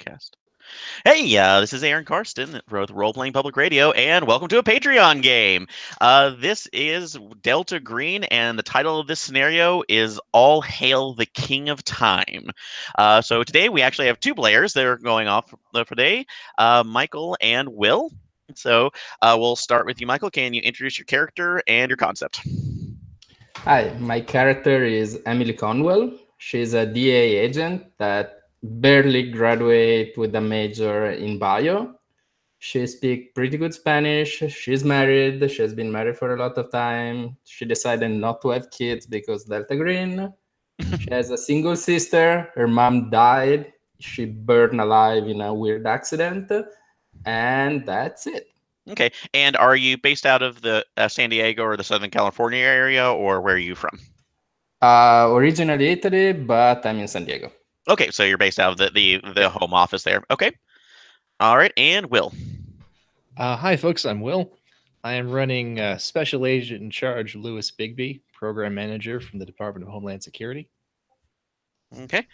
Podcast. Hey, this is Aaron Karsten with Role Playing Public Radio, and welcome to a Patreon game. This is Delta Green, and the title of this scenario is All Hail the King of Time. So today we actually have two players that are going off for today, Michael and Will. So we'll start with you, Michael. Can you introduce your character and your concept? Hi, my character is Emily Conwell. She's a DA agent that barely graduated with a major in bio. She speaks pretty good Spanish. She's married. She has been married for a lot of time. She decided not to have kids because Delta Green. She has a single sister. Her mom died. She burned alive in a weird accident. And that's it. Okay. And are you based out of the San Diego or the Southern California area, or where are you from? Originally Italy, but I'm in San Diego. Okay, so you're based out of the home office there. Okay. All right, and Will. Hi, folks. I'm Will. I am running Special Agent in Charge Louis Bigby, Program Manager from the Department of Homeland Security. Okay.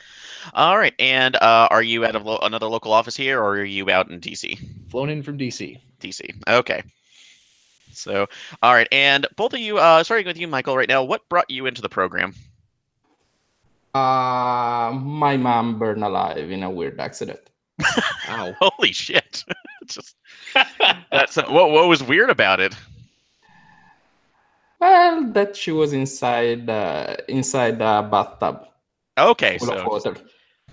All right, and are you out of another local office here, or are you out in DC? Flown in from DC. DC. Okay. So, all right, and both of you, starting with you, Michael, right now, what brought you into the program? My mom burned alive in a weird accident. Ow. Holy shit. Just that's what was weird about it? Well, that she was inside the bathtub. Okay, full of water.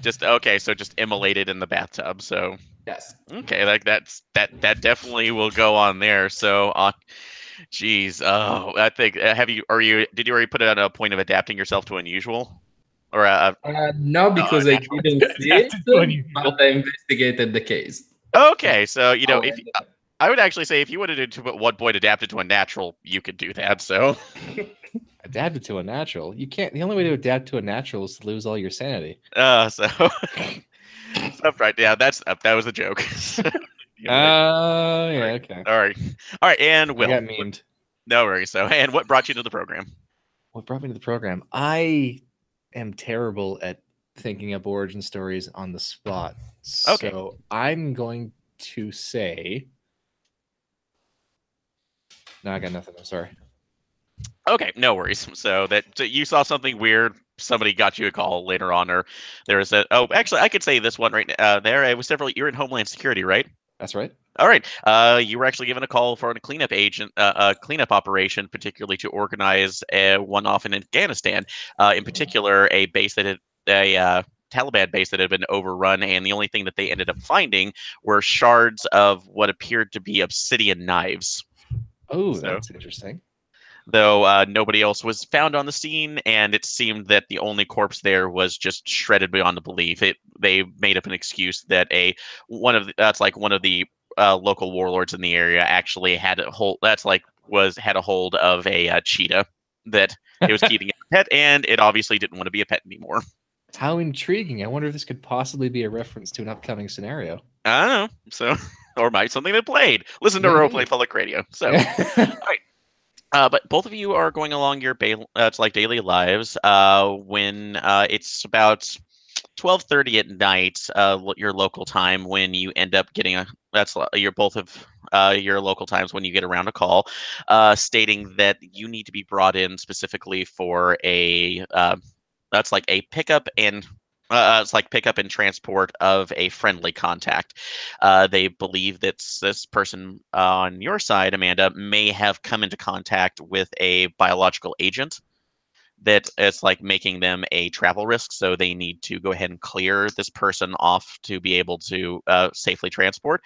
So just immolated in the bathtub. So yes. Okay, that definitely will go on there. So geez, I think did you already put it on a point of adapting yourself to unusual? Or no, because I didn't see it, but I investigated the case. Okay, so if I would actually say if you wanted to put one point adapted to a natural, you could do that. So adapted to a natural, you can't. The only way to adapt to a natural is to lose all your sanity. So right, yeah, that was a joke. Yeah, okay. All right, and Will. I got memed. No worries. So, and what brought you to the program? What brought me to the program? I am terrible at thinking up origin stories on the spot. Okay. So I'm going to say... No, I got nothing. I'm sorry. Okay, no worries. So you saw something weird. Somebody got you a call later on, or there was a... Oh, actually, I could say this one right there. It was several... You're in Homeland Security, right? That's right. All right. You were actually given a call for a cleanup operation, particularly to organize one off in Afghanistan. In particular, a base that had a Taliban base that had been overrun, and the only thing that they ended up finding were shards of what appeared to be obsidian knives. Oh, that's interesting. Though nobody else was found on the scene, and it seemed that the only corpse there was just shredded beyond the belief. They made up an excuse that one of the local warlords in the area actually had a hold of a cheetah that it was keeping as a pet, and it obviously didn't want to be a pet anymore. How intriguing! I wonder if this could possibly be a reference to an upcoming scenario. I don't know. So, or might something they played. Listen to Roleplay Public Radio. So, all right. But both of you are going along your daily lives. When it's about 12:30 at night, your local time, when you end up getting your local times when you get around a call, stating that you need to be brought in specifically for a pickup and. It's like pickup and transport of a friendly contact. They believe that this person on your side, Amanda, may have come into contact with a biological agent that it's like making them a travel risk. So they need to go ahead and clear this person off to be able to safely transport.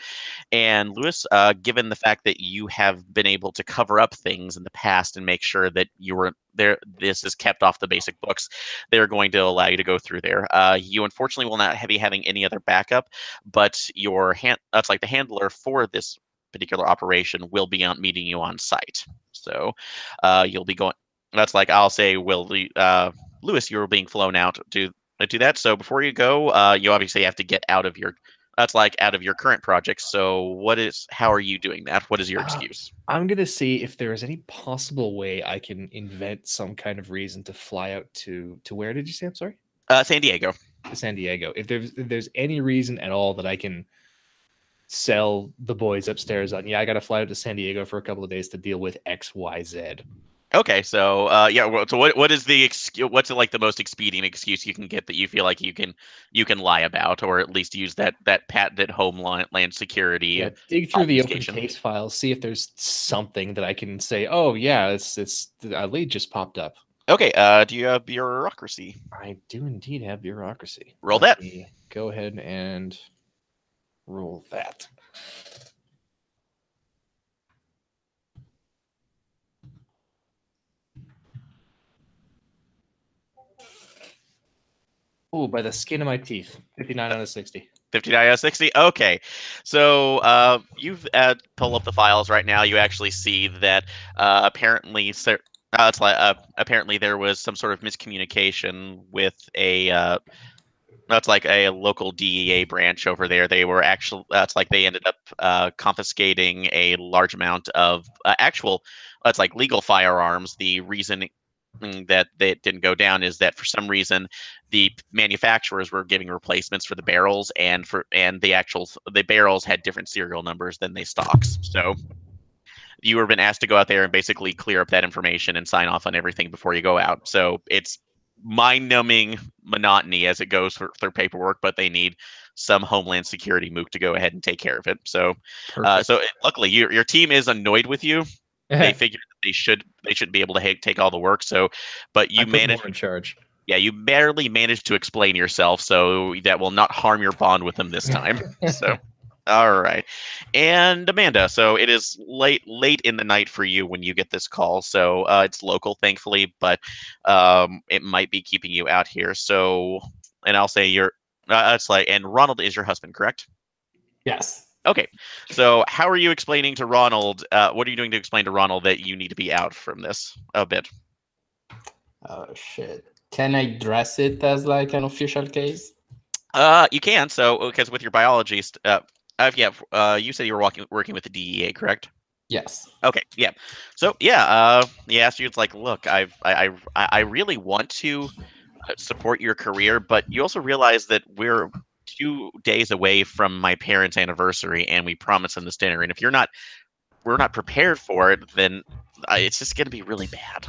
And Louis, given the fact that you have been able to cover up things in the past and make sure that you were there, this is kept off the basic books, they're going to allow you to go through there. You unfortunately will not be having any other backup, but the handler for this particular operation will be meeting you on site. So you'll be going. I'll say, Louis, you're being flown out to do that. So before you go, you obviously have to get out of your current project. So how are you doing that? What is your excuse? I'm going to see if there is any possible way I can invent some kind of reason to fly out to where did you say? I'm sorry? San Diego. to San Diego. If there's any reason at all that I can sell the boys upstairs on, yeah, I got to fly out to San Diego for a couple of days to deal with X, Y, Z. Okay, so yeah. So what is the what's like the most expedient excuse you can get that you feel like you can lie about, or at least use that patented Homeland Security? Yeah, dig through the open obfuscation? case files, see if there's something that I can say. Oh yeah, it's a lead just popped up. Okay. Do you have bureaucracy? I do indeed have bureaucracy. Roll Let that. me go ahead and roll that. Oh, by the skin of my teeth. 59 out of 60. 59 out of 60. Okay, so you've pull up the files right now. You actually see that apparently it's like apparently there was some sort of miscommunication with a that's like a local DEA branch over there. They were actually that's like they ended up confiscating a large amount of actual that's like legal firearms. The reason that they didn't go down is that for some reason the manufacturers were giving replacements for the barrels, and the barrels had different serial numbers than they stocks. So you were been asked to go out there and basically clear up that information and sign off on everything before you go out. So it's mind-numbing monotony as it goes through paperwork, but they need some Homeland Security mook to go ahead and take care of it. So, luckily your team is annoyed with you. They figured they should be able to take all the work. So, but you managed in charge. Yeah, you barely managed to explain yourself, so that will not harm your bond with them this time. So, all right. And Amanda, so it is late in the night for you when you get this call. So it's local, thankfully, but it might be keeping you out here. So, and I'll say it's like, and Ronald is your husband, correct? Yes. Okay. So how are you explaining to Ronald, what are you doing to explain to Ronald that you need to be out from this a bit? Oh, shit. Can I dress it as like an official case? You can. So, because with your biology, you said you were working with the DEA, correct? Yes. Okay. Yeah. So yeah. He asked you. It's like, look, I really want to support your career, but you also realize that we're 2 days away from my parents' anniversary, and we promised them this dinner. And if we're not prepared for it, then it's just going to be really bad.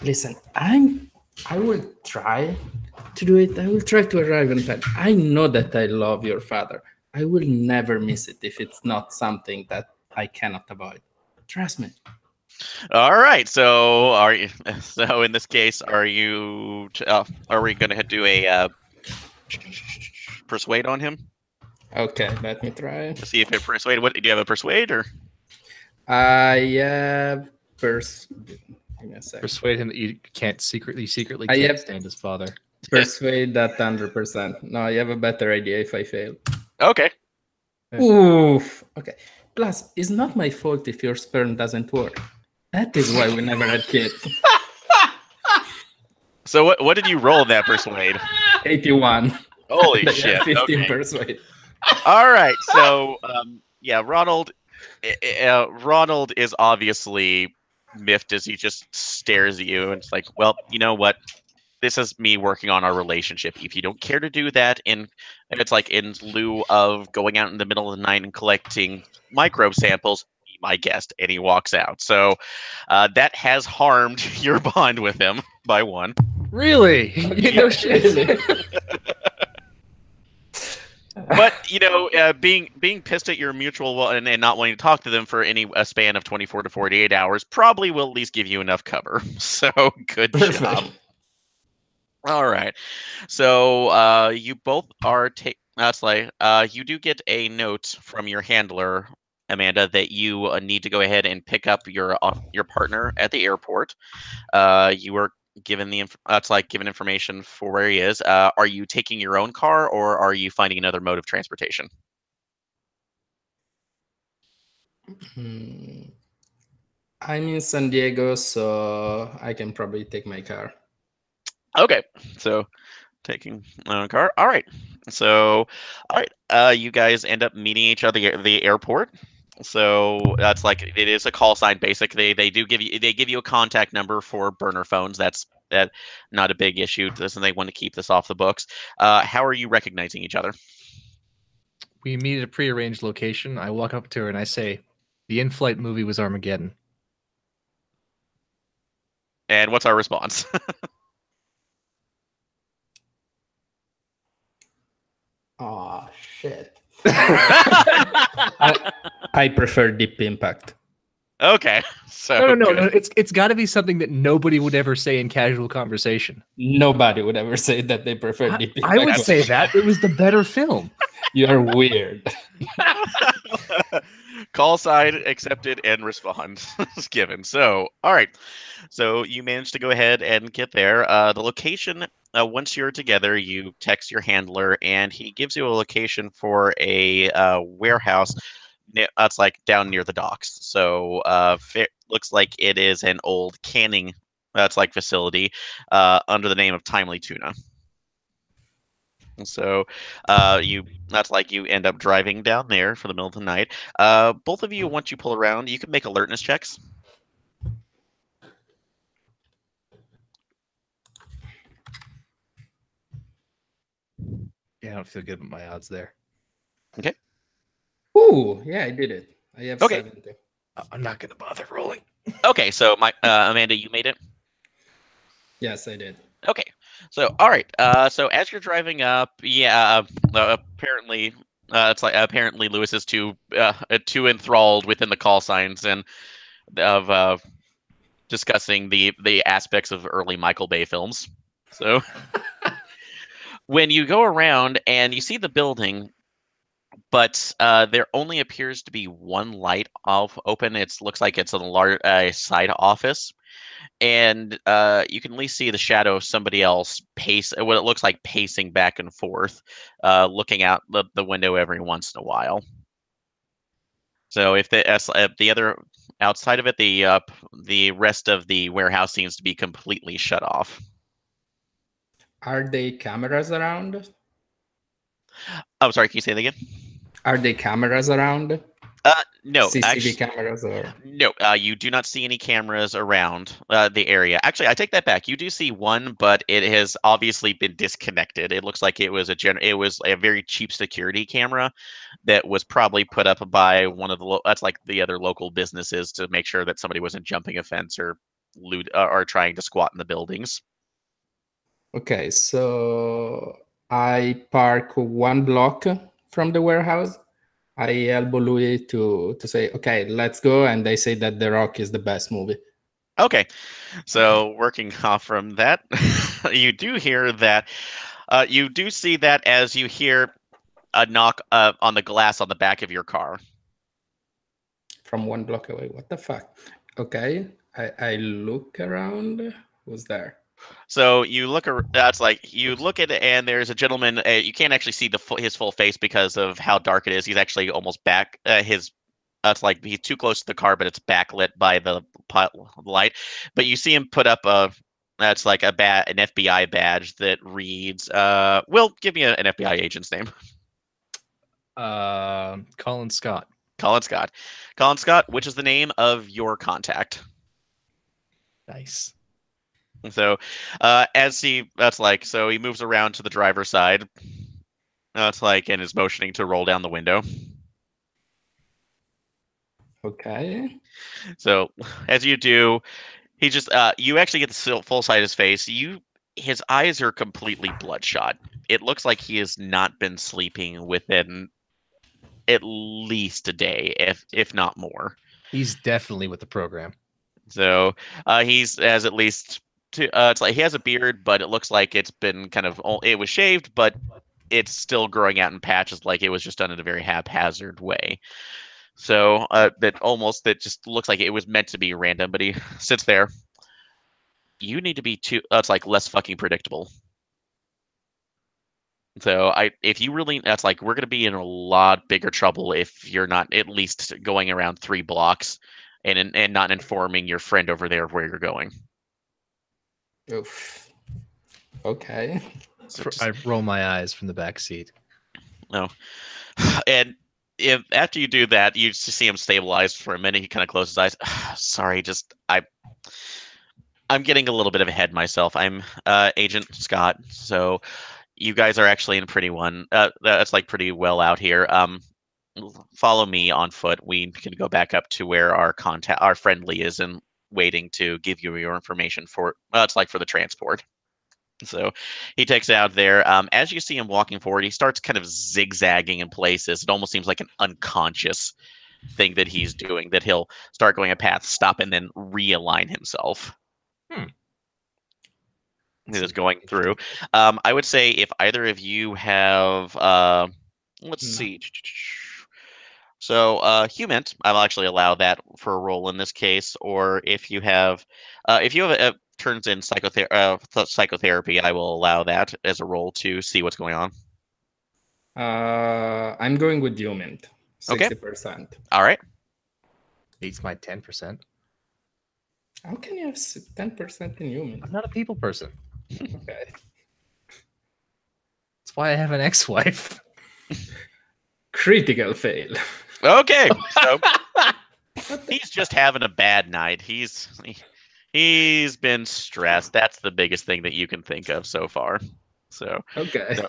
Listen, I will try to do it. I will try to arrive on time. I know that I love your father. I will never miss it if it's not something that I cannot avoid. Trust me. All right. So So in this case, are we going to do a persuade on him? Okay, let me try. To see if it persuade. What do you have a persuade or? I have persuade him that you secretly I can't have- stand his father. Persuade that 100%. No, I have a better idea if I fail. Okay. Oof. Okay. Plus, it's not my fault if your sperm doesn't work. That is why we never had kids. So what did you roll in that persuade? 81. Holy shit. 15 Okay. persuade. All right. So yeah, Ronald is obviously miffed as he just stares at you, and it's like, well, you know what? This is me working on our relationship. If you don't care to do that, it's like in lieu of going out in the middle of the night and collecting microbe samples, be my guest, and he walks out. So that has harmed your bond with him by 1. Really? No shit. But being pissed at your mutual and not wanting to talk to them for a span of 24 to 48 hours probably will at least give you enough cover. So good job. All right. So you both are that's like you do get a note from your handler, Amanda, that you need to go ahead and pick up your partner at the airport. You were given given information for where he is. Are you taking your own car, or are you finding another mode of transportation? I'm in San Diego, so I can probably take my car. Okay, so taking my own car. All right. So, all right. You guys end up meeting each other at the airport. So that's like it is a call sign. Basically, they give you a contact number for burner phones. That's that not a big issue. Doesn't they want to keep this off the books? How are you recognizing each other? We meet at a prearranged location. I walk up to her and I say, "The in-flight movie was Armageddon." And what's our response? Oh shit. I prefer Deep Impact. Okay, so No. It's got to be something that nobody would ever say in casual conversation. Nobody would ever say that they prefer Deep Impact. I would say that it was the better film. You're weird. Call side accepted and response is given. So, all right. So you managed to go ahead and get there. The location, once you're together, you text your handler, and he gives you a location for a warehouse. That's like down near the docks. So, looks like it is an old canning. That's like facility under the name of Timely Tuna. So that's like you end up driving down there for the middle of the night. Both of you, once you pull around, you can make alertness checks. Yeah, I don't feel good about my odds there. Okay. Ooh, yeah, I did it. I have 70. I'm not gonna bother rolling. Okay, so Amanda, you made it. Yes, I did. Okay, so all right. So as you're driving up, yeah, apparently, it's like apparently Lewis is too enthralled within the call signs and of discussing the aspects of early Michael Bay films. So when you go around and you see the building, but there only appears to be one light open. It looks like it's a large side office. And you can at least see the shadow of somebody else what it looks like pacing back and forth, looking out the window every once in a while. So if the other outside of it, the rest of the warehouse seems to be completely shut off. Are there cameras around? Oh, sorry. Can you say that again? Are there cameras around? No, CCTV actually, cameras or no. You do not see any cameras around the area. Actually, I take that back. You do see one, but it has obviously been disconnected. It looks like it was a very cheap security camera that was probably put up by one of that's like the other local businesses to make sure that somebody wasn't jumping a fence or or trying to squat in the buildings. Okay, so I park 1 block from the warehouse. I elbow Louis to say, okay, let's go. And they say that The Rock is the best movie. Okay, so working off from that, you do hear that. You do see that as you hear a knock on the glass on the back of your car. From 1 block away. What the fuck? Okay, I look around. Who's there? So you look. That's like you look at it, and there's a gentleman. You can't actually see his full face because of how dark it is. He's actually almost back. It's like he's too close to the car, but it's backlit by the light. But you see him put up that's like an FBI badge that reads. Will, give me an FBI agent's name. Colin Scott. Colin Scott. Colin Scott, which is the name of your contact. Nice. So, so he moves around to the driver's side. That's like, and is motioning to roll down the window. Okay. So, as you do, he just, you actually get the full sight of his face. His eyes are completely bloodshot. It looks like he has not been sleeping within at least a day, if not more. He's definitely with the program. So, he's has at least. It's like he has a beard, but it looks like it was shaved, but it's still growing out in patches, like it was just done in a very haphazard way. So that just looks like it was meant to be random, but he sits there. You need to be it's like less fucking predictable. So if you really, that's like, we're going to be in a lot bigger trouble if you're not at least going around 3 blocks and not informing your friend over there of where you're going. Oof. Okay. So I roll my eyes from the back seat. No. And after you do that, you just see him stabilize for a minute. He kind of closes his eyes. Sorry, I'm getting a little bit of ahead myself. I'm Agent Scott, so you guys are actually in pretty one. That's like pretty well out here. Follow me on foot. We can go back up to where our friendly is, and waiting to give you your information for. It's like for the transport. So he takes it out there. As you see him walking forward, he starts kind of zigzagging in places. It almost seems like an unconscious thing that he's doing. That he'll start going a path, stop, and then realign himself. Is going through. I would say if either of you have, let's see. So, human, I'll actually allow that for a roll in this case. Or if you have turns in psychotherapy, I will allow that as a roll to see what's going on. I'm going with human. 60%. Okay. All right. Beats my 10%. How can you have 10% in human? I'm not a people person. Okay. That's why I have an ex-wife. Critical fail. Okay. So he's just having a bad night. He's been stressed. That's the biggest thing that you can think of so far. So okay.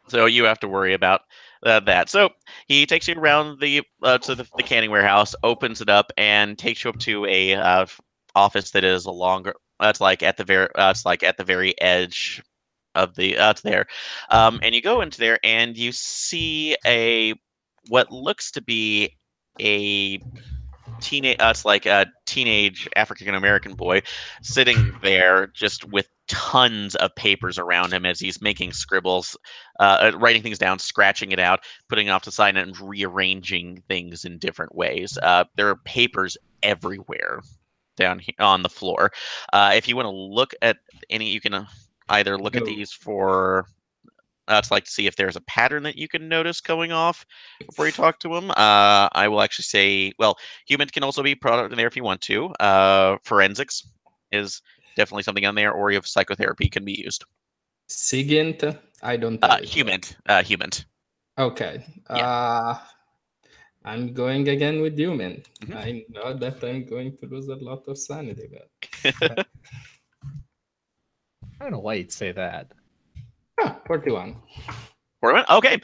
So you have to worry about that. So he takes you around the to the canning warehouse, opens it up, and takes you up to a office that is a longer. It's like at the very edge of the there, and you go into there and you see what looks to be a it's like a teenage African American boy sitting there just with tons of papers around him as he's making scribbles, writing things down, scratching it out, putting it off to the side, and rearranging things in different ways. There are papers everywhere down here on the floor. If you want to look at any, you can either look at these for. It's like to see if there's a pattern that you can notice going off before you talk to him. I will actually say, well, human can also be product in there if you want to. Forensics is definitely something on there, or you have psychotherapy can be used. Sigint, I don't. Human. Okay. Yeah. I'm going again with human. Mm-hmm. I know that I'm going to lose a lot of sanity, but I don't know why you'd say that. 41. 41? Okay.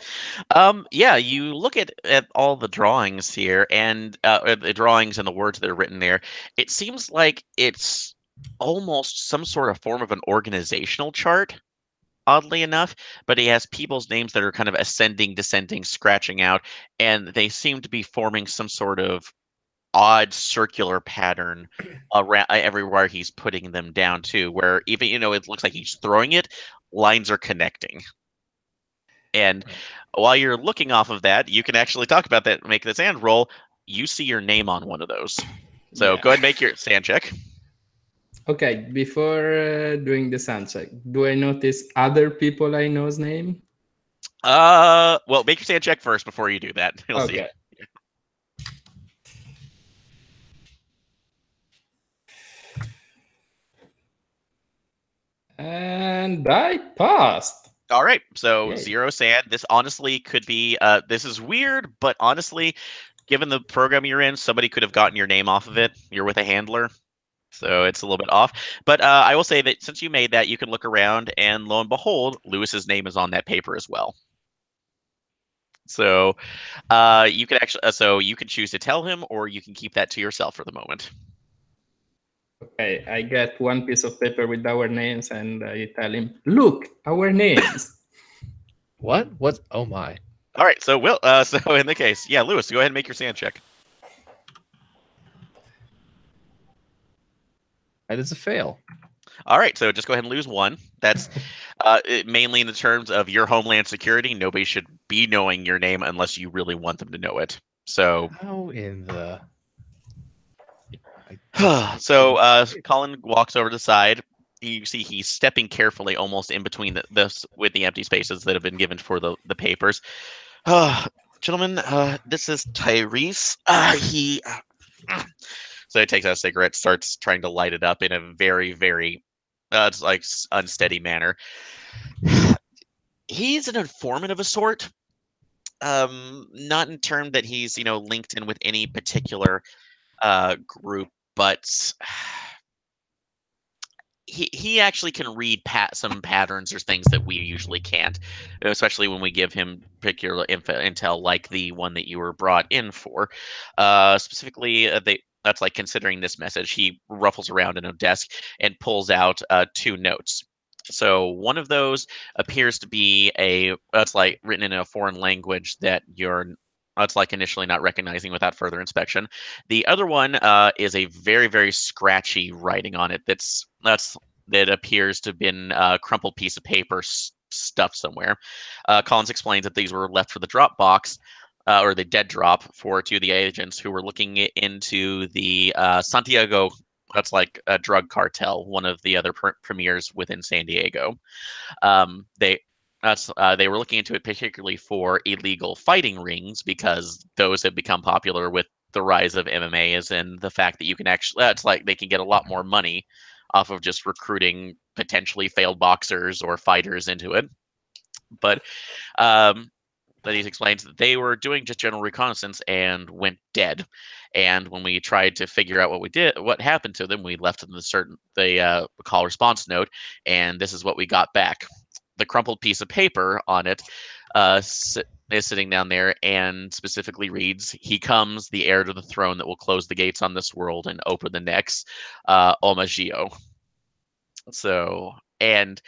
Yeah, you look at all the drawings here, and the drawings and the words that are written there. It seems like it's almost some sort of form of an organizational chart, oddly enough, but he has people's names that are kind of ascending, descending, scratching out, and they seem to be forming some sort of odd circular pattern around everywhere he's putting them down too, where even it looks like he's throwing it, lines are connecting. And while you're looking off of that, you can actually talk about that, make the sand roll. You see your name on one of those. So go ahead and make your sand check. Okay, before doing the sand check, do I notice other people I know's name? Well, make your sand check first before you do that. You'll see. And I passed. All right, so 0 sand. This honestly could be, this is weird, but honestly, given the program you're in, somebody could have gotten your name off of it. You're with a handler, so it's a little bit off. But I will say that since you made that, you can look around, and lo and behold, Lewis's name is on that paper as well. So you can actually, so you can choose to tell him, or you can keep that to yourself for the moment. Okay, I get one piece of paper with our names, and I tell him, "Look, our names." What? What? Oh my! All right, so so in the case, yeah, Lewis, go ahead and make your sand check. That is a fail. All right, so just go ahead and lose 1. That's mainly in the terms of your homeland security. Nobody should be knowing your name unless you really want them to know it. So how in the so Colin walks over to the side. You see he's stepping carefully, almost in between with the empty spaces that have been given for the papers. Gentlemen, this is Tyrese. So he takes out a cigarette, starts trying to light it up in a very, very it's like unsteady manner. He's an informant of a sort. Not in terms that he's linked in with any particular group, but he actually can read some patterns or things that we usually can't, especially when we give him particular intel like the one that you were brought in for. Specifically, that's like considering this message. He ruffles around in a desk and pulls out 2 notes. So one of those appears to be that's like written in a foreign language that you're that's like initially not recognizing without further inspection. The other one is a very, very scratchy writing on it that appears to have been a crumpled piece of paper stuffed somewhere. Collins explains that these were left for the drop box, or the dead drop, for 2 of the agents who were looking into the Santiago, that's like a drug cartel, one of the other premiers within San Diego. They they were looking into it particularly for illegal fighting rings because those have become popular with the rise of MMA, as in the fact that you can actually that's like they can get a lot more money off of just recruiting potentially failed boxers or fighters into it. But he explains that they were doing just general reconnaissance and went dead. And when we tried to figure out what happened to them, we left them the call response note, and this is what we got back. The crumpled piece of paper on it is sitting down there and specifically reads, "He comes, the heir to the throne that will close the gates on this world and open the next, Omagio." So, and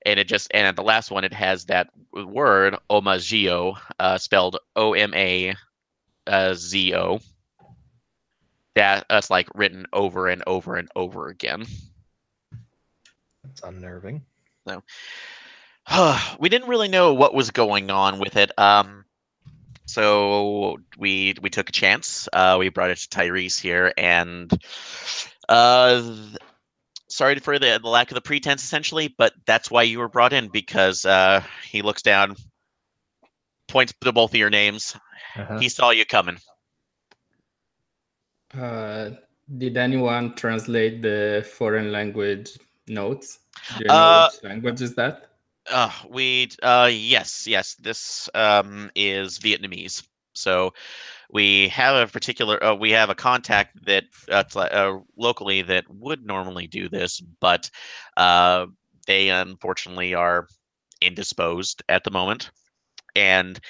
at the last one, it has that word Omagio, spelled OMAZO. That's like written over and over and over again. That's unnerving. So we didn't really know what was going on with it. So we took a chance. We brought it to Tyrese here, and sorry for the lack of the pretense, essentially, but that's why you were brought in, because he looks down, points to both of your names. He saw you coming. Did anyone translate the foreign language notes? Do you know which language is that? Yes. This is Vietnamese. So we have a contact that locally that would normally do this, but they unfortunately are indisposed at the moment, and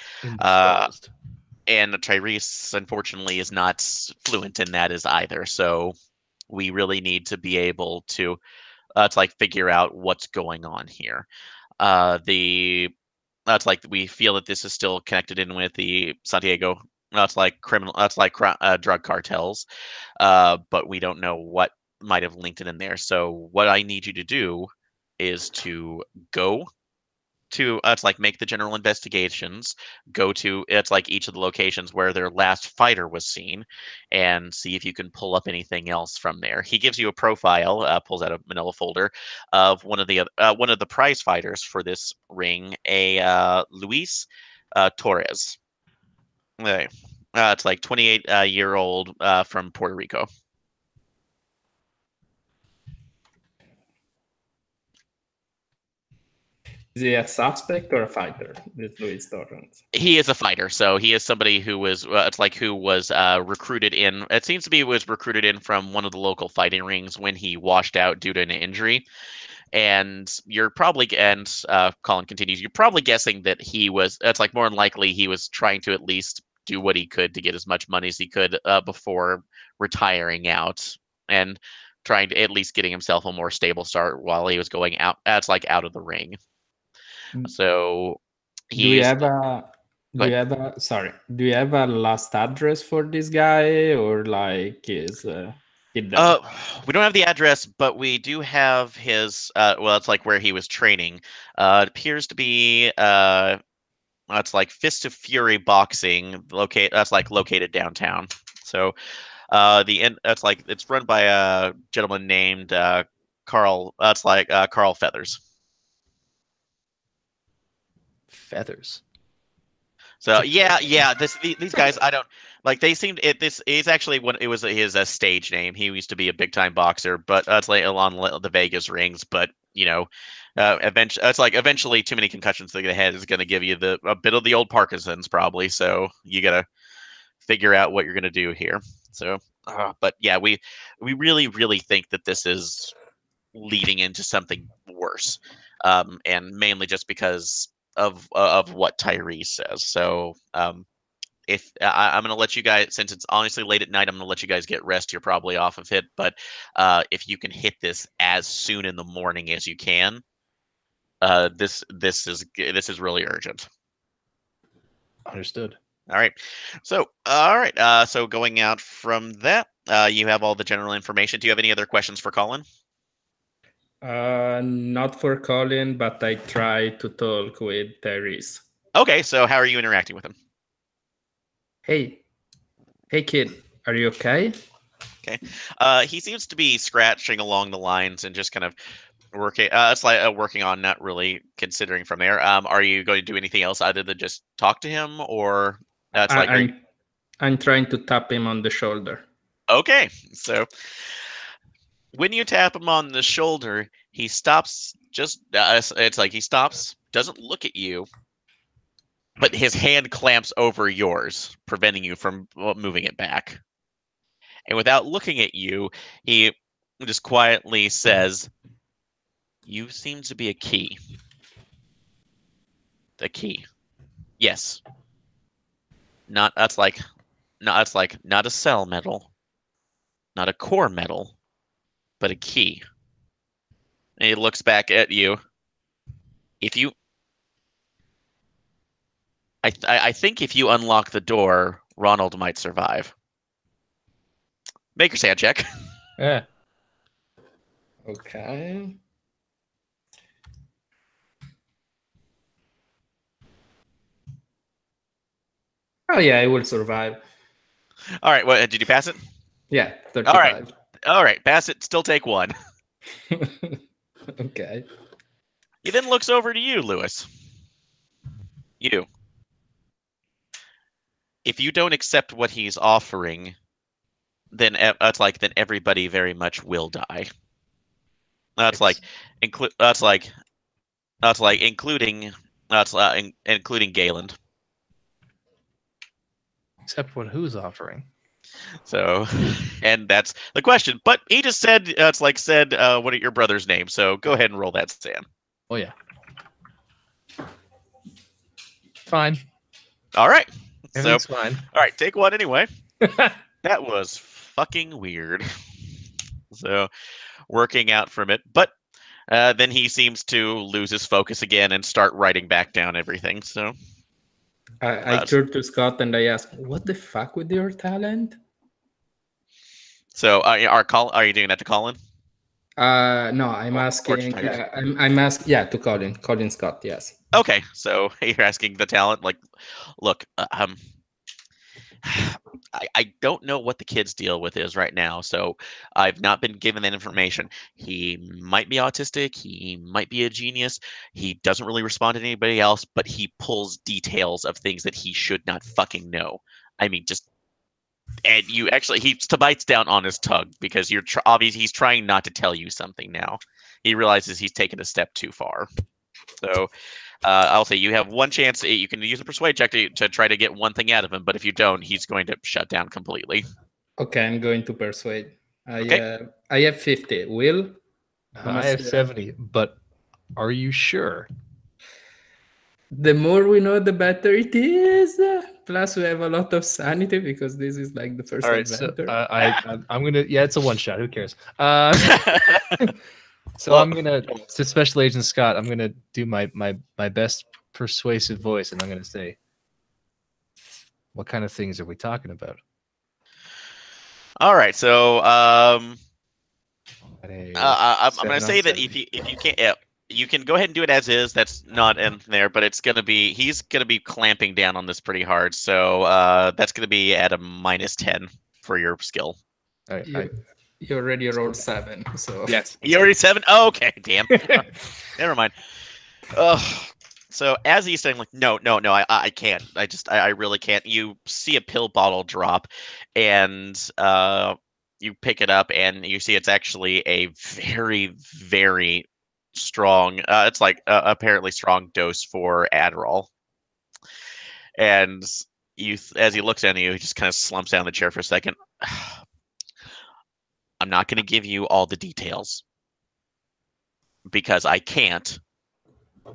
Tyrese unfortunately is not fluent in that as either. So we really need to be able to figure out what's going on here. That's like we feel that this is still connected in with the Santiago. That's like drug cartels, but we don't know what might have linked it in there. So what I need you to do is to go to make the general investigations, go to each of the locations where their last fighter was seen, and see if you can pull up anything else from there. He gives you a profile, pulls out a manila folder of one of the prize fighters for this ring, a Luis Torres. It's like 28-year old from Puerto Rico. Is he a suspect or a fighter? This Luis Torrens. He is a fighter, so he is somebody who was recruited in. It seems to be was recruited in from one of the local fighting rings when he washed out due to an injury. And you're probably Colin continues. You're probably guessing that he was. It's like more than likely he was trying to at least do what he could to get as much money as he could before retiring out, and trying to at least getting himself a more stable start while he was going out. Out of the ring. So do you have a last address for this guy, or like is we don't have the address, but we do have his it's like where he was training. It appears to be it's like Fist of Fury Boxing located downtown. So it's run by a gentleman named Carl. Carl Feathers. Feathers. So yeah. These guys, I don't like. They seemed this is actually when it was his stage name. He used to be a big time boxer, but that's like along the Vegas rings. But eventually, too many concussions to the head is going to give you a bit of the old Parkinson's probably. So you got to figure out what you're going to do here. So, but yeah, we really think that this is leading into something worse, and mainly just because of what Tyrese says. So if I'm going to let you guys, since it's honestly late at night, I'm going to let you guys get rest. You're probably off of it, but if you can hit this as soon in the morning as you can, this is really urgent. Understood. All right. So so going out from that, you have all the general information. Do you have any other questions for Colin? Not for Colin, but I try to talk with Tyrese. Okay, so how are you interacting with him? Hey kid, are you okay? Okay. He seems to be scratching along the lines and just kind of working. It's like working on, not really considering from there. Are you going to do anything else other than just talk to him, or that's I'm trying to tap him on the shoulder. Okay, so when you tap him on the shoulder, he stops. Just it's like he stops, doesn't look at you, but his hand clamps over yours, preventing you from moving it back. And without looking at you, he just quietly says, "You seem to be a key." The key. Yes. Not that's like not a cell metal, not a core metal, but a key. And he looks back at you. If you I think if you unlock the door, Ronald might survive. Make your sand check. Yeah. Okay. Oh yeah, I will survive. All right, what did you pass it? Yeah, 35. All right, pass it. Still take 1. Okay. He then looks over to you, Lewis. You. If you don't accept what he's offering, then then everybody very much will die. Including including Galen. Except what who's offering. So, and that's the question. But he just said, what are your brother's names? So go ahead and roll that, Stan. Oh yeah. Fine. All right. Everything's fine. All right, take 1 anyway. That was fucking weird. So, working out from it, but then he seems to lose his focus again and start writing back down everything. So, I turn to Scott and I ask, "What the fuck with your talent?" So, are you doing that to Colin? No, I'm asking. I'm asking. Yeah, to Colin. Colin Scott. Yes. Okay, so you're asking the talent. Like, look, I don't know what the kid's deal with is right now, so I've not been given that information. He might be autistic. He might be a genius. He doesn't really respond to anybody else, but he pulls details of things that he should not fucking know. I mean, and you actually he bites down on his tongue because you're obviously he's trying not to tell you something now. He realizes he's taken a step too far. So I'll say you have 1 chance. You can use a persuade check to try to get one thing out of him, but if you don't, he's going to shut down completely. Okay, I'm going to persuade. I have 50. Will? I have 70, but are you sure? The more we know, the better it is. Plus, we have a lot of sanity because this is like the first adventure. So, I'm gonna. Yeah, it's a 1-shot. Who cares? So I'm gonna, to Special Agent Scott, I'm gonna do my best persuasive voice, and I'm gonna say, "What kind of things are we talking about?" All right, so I'm gonna say that 70. if you can't, you can go ahead and do it as is. That's not in there, but he's gonna be clamping down on this pretty hard. So that's gonna be at a -10 for your skill. You already rolled 7, so yes, you already 7. Oh, okay, damn. Never mind. So as he's saying, like, no, I can't. I really can't. You see a pill bottle drop, and you pick it up, and you see it's actually a very, very strong. It's like apparently strong dose for Adderall. And as he looks at you, he just kind of slumps down in the chair for a second. I'm not going to give you all the details, because I can't,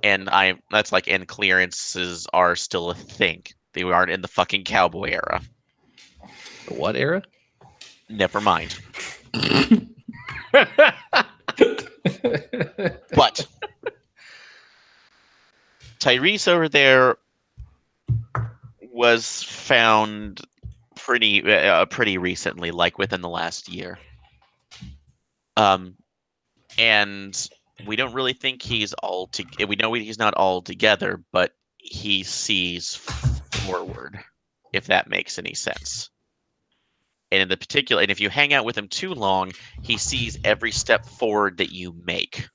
and and clearances are still a thing. They aren't in the fucking cowboy era. The what era? Never mind. But Tyrese over there was found pretty recently, like within the last year. And we don't really think he's we know he's not all together, but he sees forward, if that makes any sense. And in the particular, and if you hang out with him too long, he sees every step forward that you make.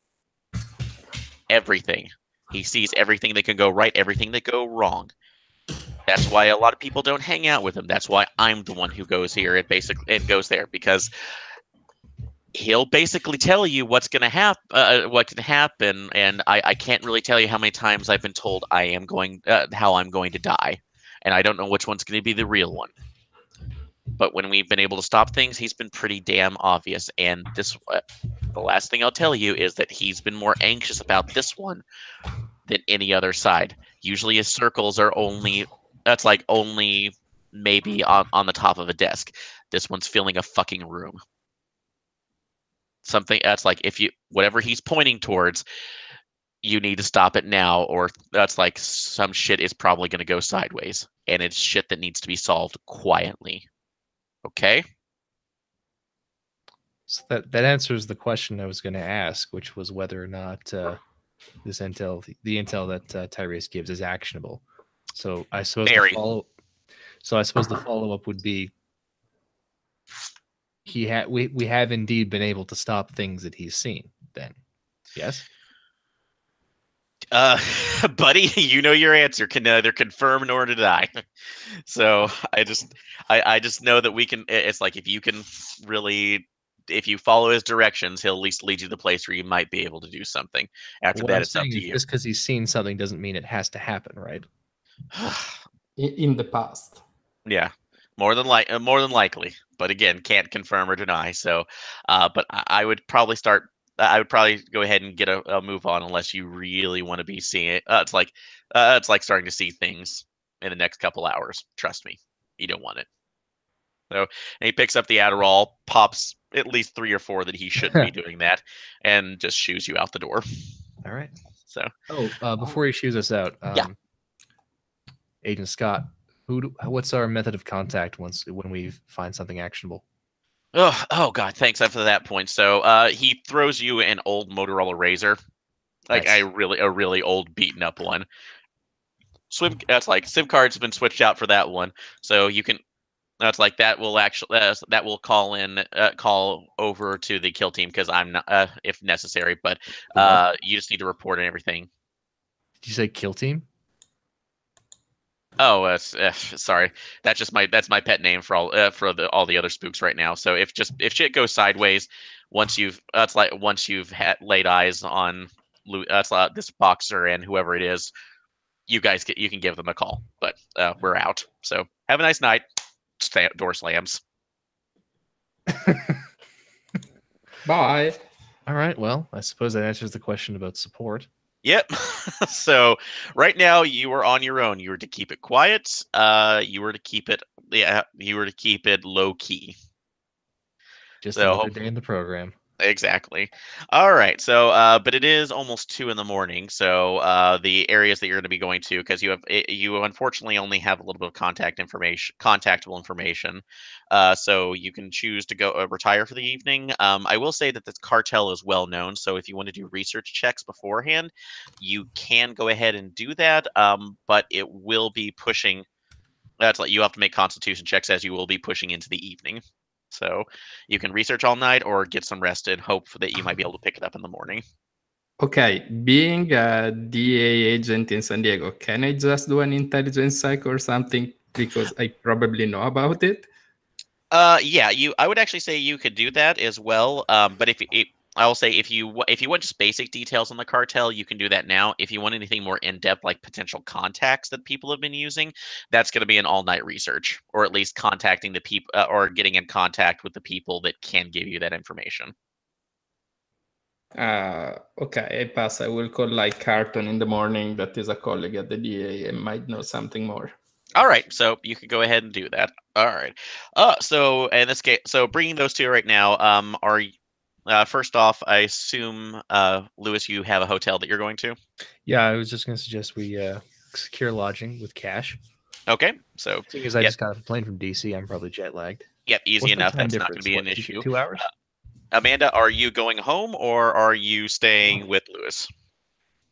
Everything. He sees everything that can go right, everything that go wrong. That's why a lot of people don't hang out with him. That's why I'm the one who goes here and goes there, because he'll basically tell you what's going to what can happen, and I can't really tell you how many times I've been told how I'm going to die, and I don't know which one's going to be the real one. But when we've been able to stop things, he's been pretty damn obvious. And the last thing I'll tell you is that he's been more anxious about this one than any other side. Usually his circles are only maybe on the top of a desk. This one's filling a fucking room. Something that's like, whatever he's pointing towards, you need to stop it now, or that's like some shit is probably going to go sideways, and it's shit that needs to be solved quietly. Okay? So that answers the question I was going to ask, which was whether or not this intel, the intel that Tyrese gives, is actionable. So I suppose Very. the follow up would be we have indeed been able to stop things that he's seen. Then, yes. Buddy, you know your answer. Can neither confirm nor deny. So I just know that we can. It's like if you follow his directions, he'll at least lead you to the place where you might be able to do something. After that, it's up to you. Just because he's seen something doesn't mean it has to happen, right? In the past. Yeah, more than likely. But again, can't confirm or deny. So, but I would probably start. I would probably go ahead and get a move on, unless you really want to be seeing it. It's like starting to see things in the next couple hours. Trust me, you don't want it. So, and he picks up the Adderall, pops at least 3 or 4 that he shouldn't be doing that, and just shoos you out the door. All right. So, before he shoos us out, yeah. Agent Scott, what's our method of contact when we find something actionable? Oh God, thanks for that point. So he throws you an old Motorola Razr, like Nice. a really old beaten up one. That's like SIM cards have been switched out for that one, so you can. That's like that will actually that will call over to the kill team, because I'm not if necessary, but you just need to report and everything. Did you say kill team? Oh, sorry. That's my pet name for all the other spooks right now. So if shit goes sideways, once you've laid eyes on this boxer and whoever it is, you can give them a call. But we're out. So have a nice night. Door slams. Bye. All right. Well, I suppose that answers the question about support. Yep. So right now you are on your own. You were to keep it quiet. You were to keep it low key. Just another day in the program. Exactly. All right. So, but it is almost 2 a.m. So, the areas that you're going to be going to, because you unfortunately only have a little bit of contactable information. So you can choose to go retire for the evening. I will say that the cartel is well known. So if you want to do research checks beforehand, you can go ahead and do that. But it will be pushing. That's like you have to make constitution checks, as you will be pushing into the evening. So you can research all night or get some rest and hope that you might be able to pick it up in the morning. Okay, being a DA agent in San Diego, can I just do an intelligence check or something, because I probably know about it? Yeah, I would actually say you could do that as well. But I will say if you want just basic details on the cartel, you can do that now. If you want anything more in depth, like potential contacts that people have been using, that's going to be an all night research, or at least contacting the people or getting in contact with the people that can give you that information. Okay, I pass. I will call like Carton in the morning. That is a colleague at the DA and might know something more. All right, so you can go ahead and do that. All right. So in this case, so bringing those two right now, first off, I assume, Lewis, you have a hotel that you're going to. Yeah, I was just going to suggest we secure lodging with cash. Okay, so seeing as I just got off a plane from DC, I'm probably jet lagged. Yep, easy What's the enough. time That's not going to be an difference? issue. 2 hours. Amanda, are you going home or are you staying with Lewis?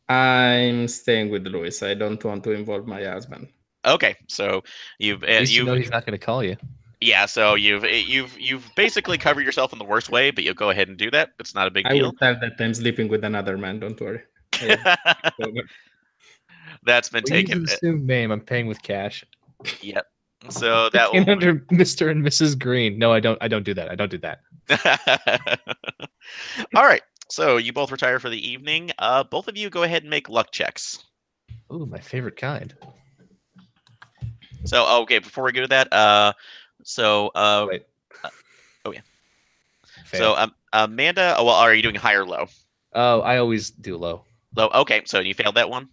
I'm staying with Lewis. I don't want to involve my husband. Okay, so you've At least you know he's not going to call you. Yeah, so you've basically covered yourself in the worst way, but you'll go ahead and do that. It's not a big deal. I will tell that I'm sleeping with another man. Don't worry. That's been taken. Use an assumed name. I'm paying with cash. Yep. So that will under Mr. and Mrs. Green. No, I don't do that. I don't do that. All right. So you both retire for the evening. Both of you go ahead and make luck checks. Ooh, my favorite kind. So okay, before we go to that, wait. Oh yeah. Fail. So Amanda, well, are you doing high or low? Oh, I always do low. Low. Okay, so you failed that one.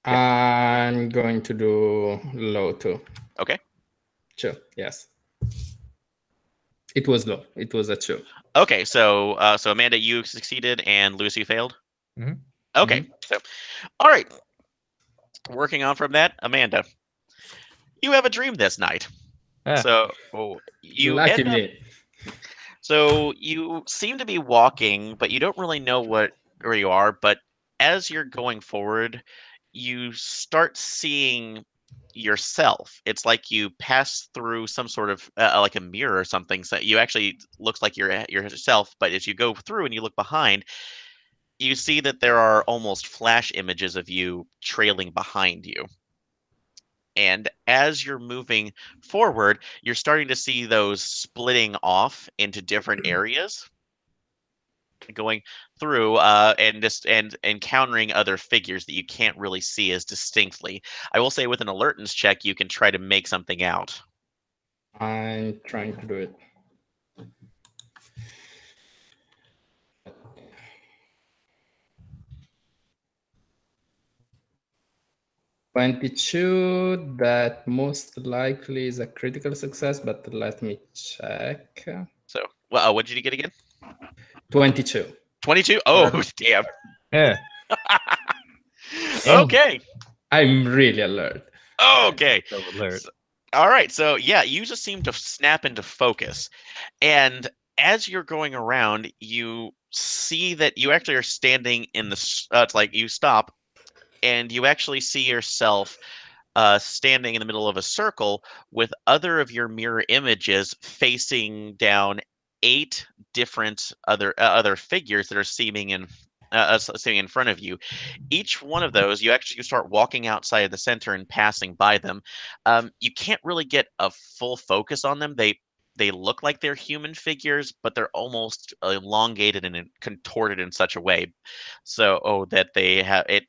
Yep. I'm going to do low too. Okay. Sure. Yes. It was low. It was a 2. Okay, so so Amanda, you succeeded, and Lewis, you failed. Mm-hmm. Okay, so all right. Working on from that, Amanda, you have a dream this night. So you lucky me. So you seem to be walking, but you don't really know where you are. But as you're going forward, you start seeing yourself. It's like you pass through some sort of like a mirror or something. So you actually looks like you're yourself. But as you go through and you look behind, you see that there are almost flash images of you trailing behind you. And as you're moving forward, you're starting to see those splitting off into different areas, going through and encountering other figures that you can't really see as distinctly. I will say with an alertness check, you can try to make something out. I'm trying to do it. $22, that most likely is a critical success, but let me check. So, well, what did you get again? 22. 22? Oh, damn. Yeah. Okay. I'm really alert. Okay. So alert. All right. So, yeah, you just seem to snap into focus. And as you're going around, you see that you actually are standing in the it's like you stop and you actually see yourself standing in the middle of a circle with other of your mirror images facing down 8 different other figures that are seeming in front of you. Each one of those, you start walking outside of the center and passing by them. You can't really get a full focus on them. They look like they're human figures, but they're almost elongated and contorted in such a way that they have it.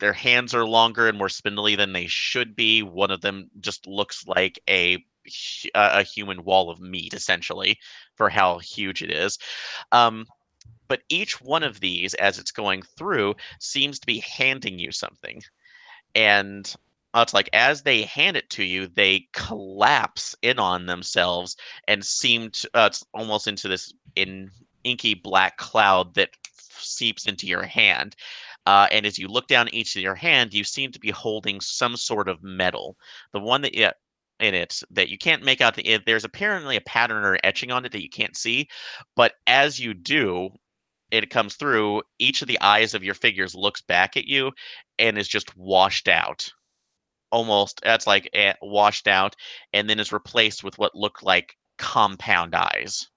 Their hands are longer and more spindly than they should be. One of them just looks like a human wall of meat, essentially, for how huge it is. But each one of these, as it's going through, seems to be handing you something. And it's like as they hand it to you, they collapse in on themselves and seem to it's almost into this inky black cloud that seeps into your hand. And as you look down each of your hand, you seem to be holding some sort of metal. The one that in it that you can't make out. There's apparently a pattern or etching on it that you can't see, but as you do, it comes through. Each of the eyes of your figures looks back at you and is just washed out. Almost, that's like washed out, and then is replaced with what look like compound eyes.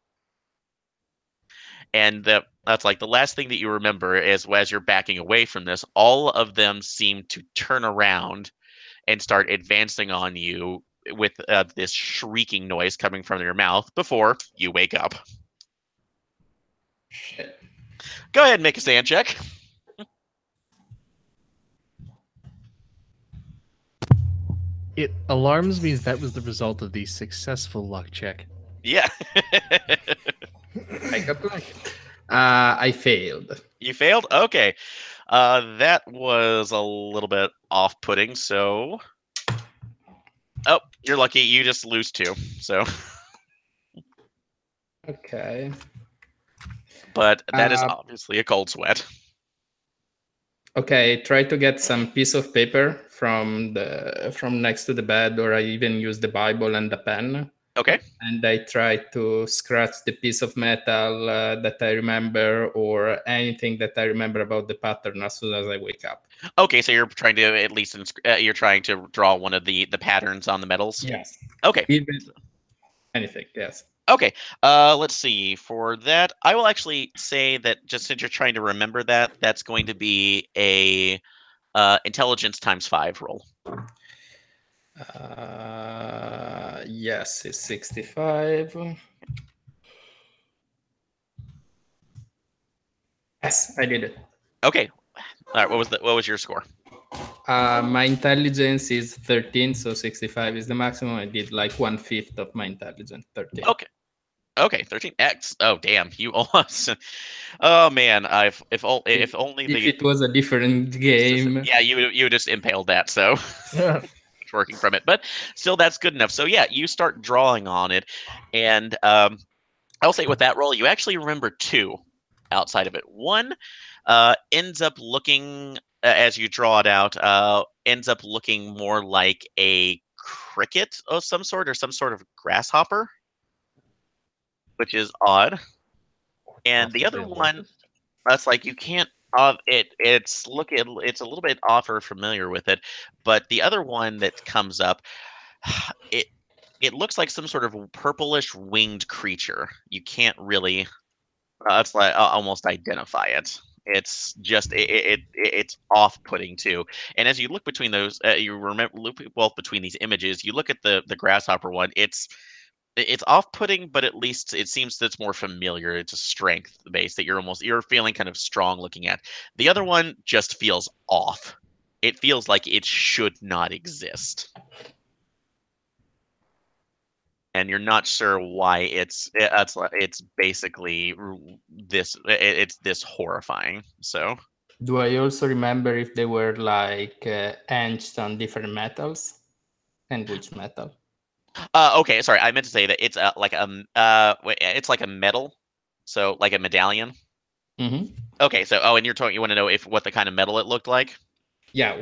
And that's like the last thing that you remember is as you're backing away from this, all of them seem to turn around and start advancing on you with this shrieking noise coming from your mouth before you wake up. Shit. Go ahead and make a sand check. It alarms me that was the result of the successful luck check. Yeah. I failed. You failed? Okay. That was a little bit off-putting, so... Oh, you're lucky. You just lose 2, so... Okay. But that is obviously a cold sweat. Okay, try to get some piece of paper from next to the bed, or I even use the Bible and the pen. Okay. And I try to scratch the piece of metal that I remember, or anything that I remember about the pattern as soon as I wake up. Okay, so you're trying to at least you're trying to draw one of the patterns on the metals. Yes. Okay. Even anything. Yes. Okay. Let's see. For that, I will actually say that just since you're trying to remember that, that's going to be a intelligence times 5 roll. Yes, it's 65. Yes, I did it. Okay. All right. What was your score? My intelligence is 13, so 65 is the maximum. I did like 1/5 of my intelligence, 13. Okay. Okay, 13x. Oh damn, you almost. Oh man, if only If the it was a different game. yeah, you just impaled that, so it's working from it. But still, that's good enough. So yeah, you start drawing on it, and I'll say with that roll, you actually remember 2 outside of it. One ends up looking as you draw it out, ends up looking more like a cricket of some sort or some sort of grasshopper, which is odd. And the other one, that's like you can't. It's a little bit off or familiar with it, but the other one that comes up, it it looks like some sort of purplish winged creature. You can't really, it's like almost identify it. It's just it's off-putting too. And as you look between those, you remember look both between these images. You look at the grasshopper one. It's off-putting, but at least it seems that's more familiar. It's a strength base that you're feeling kind of strong looking at. The other one just feels off. It feels like it should not exist. And you're not sure why it's basically it's this horrifying. So Do I also remember if they were like etched on different metals, and which metal? okay, sorry, I meant to say that it's it's like a metal, so like a medallion. Mm-hmm. Okay, so and you want to know what the kind of metal it looked like? Yeah,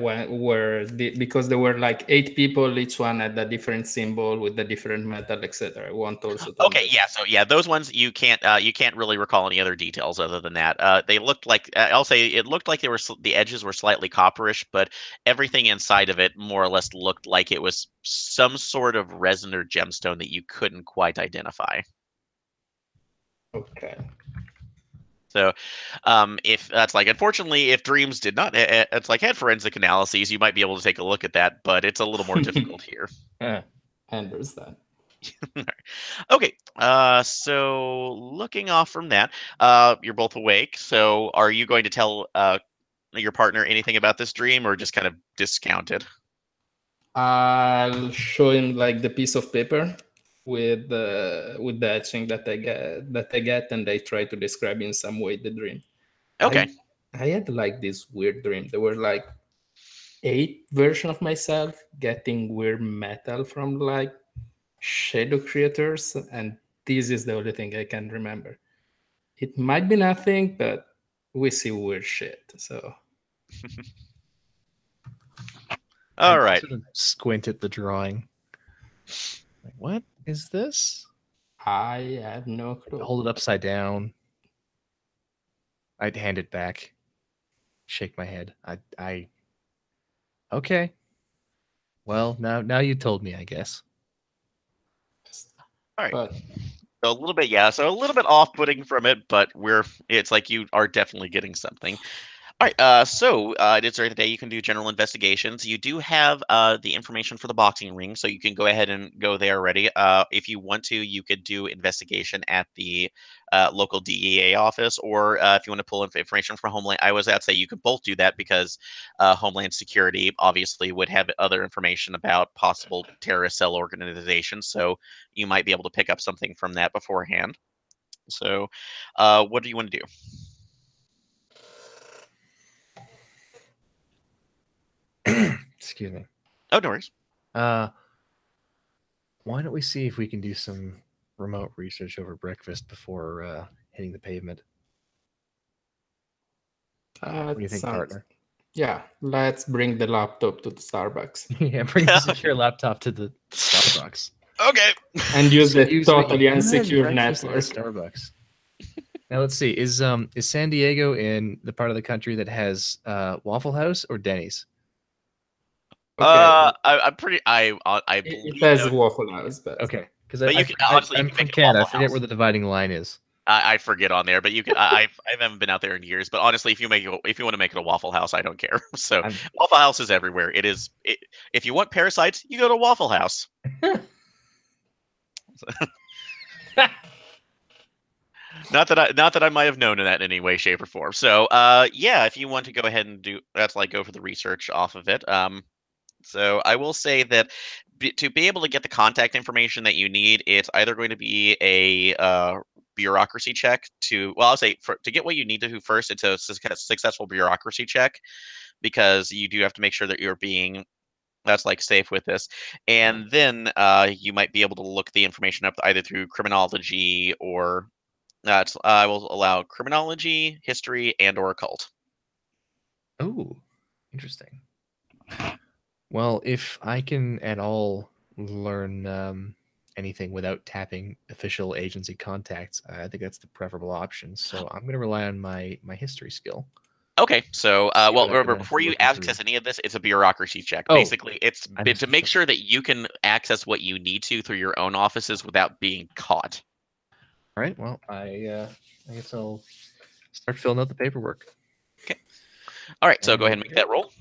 because there were like 8 people, each one had a different symbol with the different metal, etc. I want also to Okay, yeah, so yeah, those ones you can't really recall any other details other than that. They looked like I'll say it looked like the edges were slightly copperish, but everything inside of it more or less looked like it was some sort of resin or gemstone that you couldn't quite identify. Okay. So, if that's like, unfortunately, if Dreams did not, it's like had forensic analyses, you might be able to take a look at that, but it's a little more difficult here. I understand. Okay, so looking off from that, you're both awake. So, are you going to tell your partner anything about this dream, or just kind of discount it? I'll show him like the piece of paper with the etching that I get, and I try to describe in some way the dream. Okay. I had like this weird dream. There were like 8 versions of myself getting weird metal from like shadow creators, and this is the only thing I can remember. It might be nothing, but we see weird shit. So All right. Sort of squint at the drawing. Like, what is this? I have no clue. Hold it upside down. I'd hand it back. Shake my head. I okay. Well, now you told me, I guess. All right. But So a little bit, yeah. So a little bit off-putting from it, but it's like you are definitely getting something. All right. So it is during the day. You can do general investigations. You do have the information for the boxing ring, so you can go ahead and go there already. If you want to, you could do investigation at the local DEA office, or if you want to pull information from Homeland, I was at say you could both do that because Homeland Security obviously would have other information about possible terrorist cell organizations, so you might be able to pick up something from that beforehand. So, what do you want to do? Excuse me. Oh, no worries. Why don't we see if we can do some remote research over breakfast before hitting the pavement? What do you think, partner? Yeah, let's bring the laptop to the Starbucks. Yeah, bring the secure laptop to the Starbucks. Okay. And use the totally good unsecure breakfast at network. Starbucks. Now let's see. Is San Diego in the part of the country that has Waffle House or Denny's? Okay. I'm pretty. I believe It has that- Waffle House, but Okay, because But you can honestly, you I'm can from make it Canada. I Waffle forget House. where the dividing line is. I forget on there, but you can. I haven't been out there in years. But honestly, if you want to make it a Waffle House, I don't care. So Waffle House is everywhere. It is. If you want parasites, you go to Waffle House. Not that I might have known in that in any way, shape, or form. So, yeah, if you want to go ahead and go for the research off of it. So I will say that to be able to get the contact information that you need, it's either going to be a bureaucracy check I'll say to get what you need to do first, it's a successful bureaucracy check, because you do have to make sure that you're being safe with this, and then you might be able to look the information up either through criminology or I will allow criminology, history, and or occult. Oh, interesting. Well, if I can at all learn anything without tapping official agency contacts, I think that's the preferable option. So I'm going to rely on my history skill. Okay, so remember, before you access through. any of this, it's a bureaucracy check. Oh, basically, it's to make sure that you can access what you need to through your own offices without being caught. All right. Well, I guess I'll start filling out the paperwork. Okay. All right. So go ahead and make that roll.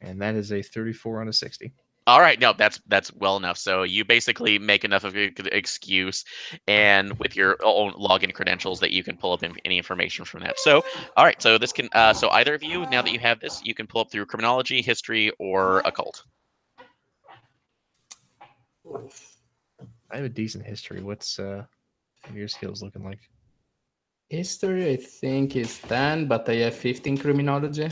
And that is a 34 on a 60. All right, no, that's well enough. So you basically make enough of an excuse, and with your own login credentials, that you can pull up any information from that. So, all right, so this can so either of you, now that you have this, you can pull up through criminology, history, or occult. I have a decent history. What's your skills looking like? History, I think, is 10, but I have 15 criminology.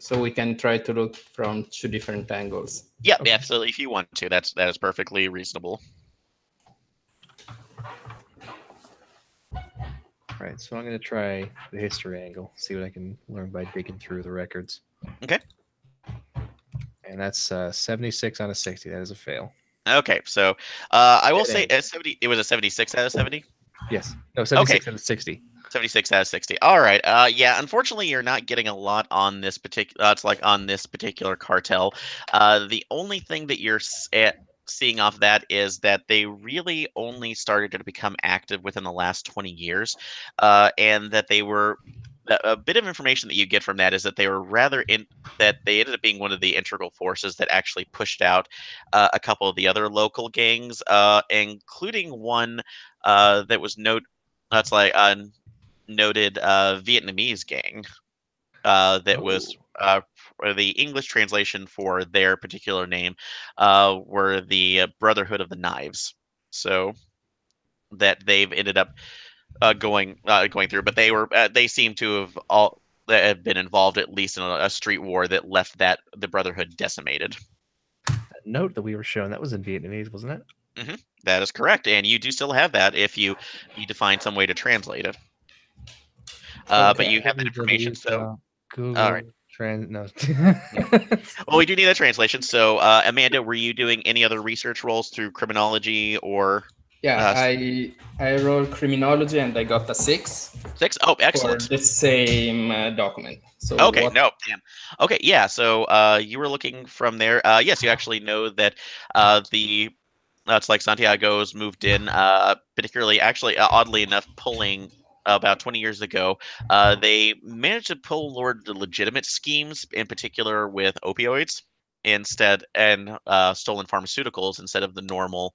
So we can try to look from 2 different angles. Yeah, okay. Absolutely. If you want to, that is perfectly reasonable. All right, so I'm going to try the history angle, see what I can learn by digging through the records. Okay. And that's 76 on a 60. That is a fail. Okay, so I will say it was a 76 out of 70. Yes. No, 76 out of 60. 76 out of 60. All right. Yeah. Unfortunately, you're not getting a lot on this particular. It's on this particular cartel. The only thing that you're seeing off that is that they really only started to become active within the last 20 years, and that they were. A bit of information that you get from that is that they were that they ended up being one of the integral forces that actually pushed out a couple of the other local gangs, including one that was noted Vietnamese gang that was the English translation for their particular name were the Brotherhood of the Knives. So that they've ended up going through, but they seem to have been involved at least in a street war that left the Brotherhood decimated. That note that we were shown, that was in Vietnamese, wasn't it? Mm-hmm. That is correct, and you do still have that if you need to find some way to translate it. But you have that information, so Google all right. No. Well, we do need that translation. So, Amanda, were you doing any other research roles through criminology or? Yeah, I rolled criminology and I got a 6. 6? Oh, excellent. For the same document. So okay, no, damn. Okay, yeah. So you were looking from there. Yes, you actually know that it's like Santiago's moved in, particularly, actually, oddly enough, pulling about 20 years ago. They managed to pull toward the legitimate schemes, in particular with opioids instead, and stolen pharmaceuticals instead of the normal.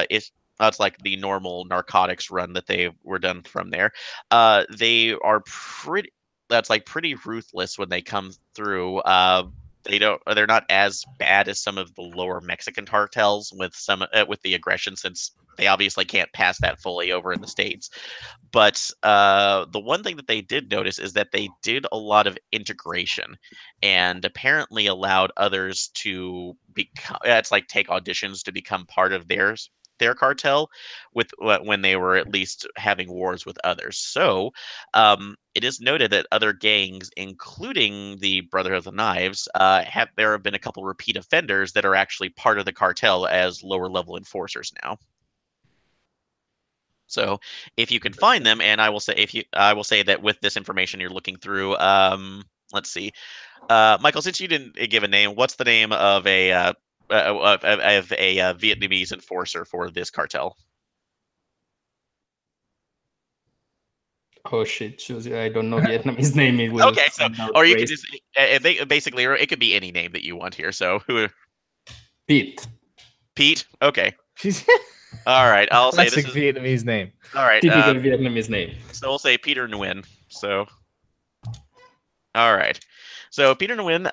It's like the normal narcotics run that they were done from there. They are pretty ruthless when they come through. they're not as bad as some of the lower Mexican cartels with with the aggression, since they obviously can't pass that fully over in the States. But the one thing that they did notice is that they did a lot of integration, and apparently allowed others to become. It's like take auditions to become part of their cartel, with when they were at least having wars with others. So it is noted that other gangs, including the Brotherhood of the Knives, there have been a couple repeat offenders that are actually part of the cartel as lower level enforcers now. So if you can find them, and I will say that with this information you're looking through, let's see, Michael, since you didn't give a name, what's the name of a Vietnamese enforcer for this cartel? Oh shit! I don't know Vietnamese name. It will Okay, so or you could just they basically, it could be any name that you want here. So who? Pete. Pete. Okay. All right. I'll say this is Vietnamese name. All right. Typical Vietnamese name. So we'll say Peter Nguyen. So. All right. So Peter Nguyen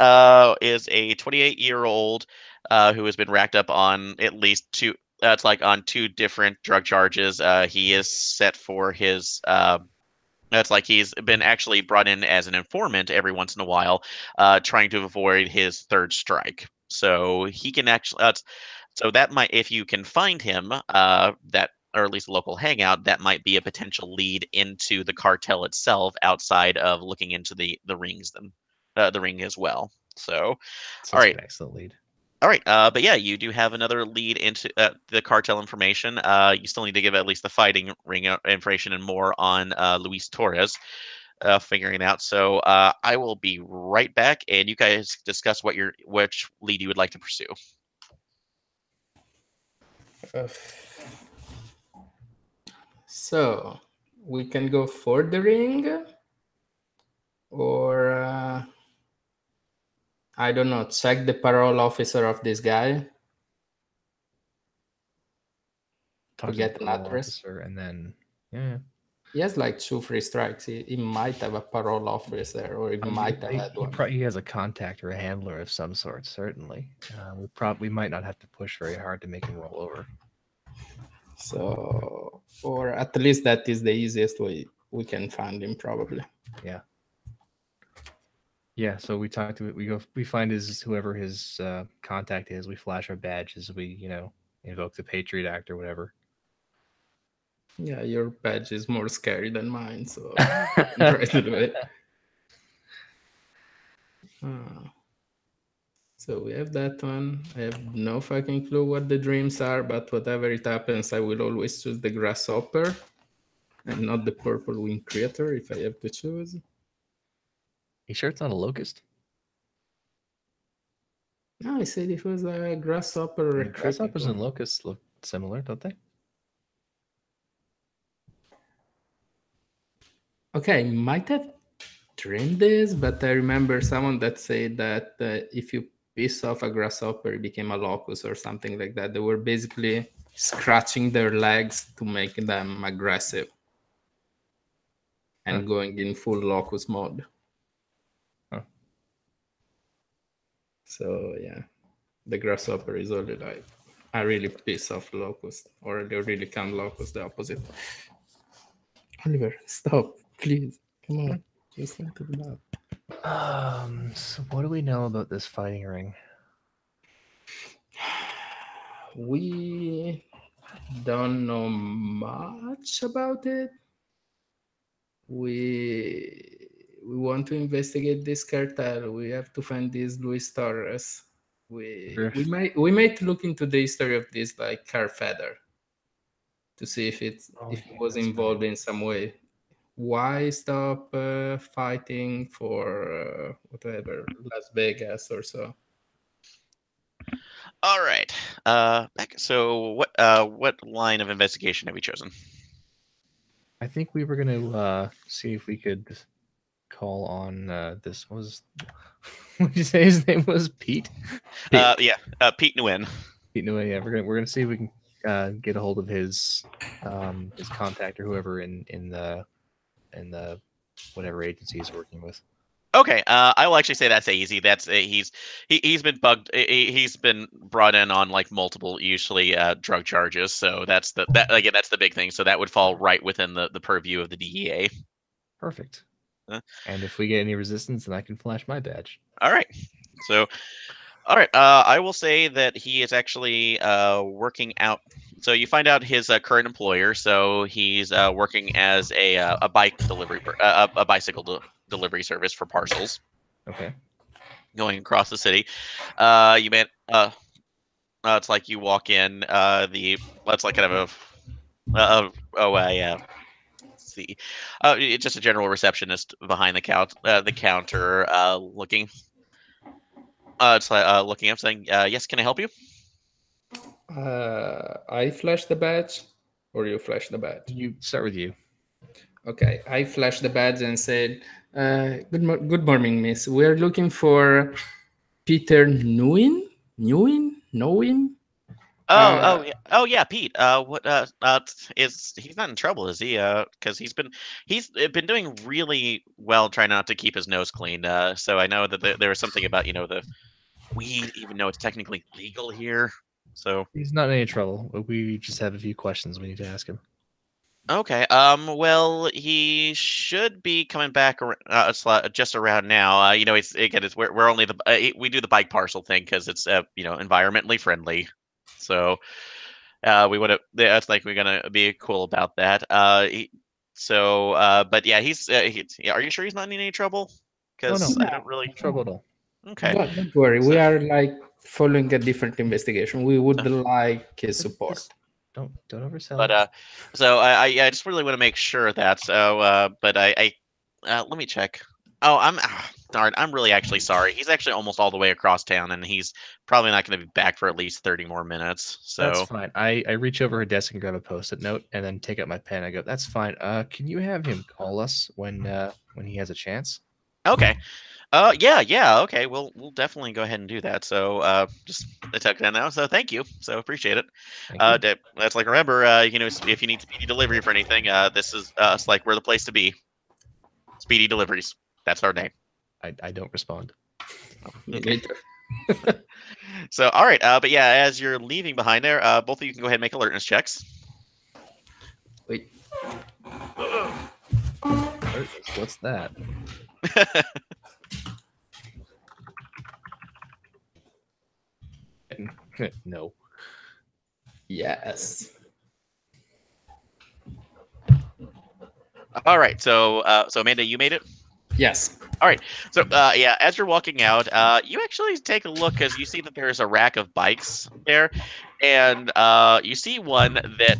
is a 28-year-old who has been racked up on at least two. It's like on two different drug charges. He is set for his. It's like he's been actually brought in as an informant every once in a while, trying to avoid his third strike. So he can actually. So that might, if you can find him, that or at least a local hangout, that might be a potential lead into the cartel itself, outside of looking into the rings, the ring as well. So, Sounds all right. an excellent lead. All right, but yeah, you do have another lead into the cartel information. You still need to give at least the fighting ring information and more on Luis Torres, figuring it out. So I will be right back, and you guys discuss which lead you would like to pursue. So we can go for the ring, or I don't know, check the parole officer of this guy to get an address. And then, yeah. He has like 2 free strikes. He might have a parole officer, or he might have had one. He has a contact or a handler of some sort, certainly. We might not have to push very hard to make him roll over. So, or at least that is the easiest way we can find him, probably. Yeah. Yeah, so we find whoever his contact is, we flash our badges, we, invoke the Patriot Act or whatever. Yeah, your badge is more scary than mine, so try to do it. So we have that one. I have no fucking clue what the dreams are, but whatever it happens, I will always choose the grasshopper and not the purple wing creator if I have to choose. You sure it's not a locust? No, I said it was a grasshopper. Grasshoppers and locusts look similar, don't they? Okay, I might have dreamed this, but I remember someone that said that if you piss off a grasshopper, it became a locust or something like that. They were basically scratching their legs to make them aggressive and going in full locust mode. So yeah, the grasshopper is only like a really piss off locust, or they really can locust, the opposite. Oliver, stop, please. Come on, just think of that. So what do we know about this fighting ring? We don't know much about it. We want to investigate this cartel. We have to find this Luis Torres. We might look into the history of this like car feather to see if it was involved in some way. Why stop fighting for whatever, Las Vegas or so? All right. So what line of investigation have you chosen? I think we were going to see if we could call on this was. What did you say his name was? Pete? Pete Nguyen. Pete Nguyen. Yeah, we're gonna see if we can get a hold of his contact or whoever in the whatever agency he's working with. Okay, I will actually say that's easy. He's been bugged. He's been brought in on like multiple, usually drug charges. So that again, that's the big thing. So that would fall right within the purview of the DEA. Perfect. Uh, And if we get any resistance, then I can flash my badge. all right. So, all right. I will say that he is actually working out. So you find out his current employer. So he's working as a bike delivery, a bicycle delivery service for parcels Okay. going across the city. You met. It's like you walk in. That's like kind of yeah. Let's see. It's just a general receptionist behind the counter, looking. It's like looking up, saying, "Yes, can I help you?" I flash the badge, or you flash the badge? You start with you. Okay, I flash the badge and said, good morning, miss. We're looking for Peter Nguyen? Nguyen? Oh yeah, Pete. What? He's not in trouble, is he? Because he's been doing really well, trying not to keep his nose clean. So I know that there was something about the weed, even though it's technically legal here. So He's not in any trouble. We just have a few questions we need to ask him. okay. Well, he should be coming back just around now. We're only we do the bike parcel thing because it's environmentally friendly. So we would have. That's like we're gonna be cool about that. But yeah, are you sure he's not in any trouble? Oh no, Because I don't really. no trouble at all. Okay. Don't worry, we So, are like following a different investigation. We would like his support. Just don't oversell. but so I just really want to make sure that. So but I let me check. Oh, darn. I'm really actually sorry. He's actually almost all the way across town, and he's probably not going to be back for at least 30 more minutes. So That's fine. I reach over her desk and grab a post-it note, and then take out my pen. I go, "That's fine. Can you have him call us when he has a chance?" okay. Yeah. Okay. We'll definitely go ahead and do that. So just I took that now. So thank you. So appreciate it. Thank you. That's like remember, if you need speedy delivery for anything, this is it's like we're the place to be. Speedy deliveries. That's our name. I don't respond. Me Okay. neither. So all right. But yeah, as you're leaving behind there, both of you can go ahead and make alertness checks. Wait. What's that? No. Yes. All right. So Amanda, you made it. Yes. All right. So yeah, as you're walking out, you actually take a look because you see that there's a rack of bikes there, and you see one that.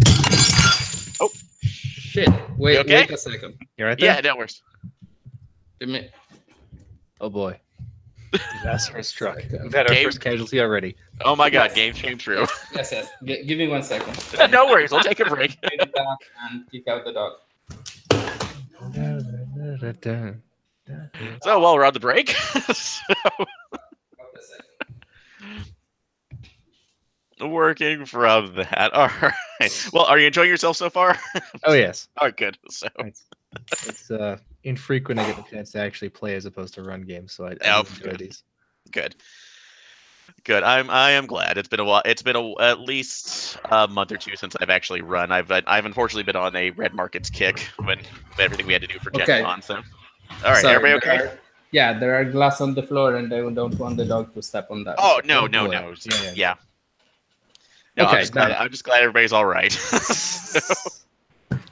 Oh, shit! Wait, okay? Wait a second. You right there? Yeah, no worries. Oh boy. Disaster has struck. Second. We've had our Game- first casualty already. Oh my God, Yes. game came through. Yes. Give me 1 second. No worries. We'll take a break. And kick out the dog. So while we're on the break, working from that. All right. Well, are you enjoying yourself so far? Oh yes. All right, good. So It's infrequent I get the chance to actually play as opposed to run games, so I Oh, do enjoy these. good. I am glad. It's been a while. It's been at least a month or two since I've actually run. I've unfortunately been on a red markets kick when everything we had to do for Gen Okay. Con. So, all right, Sorry, everybody okay? There are glass on the floor, and I don't want the dog to step on that. Oh no. Yeah. No, Okay, I'm just glad everybody's all right.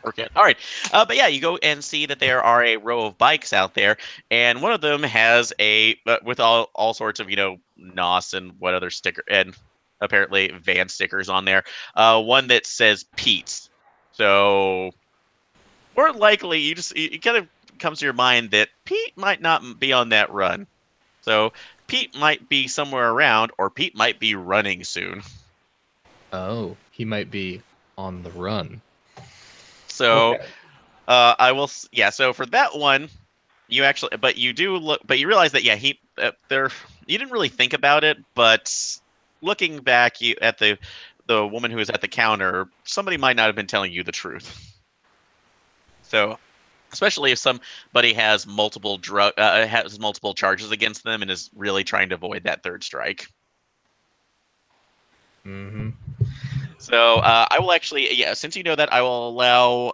Okay. All right. But yeah, you go and see that there are a row of bikes out there, and one of them has with all sorts of NOS and what other sticker and apparently van stickers on there. One that says Pete's. So more likely, it kind of comes to your mind that Pete might not be on that run. So Pete might be somewhere around, or Pete might be running soon. Oh, he might be on the run. So, Okay. I will. Yeah. So for that one, you actually, but you do look, but you realize that he there. You didn't really think about it, but looking back, at the woman who was at the counter, somebody might not have been telling you the truth. So, especially if somebody has multiple charges against them and is really trying to avoid that third strike. Mm-hmm. So I will actually, yeah, since you know that, I will allow.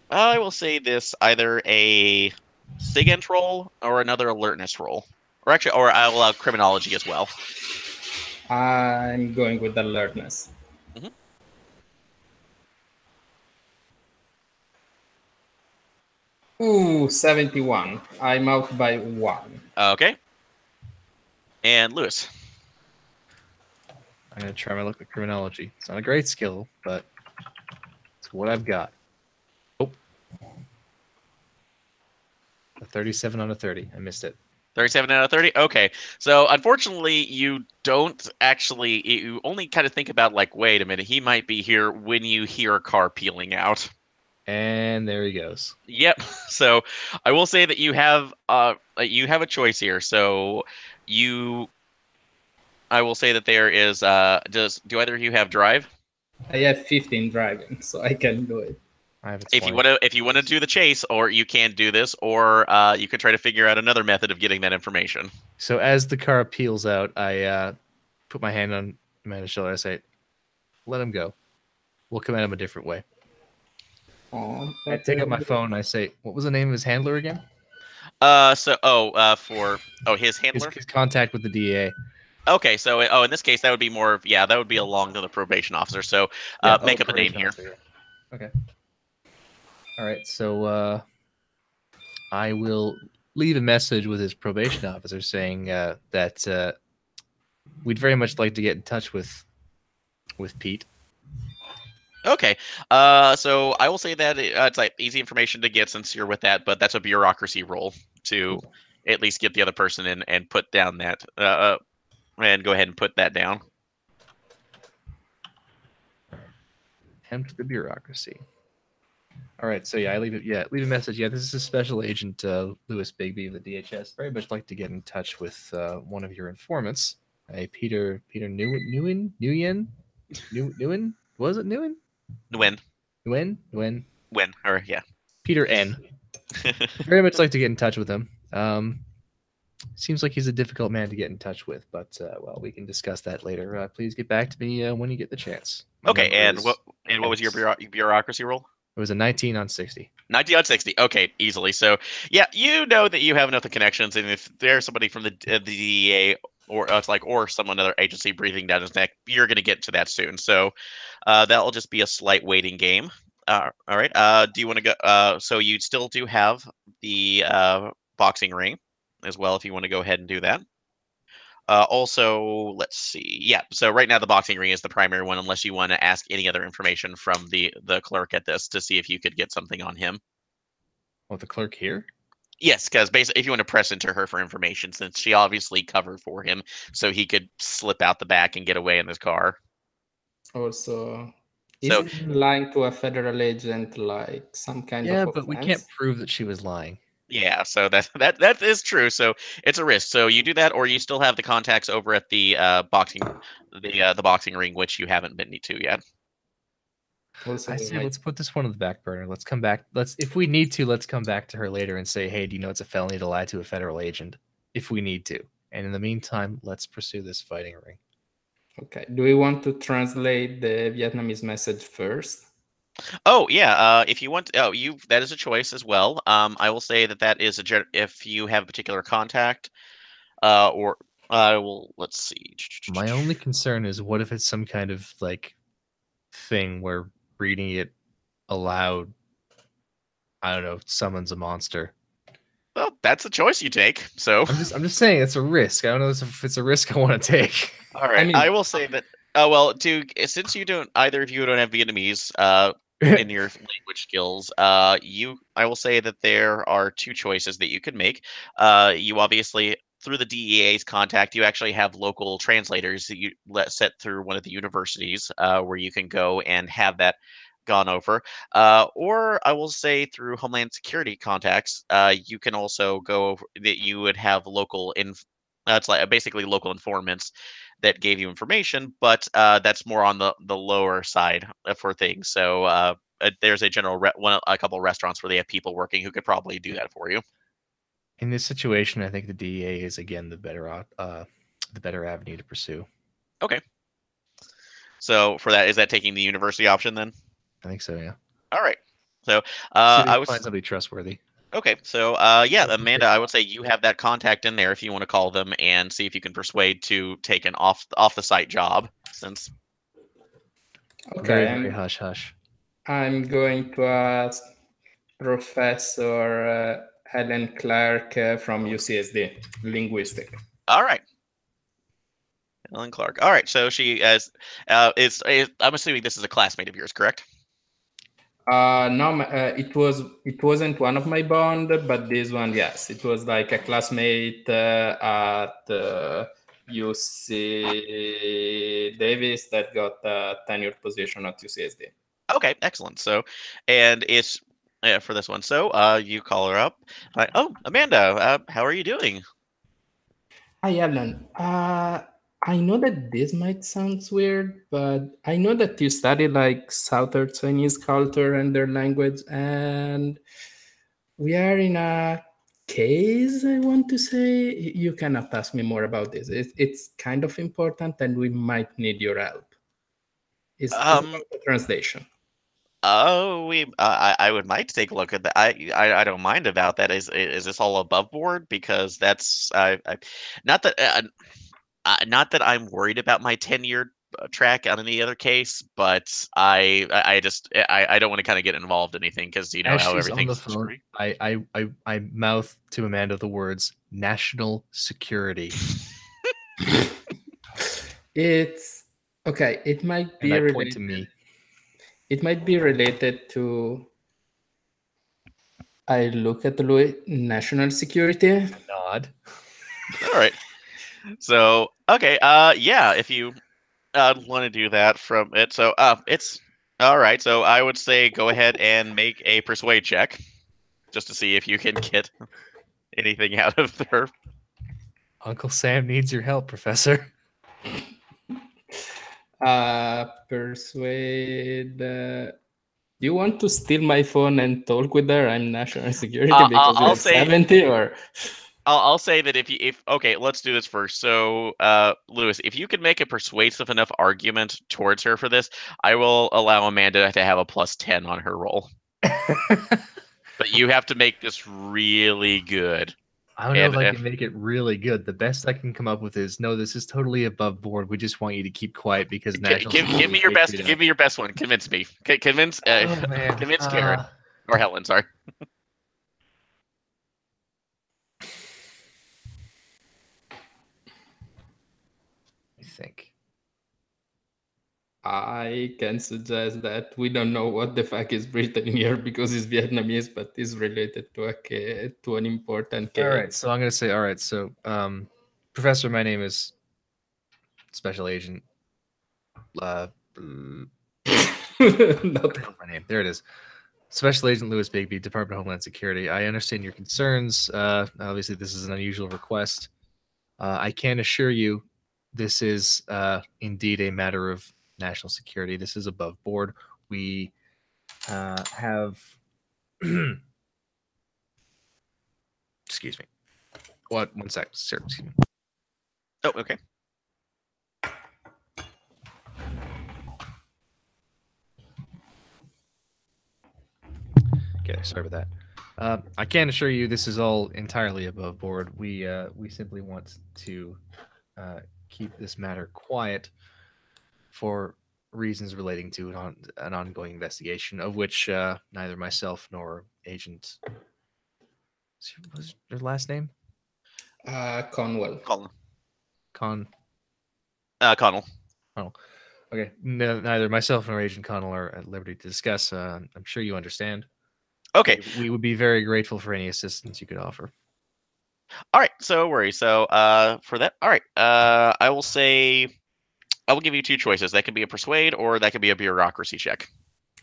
I will say this: either a SIGINT roll or another alertness roll, or I'll allow criminology as well. I'm going with alertness. Mhm. Ooh, 71. I'm out by 1. Okay. And Lewis. I'm gonna try my luck with criminology. It's not a great skill, but it's what I've got. Oh, a 37 on a 30. I missed it. 37 out of 30? Okay. So unfortunately, you don't actually, you only kind of think about, like, wait a minute, he might be here when you hear a car peeling out. And there he goes. Yep. So I will say that you have a choice here. So I will say that there is do either of you have drive? I have 15 driving, so I can do it. I have a 20. If you want to do the chase, or you can do this, or you could try to figure out another method of getting that information. So as the car peels out, I put my hand on Amanda's shoulder. I say, "Let him go. We'll come at him a different way." Oh, I take up my phone and I say, "What was the name of his handler again?" His handler. His contact with the DEA. Okay, so in this case, that would be more of, that would be along to the probation officer. So make up a name here. Officer. Okay. All right, so I will leave a message with his probation officer saying that we'd very much like to get in touch with Pete. Okay, so I will say that it's like easy information to get since you're with that, but that's a bureaucracy role to at least get the other person in and put down that and go ahead and put that down. Attempt the bureaucracy. All right, so I leave a message. Yeah, this is a special agent, Louis Bigby of the DHS. Very much like to get in touch with one of your informants, Peter Nguyen. Was it Nguyen? Nguyen. Or yeah. Peter N. Very much like to get in touch with him. Seems like he's a difficult man to get in touch with, but well, we can discuss that later. Please get back to me when you get the chance. Okay, and what was your bureaucracy role? It was a 19 on 60. 19 on 60. Okay, easily. So yeah, you know that you have enough of connections, and if there's somebody from the DEA or some other agency breathing down his neck, you're going to get to that soon. So that'll just be a slight waiting game. All right. Do you want to go? So you still do have the boxing ring as well, if you want to go ahead and do that. Also, let's see. Yeah, so right now the boxing ring is the primary one, unless you want to ask any other information from the clerk at this to see if you could get something on him. Oh, the clerk here? Yes, because basically, if you want to press into her for information, since she obviously covered for him, so he could slip out the back and get away in his car. Also, isn't lying to a federal agent like some kind of offense? Yeah, but we can't prove that she was lying. Yeah, so that is true. So it's a risk. So you do that, or you still have the contacts over at the boxing ring, which you haven't been to yet. I say let's put this one on the back burner. Let's come back. If we need to, let's come back to her later and say, hey, do you know it's a felony to lie to a federal agent? If we need to. And in the meantime, let's pursue this fighting ring. Okay. Do we want to translate the Vietnamese message first? Oh yeah. If you want, that is a choice as well. I will say that is if you have a particular contact, or let's see. My only concern is, what if it's some kind of like thing where reading it aloud, I don't know, summons a monster. Well, that's a choice you take. So I'm just saying it's a risk. I don't know if it's a risk I want to take. All right, I will say that. Since either of you don't have Vietnamese in your language skills, I will say that there are two choices that you could make. You obviously, through the DEA's contact, you actually have local translators that you set through one of the universities, where you can go and have that gone over. Or I will say through Homeland Security contacts, you can also go over that you would have local it's like basically local informants that gave you information, but that's more on the lower side for things. So there's a a couple restaurants where they have people working who could probably do that for you. In this situation, I think the DEA is again the better avenue to pursue. Okay. So for that, is that taking the university option then? I think so. Yeah. All right. So I find somebody trustworthy. Okay, so yeah, Amanda, I would say you have that contact in there if you want to call them and see if you can persuade to take an off the site job. Since very hush hush. I'm going to ask Professor Helen Clark from UCSD, linguistic. All right. Helen Clark. All right, so she is. I'm assuming this is a classmate of yours, correct? No, it wasn't one of my bond, but this one, yes, it was like a classmate at UC Davis that got a tenured position at UCSD. Okay, excellent. So, and it's for this one. So, you call her up. Like, oh, Amanda, how are you doing? Hi, Alan. I know that this might sound weird, but I know that you study like Southern Chinese culture and their language, and we are in a case, I want to say. You cannot ask me more about this. It's kind of important, and we might need your help. It's about the translation. Oh, I would like to take a look at that. I don't mind about that. Is this all above board? Because that's not that not that I'm worried about my 10-year track on any other case, but I just I don't want to kind of get involved in anything because you know how everything's on the phone. I mouth to Amanda the words national security. It's okay. It might be related. Point to me. It might be related to. I look at the national security. Nod. All right. So okay. Yeah. If you want to do that from it, so it's all right. So I would say go ahead and make a persuade check, just to see if you can get anything out of her. Uncle Sam needs your help, Professor. Persuade. Do you want to steal my phone and talk with her? I'm national security because I'll say 70 or. I'll say that if okay, let's do this first. So, Lewis, if you can make a persuasive enough argument towards her for this, I will allow Amanda to have a +10 on her roll. But you have to make this really good. I don't know if I can make it really good. The best I can come up with is no. This is totally above board. We just want you to keep quiet because national. Give me your best. Give me your best one. Convince me. Convince. Convince Karen or Helen. Sorry. I think. I can suggest that we don't know what the fuck is written here because it's Vietnamese, but it's related to an important case. All right, so I'm gonna say, all right, so Professor, my name is Special Agent. Not my name. There it is. Special Agent Louis Bigby, Department of Homeland Security. I understand your concerns. Obviously, this is an unusual request. I can assure you, this is indeed a matter of national security. This is above board. We have excuse me. What? 1 sec. Sir, excuse me. Oh, okay. Okay, sorry about that. I can assure you this is all entirely above board. We simply want to keep this matter quiet for reasons relating to an ongoing investigation, of which neither myself nor Agent... What was your last name? Conwell. Connell. Okay. No, neither myself nor Agent Connell are at liberty to discuss. I'm sure you understand. Okay. We would be very grateful for any assistance you could offer. All right. So worry. So for that, all right. I will say, I will give you two choices. That can be a persuade or that can be a bureaucracy check.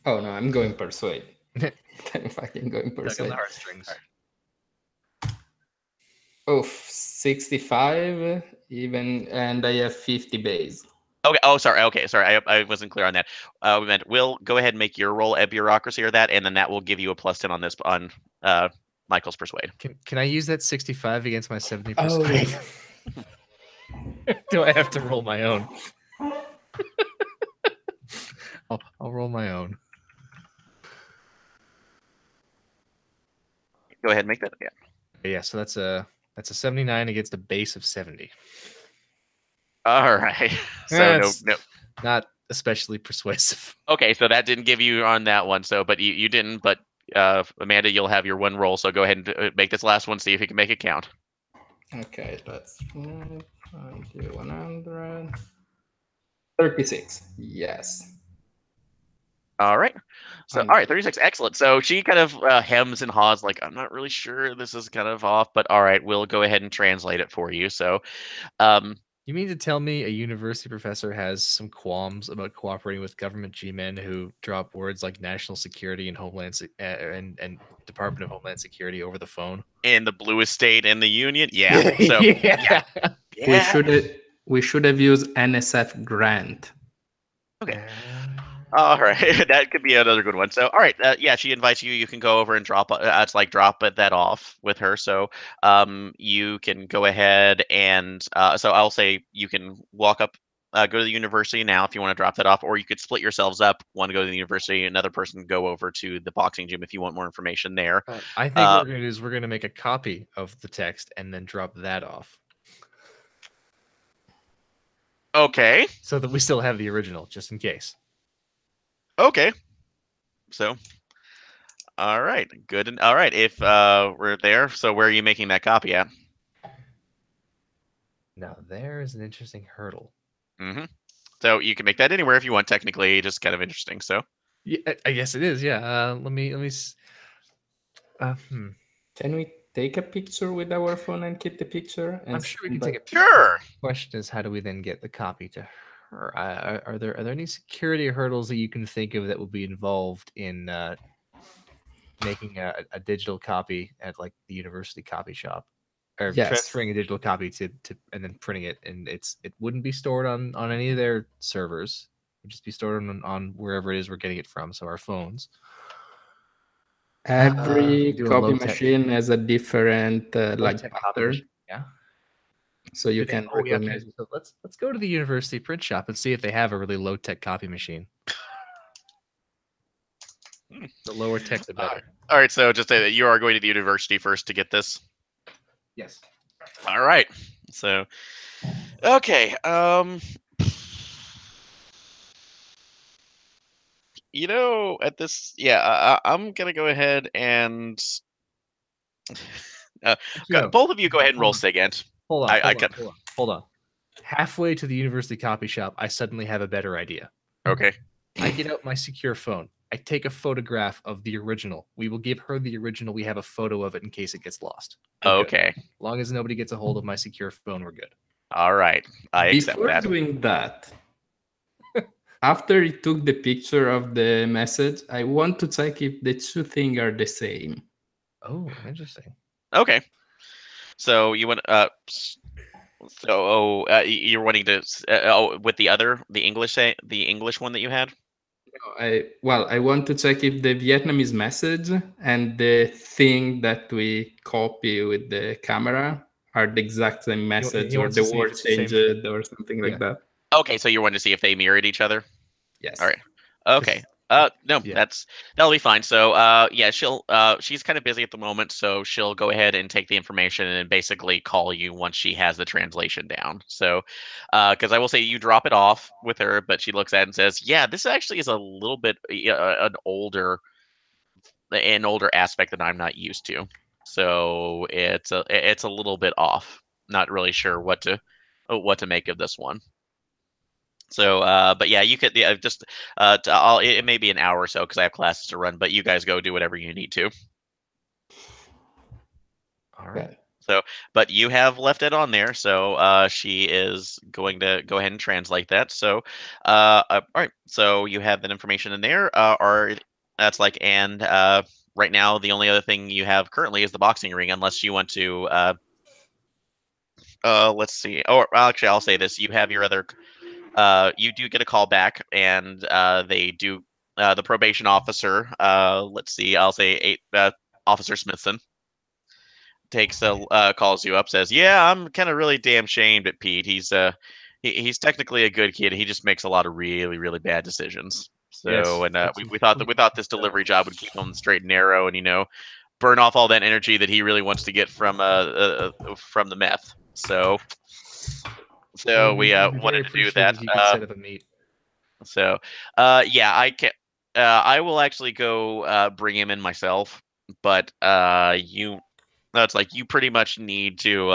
Oh no, I'm going persuade. I'm fucking going persuade. The heartstrings. Oh, 65 even, and I have 50 base. Okay. Oh, sorry. Okay, sorry. I wasn't clear on that. We meant Will, go ahead and make your roll at bureaucracy or that, and then that will give you a +10 on this on Michael's persuade. Can I use that 65 against my 70 Oh. persuade? Do I have to roll my own? I'll roll my own. Go ahead and make that. Yeah. Yeah, so that's a 79 against a base of 70. All right. So no. Not especially persuasive. Okay, so that didn't give you on that one. So, but you didn't. But Amanda, you'll have your one roll. So go ahead and make this last one. See if you can make it count. Okay, let's 100. 36. Yes. All right. So, all right, 36. Excellent. So she kind of hems and haws, like, I'm not really sure. This is kind of off, but all right, we'll go ahead and translate it for you. So, you mean to tell me a university professor has some qualms about cooperating with government G-men who drop words like national security and and Department of Homeland Security over the phone? In the bluest state in the union? Yeah. So, yeah. We should have used NSF grant. Okay. All right, that could be another good one. So, all right, yeah, she invites you. You can go over and drop. It's like drop that off with her. So, you can go ahead and so I'll say you can walk up, go to the university now if you want to drop that off, or you could split yourselves up. One to go to the university, another person go over to the boxing gym if you want more information there. I think what we're going to do is we're going to make a copy of the text and then drop that off. Okay. So that we still have the original, just in case. Okay. So, all right, good. And all right, if we're there, so where are you making that copy at? Now there is an interesting hurdle. Mm-hmm. So you can make that anywhere if you want. Technically, just kind of interesting. So, yeah, I guess it is. Yeah. Let me. Can we take a picture with our phone and keep the picture? I'm sure we can take a picture. Sure. The question is, how do we then get the copy to her? Are there any security hurdles that you can think of that would be involved in making a digital copy at like the university copy shop, or transferring a digital copy to and then printing it? And it wouldn't be stored on any of their servers. It would just be stored on wherever it is we're getting it from. So our phones. Every copy machine has a different like pattern. Yeah. So you can recognize. So let's go to the university print shop and see if they have a really low tech copy machine. The lower tech, the better. All right. So just say that you are going to the university first to get this. Yes. All right. So, okay. You know, at this, yeah, I'm gonna go ahead and both of you go ahead and roll SIGINT. Hold on. Halfway to the university copy shop, I suddenly have a better idea. Okay. I get out my secure phone. I take a photograph of the original. We will give her the original. We have a photo of it in case it gets lost. Okay. As long as nobody gets a hold of my secure phone, we're good. All right. I accept that. Before doing that, after he took the picture of the message, I want to check if the two things are the same. Oh, interesting. Okay. So you want you're wanting to with the English one that you had? I want to check if the Vietnamese message and the thing that we copy with the camera are the exact same message, or the word changed or something like that. Okay, so you want to see if they mirrored each other? Yes. All right. Okay. No, that'll be fine. So, yeah, she's kind of busy at the moment, so she'll go ahead and take the information and basically call you once she has the translation down. So, because I will say you drop it off with her, but she looks at it and says, "Yeah, this actually is a little bit an older aspect that I'm not used to. So it's a little bit off. Not really sure what to make of this one." So, but yeah, you could just it may be an hour or so because I have classes to run, but you guys go do whatever you need to. All right. So, but you have left it on there, so she is going to go ahead and translate that. So, all right. So you have that information in there, or that's like, and right now the only other thing you have currently is the boxing ring, unless you want to. Let's see. Oh, actually, I'll say this: you have your other you do get a call back, and they do. The probation officer, let's see, I'll say Officer Smithson, calls you up, says, "Yeah, I'm kind of really damn shamed at Pete. He's technically a good kid. He just makes a lot of really really bad decisions." So, Yes. and we thought this delivery job would keep him on the straight and narrow, and burn off all that energy that he really wants to get from the meth. So we We'd be very wanted to do appreciative that. if you could set up a meet. So yeah, I can. I will actually go bring him in myself, but you. That's like you pretty much need to.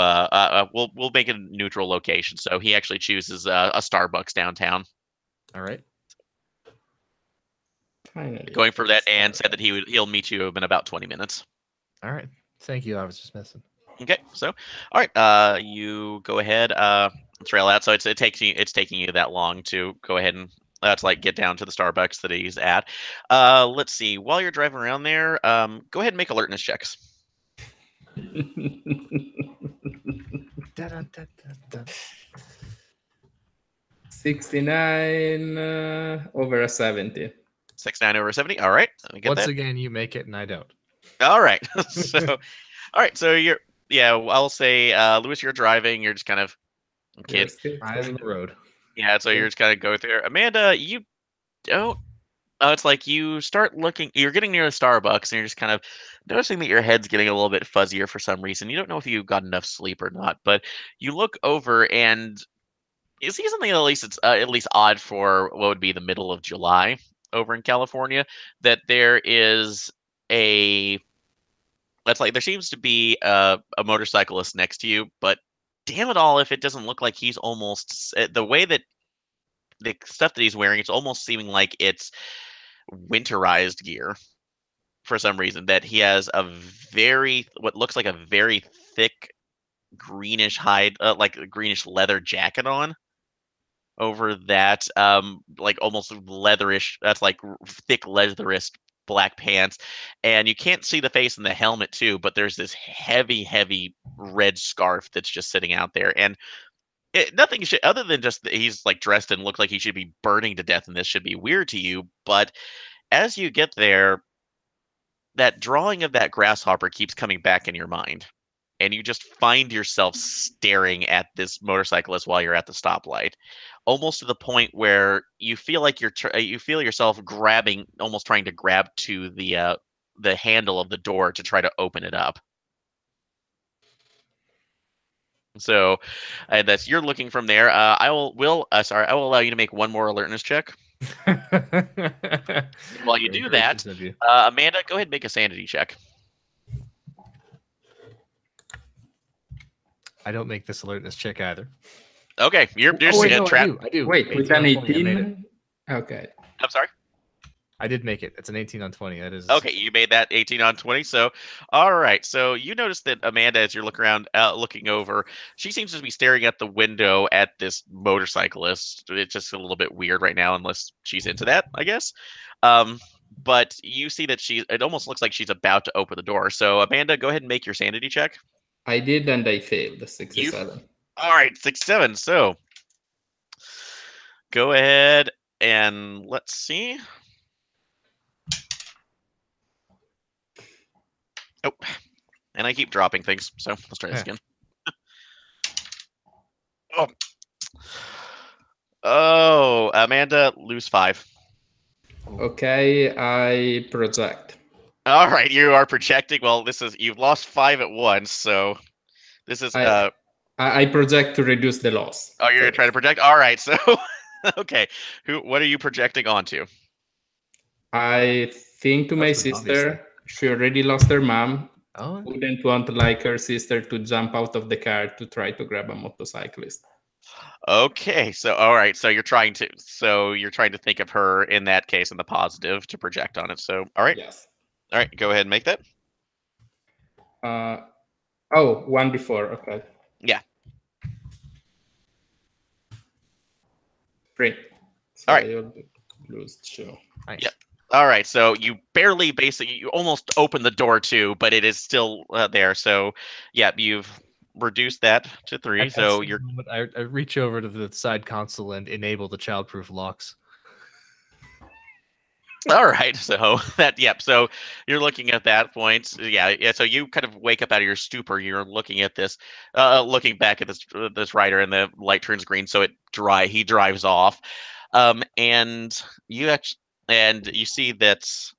We'll make it a neutral location. So he actually chooses a Starbucks downtown. All right. Finally, Going for that, and said that he'll meet you in about 20 minutes. All right. Thank you, Officer Smithson. Okay, so all right, you go ahead, trail out. So it's taking you that long to go ahead and to like get down to the Starbucks that he's at. Let's see. While you're driving around there, go ahead and make alertness checks. 69 over a 70. 69 over 70. All right. Let me get Once that. again, you make it and I don't. All right. So, all right. So I'll say, Lewis, you're driving. You're just kind of kid. Eyes on the road. Yeah. So you're just kind of go through. Amanda, you don't. It's like you start looking. You're getting near the Starbucks, and you're just kind of noticing that your head's getting a little bit fuzzier for some reason. You don't know if you got enough sleep or not, but you look over and you see something at least odd for what would be the middle of July over in California. That there is a That's like there seems to be a motorcyclist next to you, but damn it all, if it doesn't look like he's almost the way that the stuff that he's wearing, it's almost seeming like it's winterized gear for some reason. That he has what looks like a very thick greenish hide, like a greenish leather jacket on over that, like almost leatherish. That's like thick leatherish black pants, and you can't see the face in the helmet too. But there's this heavy red scarf that's just sitting out there, and nothing should, other than just that he's like dressed and look like he should be burning to death, and this should be weird to you. But as you get there, that drawing of that grasshopper keeps coming back in your mind, and you just find yourself staring at this motorcyclist while you're at the stoplight, almost to the point where you feel like you feel yourself grabbing, almost trying to grab to the handle of the door to try to open it up. So, that's you're looking from there. I will allow you to make one more alertness check. While you do that, Amanda, go ahead and make a sanity check. I don't make this alertness check either. Okay, you're just trapped. I do. Wait, with an 18? Okay. I'm sorry? I did make it. It's an 18 on 20. That is okay. You made that 18 on 20. So, all right. So you notice that Amanda, as you're looking over, she seems to be staring at the window at this motorcyclist. It's just a little bit weird right now, unless she's into that, I guess. But you see that it almost looks like she's about to open the door. So, Amanda, go ahead and make your sanity check. I did, and I failed. 67. All right, 67. So, go ahead and let's see. Oh, and I keep dropping things, so let's try this again. Oh, Amanda, lose 5. Okay, I project. All right, you are projecting. Well, you've lost 5 at once, so this is I project to reduce the loss. Oh, you're trying to project? All right, so okay. What are you projecting onto? I think to my sister. She already lost her mom. Oh. Wouldn't want like her sister to jump out of the car to try to grab a motorcyclist. Okay, so all right, so you're trying to think of her in that case in the positive to project on it. So all right. Yes. All right, go ahead and make that. 1 before, okay. Yeah. 3. So all right. I'll lose 2. Nice. Yeah. All right, so you you almost open the door too, but it is still there. So, yeah, you've reduce that to 3. So you're. I reach over to the side console and enable the childproof locks. All right, so that So you're looking at that point. Yeah. So you kind of wake up out of your stupor. You're looking at this, looking back at this rider, and the light turns green. So he drives off, and you see that.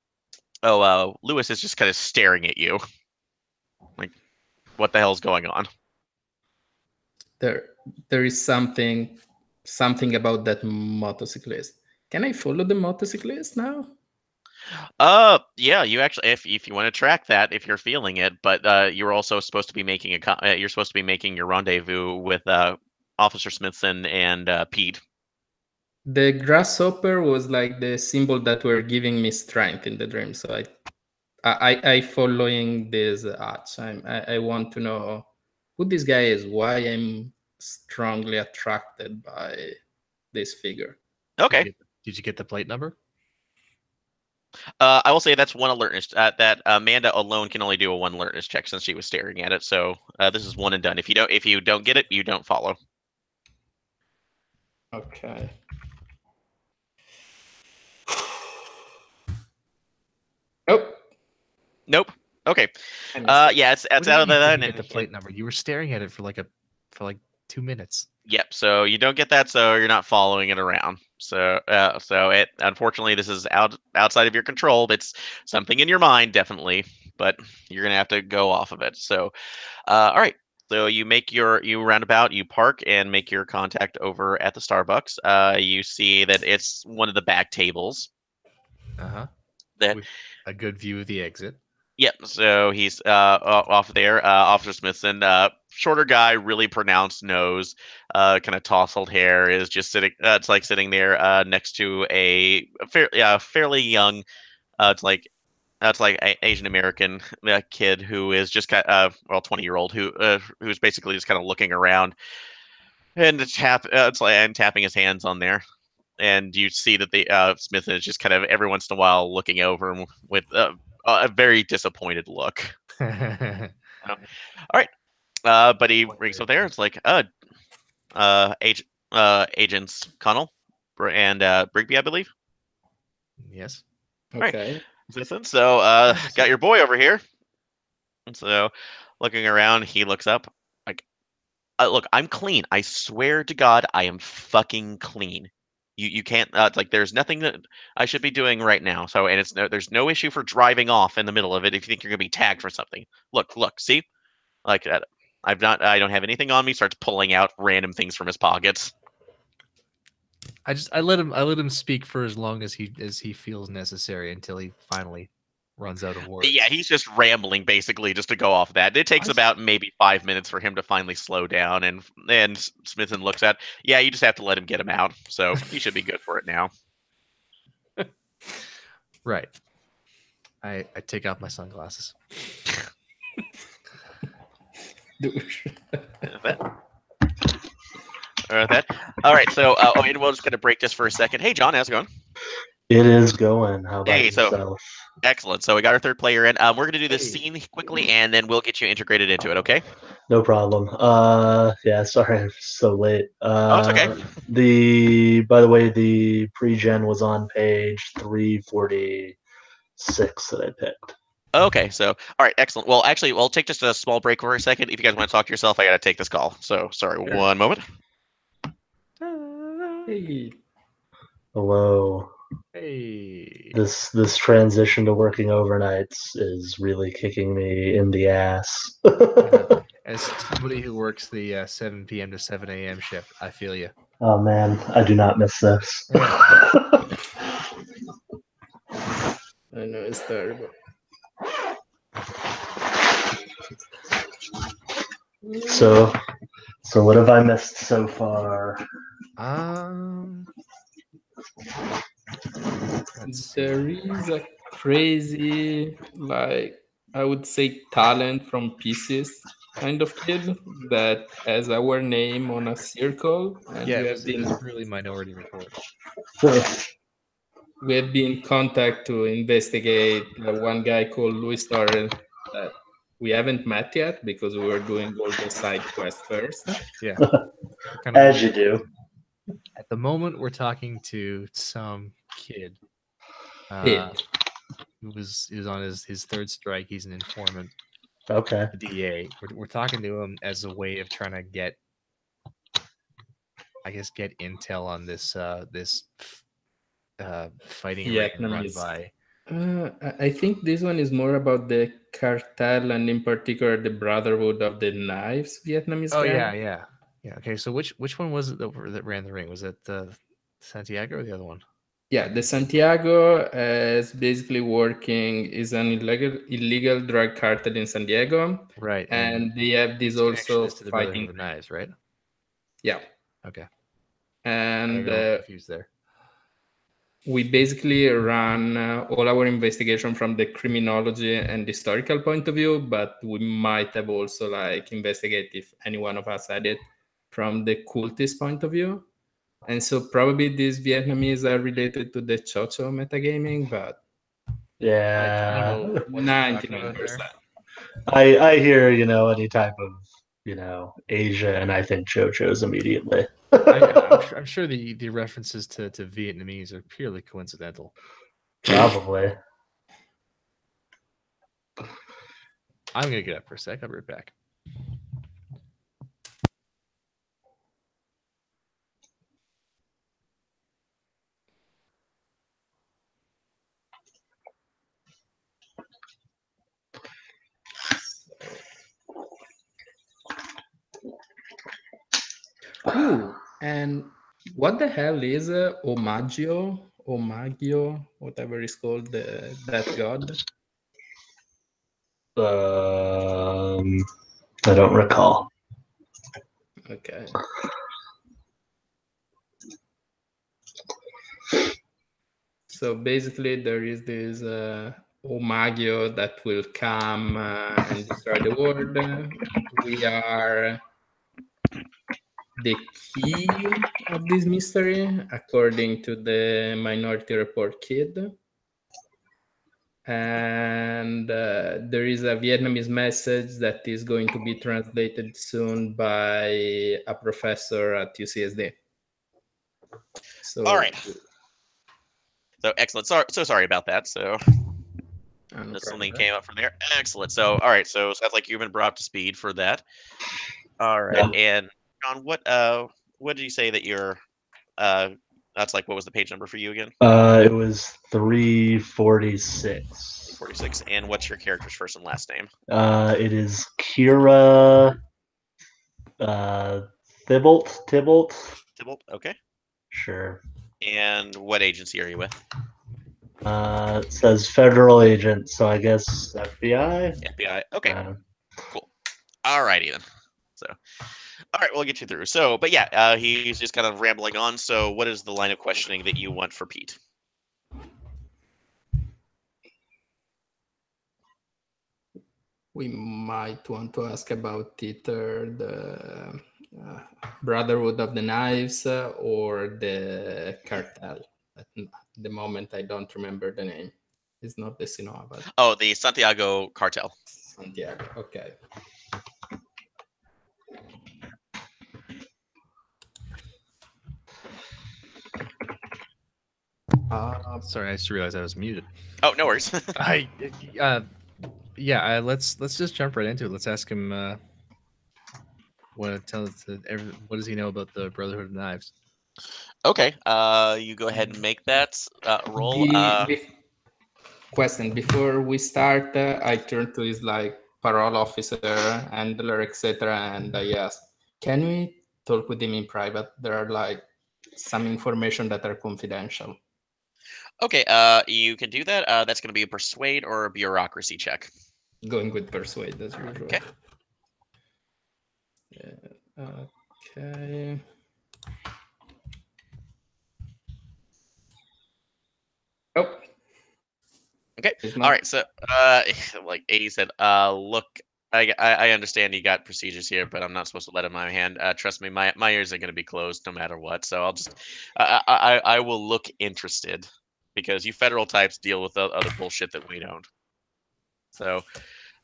Oh, Lewis is just kind of staring at you, like, what the hell's going on? There is something about that motorcyclist. Can I follow the motorcyclist now? Yeah, you actually, if you want to track that, if you're feeling it, but you're also supposed to be making you're supposed to be making your rendezvous with Officer Smithson and Pete. The grasshopper was like the symbol that were giving me strength in the dream, so I following this arch. I want to know who this guy is, why I'm strongly attracted by this figure. Okay. Did you get the plate number? I will say that's one alertness. That Amanda alone can only do a 1 alertness check since she was staring at it. So this is one and done. If you don't get it, you don't follow. Okay. Nope. Okay. Yeah, it's out of that. Get the plate number. You were staring at it for like 2 minutes. Yep. So you don't get that. So you're not following it around. So it unfortunately this is outside of your control. It's something in your mind, definitely, but you're gonna have to go off of it. So, all right. So you roundabout, you park and make your contact over at the Starbucks. You see that it's one of the back tables. That with a good view of the exit. Yep. So he's off there. Officer Smithson, shorter guy, really pronounced nose, kind of tousled hair, is just sitting. It's like sitting there next to a fairly young, it's like Asian American kid who is just 20-year-old who's basically just kind of looking around and tapping his hands on there. And you see that the Smith is just kind of every once in a while looking over him with a very disappointed look. All right, but he rings up there. It's like, agents Connell and Brigby, I believe. Yes. Okay. Right. So, got your boy over here. And so, looking around, he looks up. Like, look, I'm clean. I swear to God, I am fucking clean. You can't like there's nothing that I should be doing right now. So and there's no issue for driving off in the middle of it if you think you're gonna be tagged for something. Look, see, like I don't have anything on me. Starts pulling out random things from his pockets. I let him speak for as long as he feels necessary until he finally runs out of words. Yeah, he's just rambling basically just to go off that. It takes about maybe 5 minutes for him to finally slow down, and Smithson looks at, yeah, you just have to let him get him out. So he should be good for it now. Right. I take off my sunglasses. All right, so and we'll just kind of break this for a second. Hey, John, how's it going? It is going. How about yourself? Excellent. So we got our third player in. We're going to do this scene quickly, and then we'll get you integrated into it, okay? No problem. Yeah, sorry I'm so late. It's okay. By the way, the pre-gen was on page 346 that I picked. Okay, so, all right, excellent. Well, actually, we'll take just a small break for a second. If you guys want to talk to yourself, I got to take this call. So, sorry, sure. 1 moment. Hey. Hello. Hey. This transition to working overnights is really kicking me in the ass. As somebody who works the 7 p.m. to 7 a.m. shift, I feel you. Oh man, I do not miss this. I know, it's terrible. So what have I missed so far? There is a crazy, like, I would say talent from Pieces kind of kid that has our name on a circle, and yeah, it was really Minority Report. We have been in contact to investigate one guy called Louis Torrent that we haven't met yet because we were doing all the side quests first. Yeah. As you do. At the moment, we're talking to some kid. Pete. He was on his third strike. He's an informant. Okay. The DA. We're talking to him as a way of trying to get, I guess, get intel on this fighting ring run Vietnamese. by. I think this one is more about the cartel and in particular the Brotherhood of the Knives Vietnamese Oh gang. yeah. Okay, so which one was it that ran the ring? Was it Santiago or the other one? Yeah, the Santiago is basically is an illegal drug cartel in San Diego. Right. And they have this its connection also is to the Brotherhood fighting. of the Knives, right? Yeah. Okay. And I got a little confused there. we basically run all our investigation from the criminology and historical point of view, but we might have also like investigate if any one of us had it from the cultist point of view. And so probably these Vietnamese are related to the Chocho metagaming, but Yeah. I don't know what you're talking about 99%. there. I hear, any type of, Asia, and I think Chochos immediately. I'm sure the references to Vietnamese are purely coincidental. Probably. I'm gonna get up for a sec. I'll be right back. Ooh, and what the hell is Omagio, whatever is called that god? I don't recall. Okay. So basically, there is this Omagio that will come and destroy the world. We are the key of this mystery, according to the Minority Report kid. And there is a Vietnamese message that is going to be translated soon by a professor at UCSD. So, all right. So excellent. Sorry about that. So something came up from there. Excellent. So all right. So sounds like you've been brought up to speed for that. All right. Yeah. And John, what did you say that you're that's like, what was the page number for you again? It was 346. 46. And what's your character's first and last name? It is Kira Thibault. Tybalt. Okay. Sure. And what agency are you with? It says federal agent, so I guess FBI. FBI. Okay. Cool. All righty then. So, all right, we'll get you through. So, but yeah, he's just kind of rambling on. So, what is the line of questioning that you want for Pete? We might want to ask about either the Brotherhood of the Knives or the cartel. At the moment, I don't remember the name. It's not the Sinaloa, but Oh, the Santiago cartel. Santiago. Okay. Sorry, I just realized I was muted. Oh, no worries. Let's just jump right into it. Let's ask him what does he know about the Brotherhood of Knives? Okay, you go ahead and make that roll. Question before we start, I turn to his like parole officer, handler, etc., and I ask, "Can we talk with him in private? There are like some information that are confidential." Okay, you can do that. That's going to be a persuade or a bureaucracy check. Going with persuade as usual. Okay. Okay. Oh. Okay. All right. So, like A said, look, I understand you got procedures here, but I'm not supposed to let him in my hand. Trust me, my ears are going to be closed no matter what. So I'll just, I will look interested, because you federal types deal with other bullshit that we don't. So,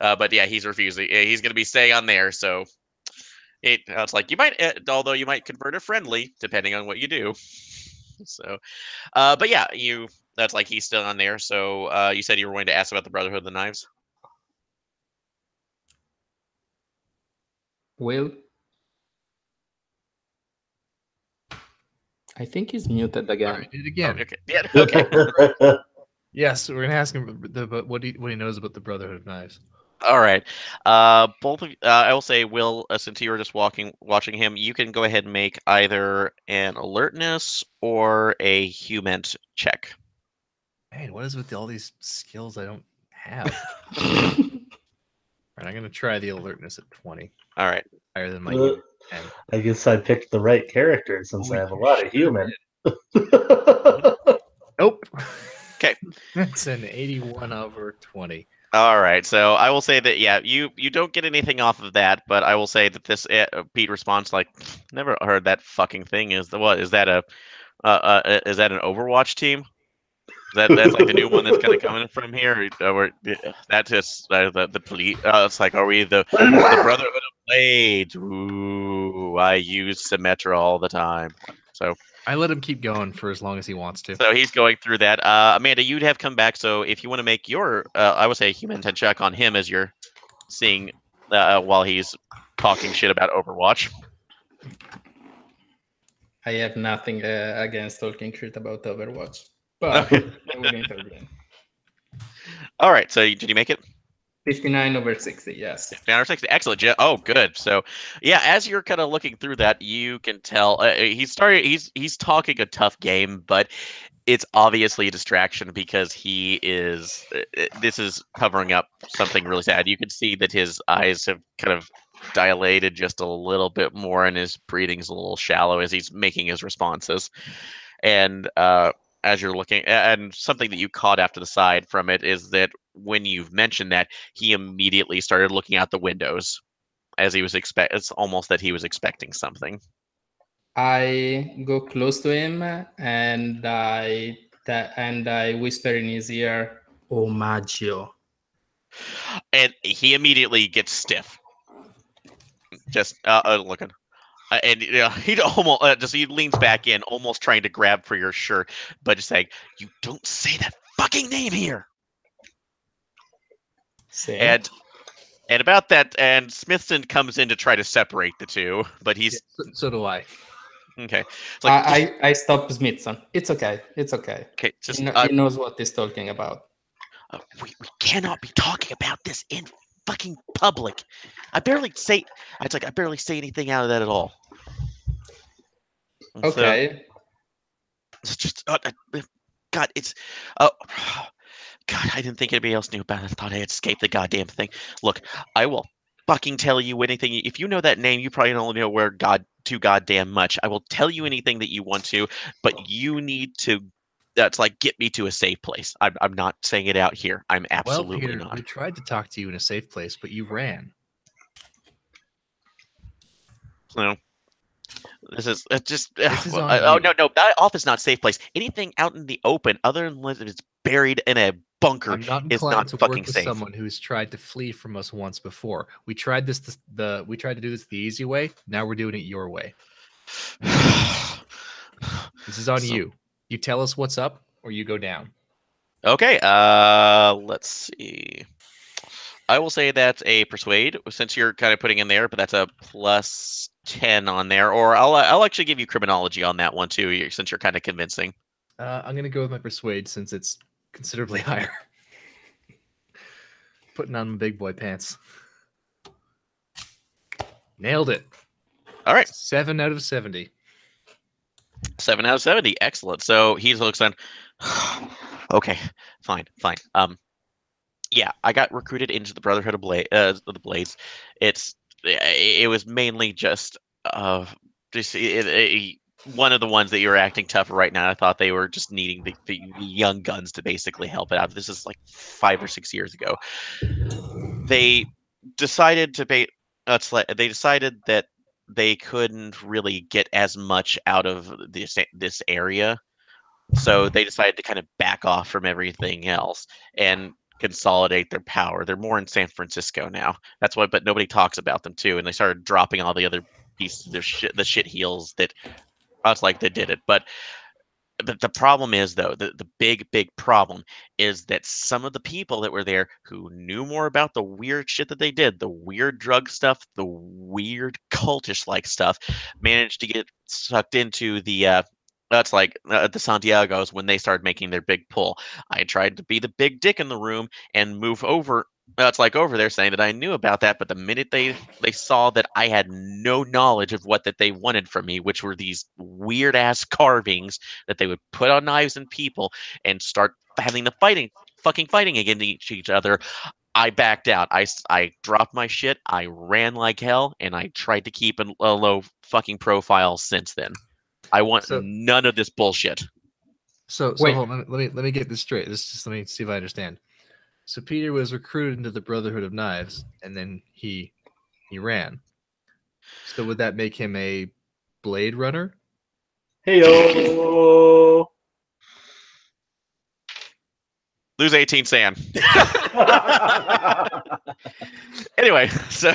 But yeah, he's refusing. He's going to be staying on there. So it's like you might, although you might convert a friendly depending on what you do. So, but yeah, that's like he's still on there. So you said you were going to ask about the Brotherhood of the Knives. Will? I think he's muted again. All right, it again. Oh, okay. Yeah. Okay. Yes, we're gonna ask him what he knows about the Brotherhood of Knives. All right. Both of I will say, Will, since you were just watching him, you can go ahead and make either an alertness or a human check. Man, what is with all these skills I don't have? All right, I'm gonna try the alertness at 20. All right. Higher than my human 10. I guess I picked the right character since I have a lot of human. Nope. Okay. It's an 81 over 20. All right. So I will say that yeah, you don't get anything off of that, but I will say that this Pete response like never heard that fucking thing. Is that an Overwatch team? That's like the new one that's kind of coming from here. That's just the police. It's like, are we the Brotherhood of Blades? Ooh, I use Symmetra all the time. So I let him keep going for as long as he wants to. So he's going through that. Amanda, you'd have come back. So if you want to make your, I would say, human intent check on him as you're seeing while he's talking shit about Overwatch. I have nothing against talking shit about Overwatch, but I will intervene. All right. So did you make it? 59 over 60, yes. 59 over 60. Excellent. Oh, good. So, yeah, as you're kind of looking through that, you can tell he's talking a tough game, but it's obviously a distraction because this is covering up something really sad. You can see that his eyes have kind of dilated just a little bit more, and his breathing's a little shallow as he's making his responses. And as you're looking, and something that you caught after the side from it is that when you've mentioned that, he immediately started looking out the windows as he was it's almost that he was expecting something. I go close to him and I whisper in his ear, "Oh, Maggio." And he immediately gets stiff. Just looking. And he almost he leans back in, almost trying to grab for your shirt, but just saying, "You don't say that fucking name here." See? And about that, and Smithson comes in to try to separate the two, but he's so do I. Okay. It's like, I stop Smithson. It's okay. It's okay. Okay. Just, he knows what he's talking about. We cannot be talking about this in fucking public. I barely say anything out of that at all. And okay. So, it's just God, it's God, I didn't think anybody else knew about it. I thought I had escaped the goddamn thing. Look, I will fucking tell you anything. If you know that name, you probably don't know where too goddamn much. I will tell you anything that you want to, but you need to. That's like get me to a safe place. I'm not saying it out here. I'm absolutely Peter, not. We tried to talk to you in a safe place, but you ran. So this is just. This is on oh you. no, that office not safe place. Anything out in the open, other than it's buried in a bunker, I'm not is inclined not to fucking work with safe. someone who's tried to flee from us once before. We tried to do this the easy way. Now we're doing it your way. This is on you. You tell us what's up, or you go down. Okay. Let's see. I will say that's a persuade since you're kind of putting in there, but that's a plus 10 on there. Or I'll actually give you criminology on that one too, since you're kind of convincing. I'm gonna go with my persuade since it's considerably higher. Putting on my big boy pants. Nailed it. All right. 7 out of 70. 7 out of 70. Excellent. So he looks on. Okay, fine. Yeah, I got recruited into the Brotherhood of the Blades. It was mainly just one of the ones that you're acting tough right now. I thought they were just needing the young guns to basically help it out. This is like 5 or 6 years ago. They decided they decided that they couldn't really get as much out of this area, so they decided to kind of back off from everything else and consolidate their power. They're more in San Francisco now. That's why, but nobody talks about them too. And they started dropping all the other pieces of their shit, the shit heels that us like they did it. But the problem is though, the big problem is that some of the people that were there who knew more about the weird shit that they did, the weird drug stuff, the weird cultish like stuff, managed to get sucked into the that's like the Santiago's when they started making their big pull. I tried to be the big dick in the room and move over. It's like over there saying that I knew about that, but the minute they saw that I had no knowledge of what that they wanted from me, which were these weird ass carvings that they would put on knives and people and start having the fucking fighting against each other, I backed out. I dropped my shit. I ran like hell, and I tried to keep a low fucking profile since then. I want none of this bullshit. So hold on. Let me get this straight. Let me see if I understand. So Peter was recruited into the Brotherhood of Knives, and then he ran. So would that make him a Blade Runner? Heyo. Lose 18 sand. Anyway, so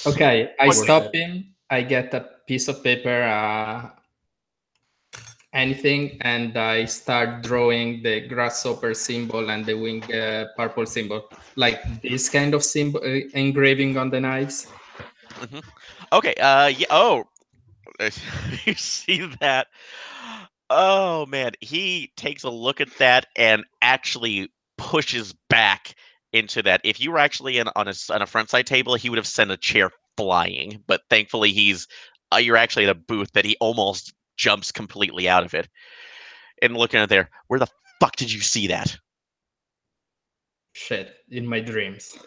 okay, I stop him. I get a piece of paper, anything, and I start drawing the grasshopper symbol and the wing purple symbol, like this kind of symbol engraving on the knives. Mm-hmm. Okay. Yeah. Oh, you see that? Oh man, he takes a look at that and actually pushes back into that. If you were actually on a front side table, he would have sent a chair flying. But thankfully, you're actually at a booth that he almost jumps completely out of it. And looking at there, where the fuck did you see that? Shit, in my dreams.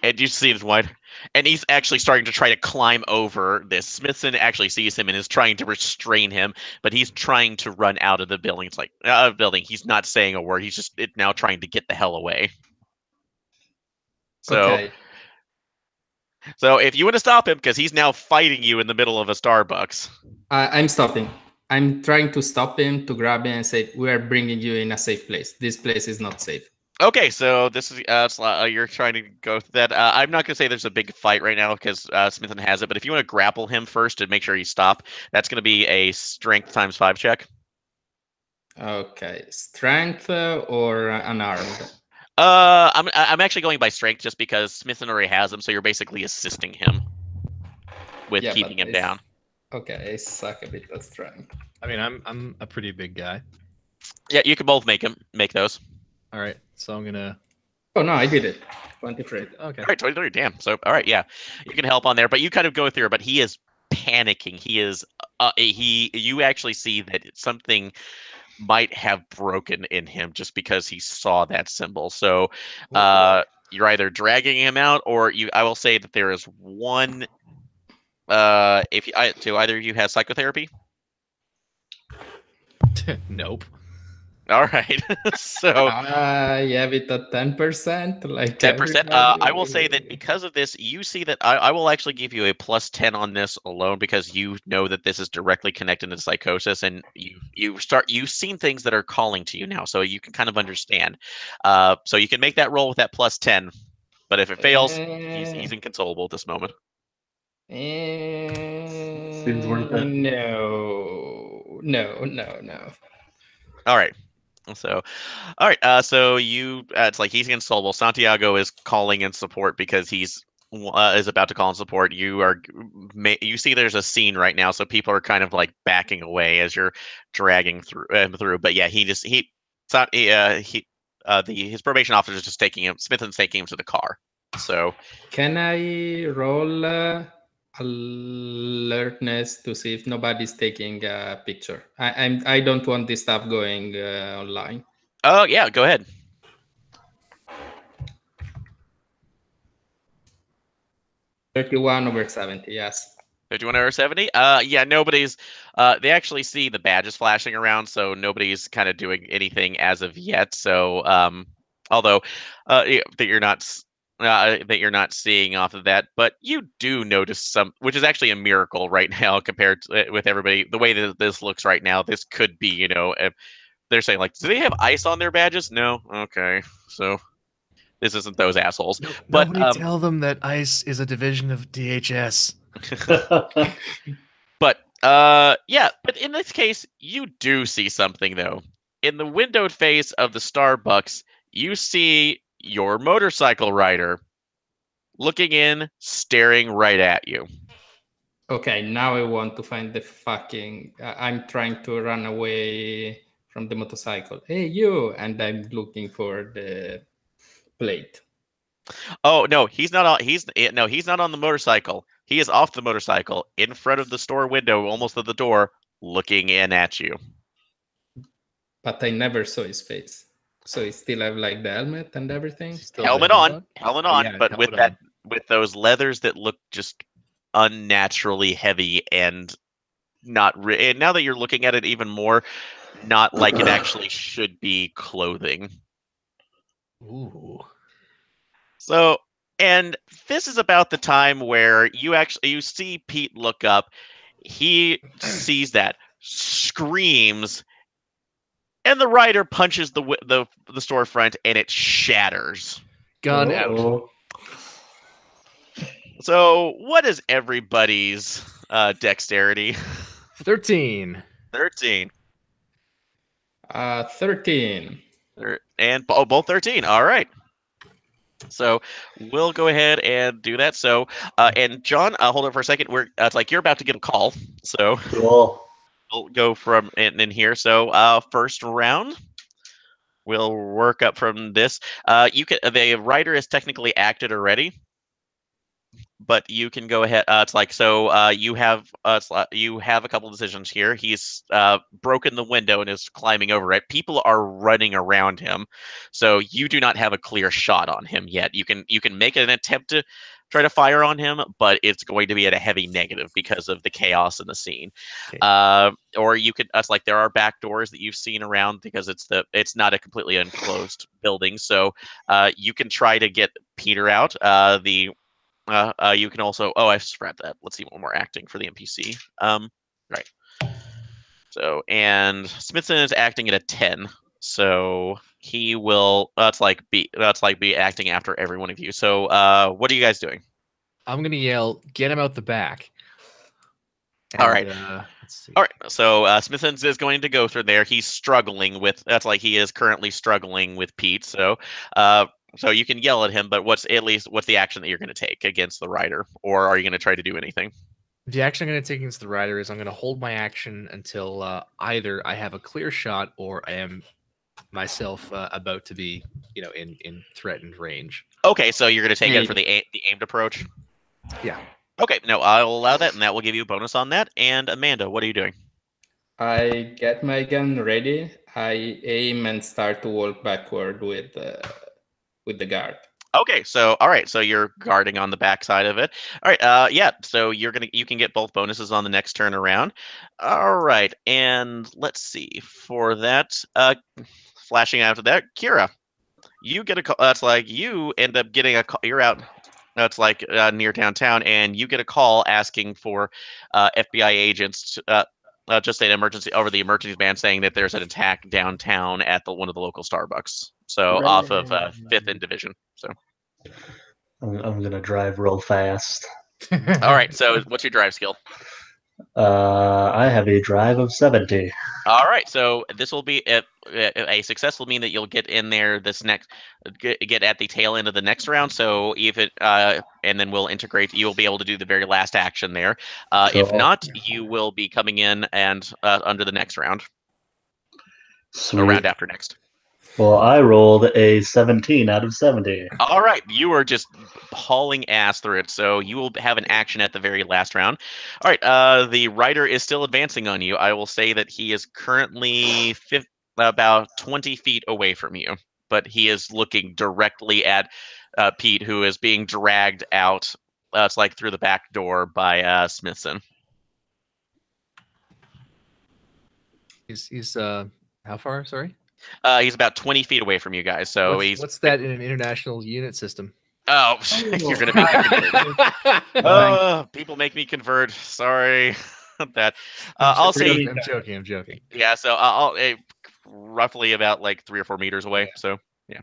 And you see his wife, and he's actually starting to try to climb over this. Smithson actually sees him and is trying to restrain him, but he's trying to run out of the building. It's like building. He's not saying a word. He's just now trying to get the hell away. So, okay. So if you want to stop him, because he's now fighting you in the middle of a Starbucks. I'm stopping. I'm trying to stop him, to grab him and say, we are bringing you in a safe place. This place is not safe. Okay, so this is you're trying to go through that. I'm not going to say there's a big fight right now because Smithson has it, but if you want to grapple him first to make sure you stop, that's going to be a strength ×5 check. Okay, strength or unarmed? I'm actually going by strength just because Smithson already has him, so you're basically assisting him with keeping him down. Okay, I suck a bit at strength. I mean, I'm a pretty big guy. Yeah, you can both make those. All right, so I'm gonna. Oh no, I did it. 23. Okay. All right, 23. Damn. So, all right, yeah, you can help on there, but you kind of go through. But he is panicking. He is. You actually see that something might have broken in him just because he saw that symbol. So, you're either dragging him out, or I will say that there is one. Do either of you have psychotherapy? Nope. All right. So you have it at 10%, like 10%. I will say that because of this, you see that I will actually give you a +10 on this alone because you know that this is directly connected to psychosis, and you've seen things that are calling to you now, so you can kind of understand. So you can make that roll with that +10, but if it fails, he's inconsolable at this moment. Seems worth it. No. All right. So, all right. So it's like he's inconsolable. Santiago is calling in support because he's is about to call in support. You see there's a scene right now, so people are kind of like backing away as you're dragging through. But yeah, his probation officer is just taking him. Smithson's taking him to the car. So can I roll alertness to see if nobody's taking a picture? I don't want this stuff going online. Oh yeah, go ahead. 31/70, yes. 51/70. Yeah, nobody's. They actually see the badges flashing around, so nobody's kind of doing anything as of yet. So, although that you're not seeing off of that, but you do notice some, which is actually a miracle right now compared to with everybody. The way that this looks right now, this could be, they're saying like, do they have ice on their badges? No. Okay, so this isn't those assholes. No, But nobody tell them that ICE is a division of DHS. But yeah, but in this case, you do see something though. In the windowed face of the Starbucks, you see your motorcycle rider looking in, staring right at you. Okay, now I want to find the fucking. I'm trying to run away from the motorcycle. Hey, you! And I'm looking for the plate. Oh no, he's not on. He's not on the motorcycle. He is off the motorcycle in front of the store window, almost at the door, looking in at you. But I never saw his face. So he still have like the helmet and everything. Helmet on, Yeah, but helmet with with those leathers that look just unnaturally heavy and not. And now that you're looking at it even more, not like it actually should be clothing. Ooh. So, and this is about the time where you see Pete look up. He sees that, screams, and the rider punches the storefront, and it shatters. Gun out. So, what is everybody's dexterity? 13. 13. 13. And both 13. All right. So we'll go ahead and do that. So, and John, hold on for a second. It's like you're about to get a call. So Cool. we'll go from in here. So, first round, we'll work up from this. The writer is technically acted already, but you can go ahead. It's like so. You have you have a couple decisions here. He's broken the window and is climbing over it. People are running around him, so you do not have a clear shot on him yet. You can make an attempt to try to fire on him, but it's going to be at a heavy negative because of the chaos in the scene. Okay. Or you could. It's like there are back doors that you've seen around because it's not a completely enclosed building. So you can try to get Peter out. You can also. Oh, I forgot that. Let's see one more acting for the NPC. Right. So, and Smithson is acting at a 10. So he will. That's like be acting after every one of you. So, what are you guys doing? I'm gonna yell, "Get him out the back!" All right. Let's see. All right. So Smithson is going to go through there. He's struggling with. That's like he is currently struggling with Pete. So, so you can yell at him, but what's the action that you're going to take against the rider, or are you going to try to do anything? The action I'm going to take against the rider is I'm going to hold my action until either I have a clear shot or I am myself about to be, in threatened range. Okay, so you're going to take it for the aimed approach. Yeah. Okay, no, I'll allow that, and that will give you a bonus on that. And Amanda, what are you doing? I get my gun ready. I aim and start to walk backward with the guard. Okay, so all right, so you're guarding on the back side of it. All right, yeah, so you can get both bonuses on the next turn around. All right, and let's see for that. Flashing after that, Kira, you get a call. That's like you end up getting a call. You're out. That's like near downtown, and you get a call asking for FBI agents. Just an emergency over the emergency band saying that there's an attack downtown at one of the local Starbucks. So off of 5th and Division. So I'm gonna drive real fast. all right. So what's your drive skill? I have a drive of 70. All right. So this will be a success will mean that you'll get in there get at the tail end of the next round. So and then we'll integrate. You'll be able to do the very last action there. If Cool. not, you will be coming in and under the next round. Sweet. A round after next. Well, I rolled a 17 out of 70. All right, you are just hauling ass through it, so you will have an action at the very last round. All right, the rider is still advancing on you. I will say that he is currently about 20 feet away from you, but he is looking directly at Pete, who is being dragged out. It's like through the back door by Smithson. He's how far? Sorry. He's about 20 feet away from you guys. So what's that in an international unit system? Oh, you're gonna make me convert. People make me convert. Sorry. That I'll say. I'm joking. Yeah. So I'll roughly about like 3 or 4 meters away. So yeah.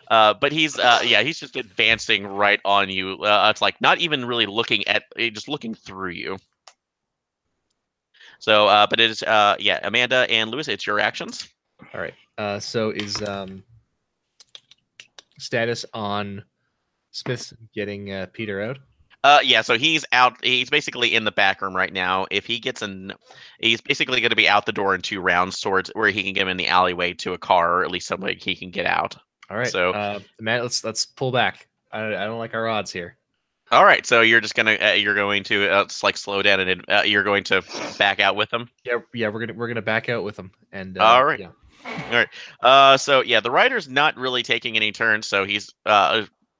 But he's just advancing right on you. It's like not even really looking at, just looking through you. So, but it is Amanda and Lewis, it's your actions. All right. So is status on Smith's getting Peter out? So he's out. He's basically in the back room right now. If he gets he's basically going to be out the door in 2 rounds towards where he can get him in the alleyway to a car, or at least somewhere he can get out. All right. So, man, let's pull back. I don't like our odds here. All right. So you're just gonna you're going to like slow down and you're going to back out with him. Yeah. We're gonna back out with him. And all right. Yeah. All right. So yeah, the rider's not really taking any turns. So he's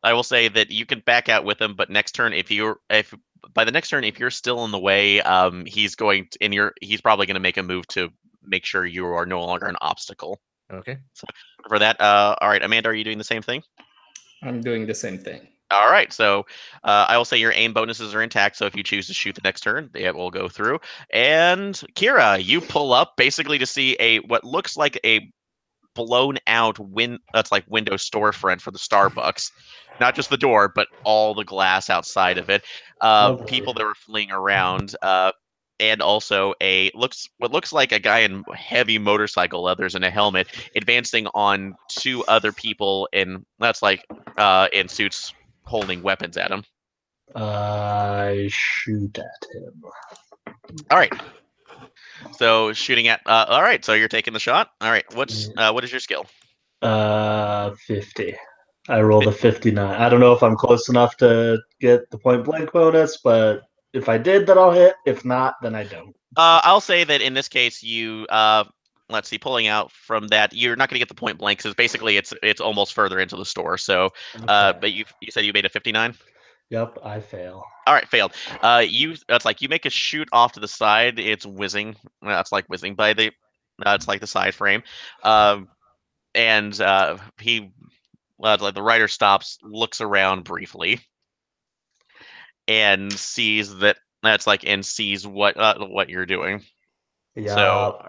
I will say that you can back out with him, but next turn, if by the next turn, if you're still in the way, he's probably going to make a move to make sure you are no longer an obstacle. Okay. So for that, all right, Amanda, are you doing the same thing? I'm doing the same thing. All right, so I will say your aim bonuses are intact. So if you choose to shoot the next turn, they will go through. And Kira, you pull up basically to see what looks like a blown out window storefront for the Starbucks. Not just the door, but all the glass outside of it. People that were fleeing around, and also what looks like a guy in heavy motorcycle leathers and a helmet advancing on 2 other people in suits holding weapons at him. I shoot at him. All right. So shooting at. All right. So you're taking the shot. All right. What is your skill? 50. I rolled a 59. I don't know if I'm close enough to get the point blank bonus, but if I did, then I'll hit. If not, then I don't. I'll say that in this case, you let's see, pulling out from that, you're not going to get the point blank because basically it's almost further into the store. So, Okay. But you said you made a 59. Yep, I fail. All right, failed. You make a shoot off to the side. It's whizzing. That's like whizzing by the. It's like the side frame. And the rider stops, looks around briefly, and sees that sees what you're doing. Yeah. So,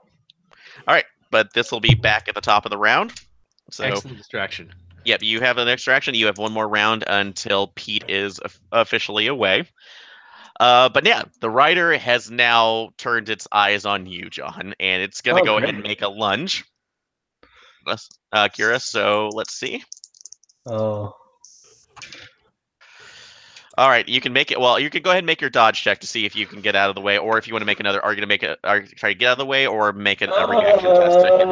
all right, but this will be back at the top of the round. So, excellent distraction. Yep, you have an extraction. You have 1 more round until Pete is officially away. But yeah, the rider has now turned its eyes on you, John, and it's going to go ahead and make a lunge. Kira, so let's see. Oh. All right, you can make it. Well, you can go ahead and make your dodge check to see if you can get out of the way, or if you want to make another. Are you going to try to get out of the way, or make a reaction test to hit him?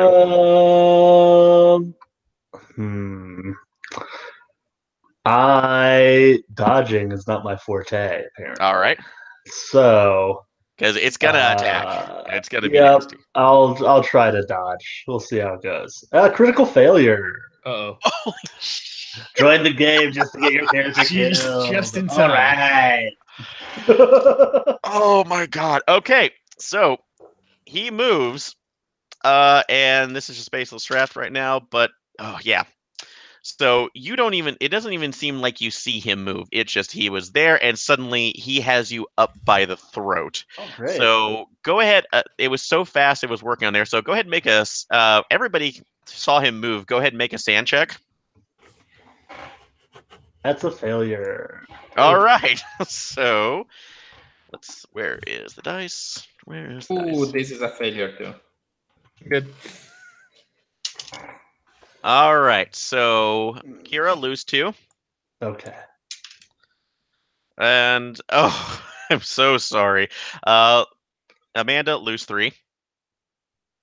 Dodging is not my forte, apparently. All right. So because it's gonna attack. It's gonna be nasty. I'll try to dodge. We'll see how it goes. Critical failure. Uh-oh. Join the game just to get your character killed. Just in time. All right. Oh my god. Okay, so he moves, and this is just baseless draft right now. But oh yeah. So it doesn't even seem like you see him move. It's just he was there, and suddenly he has you up by the throat. Oh, great. So go ahead. It was so fast, it was working on there. So go ahead and make everybody saw him move. Go ahead and make a sand check. That's a failure. All right. So where is the dice? Where is the dice? This is a failure too. Good. All right, so Kira, lose 2. Okay. And I'm so sorry. Amanda, lose 3.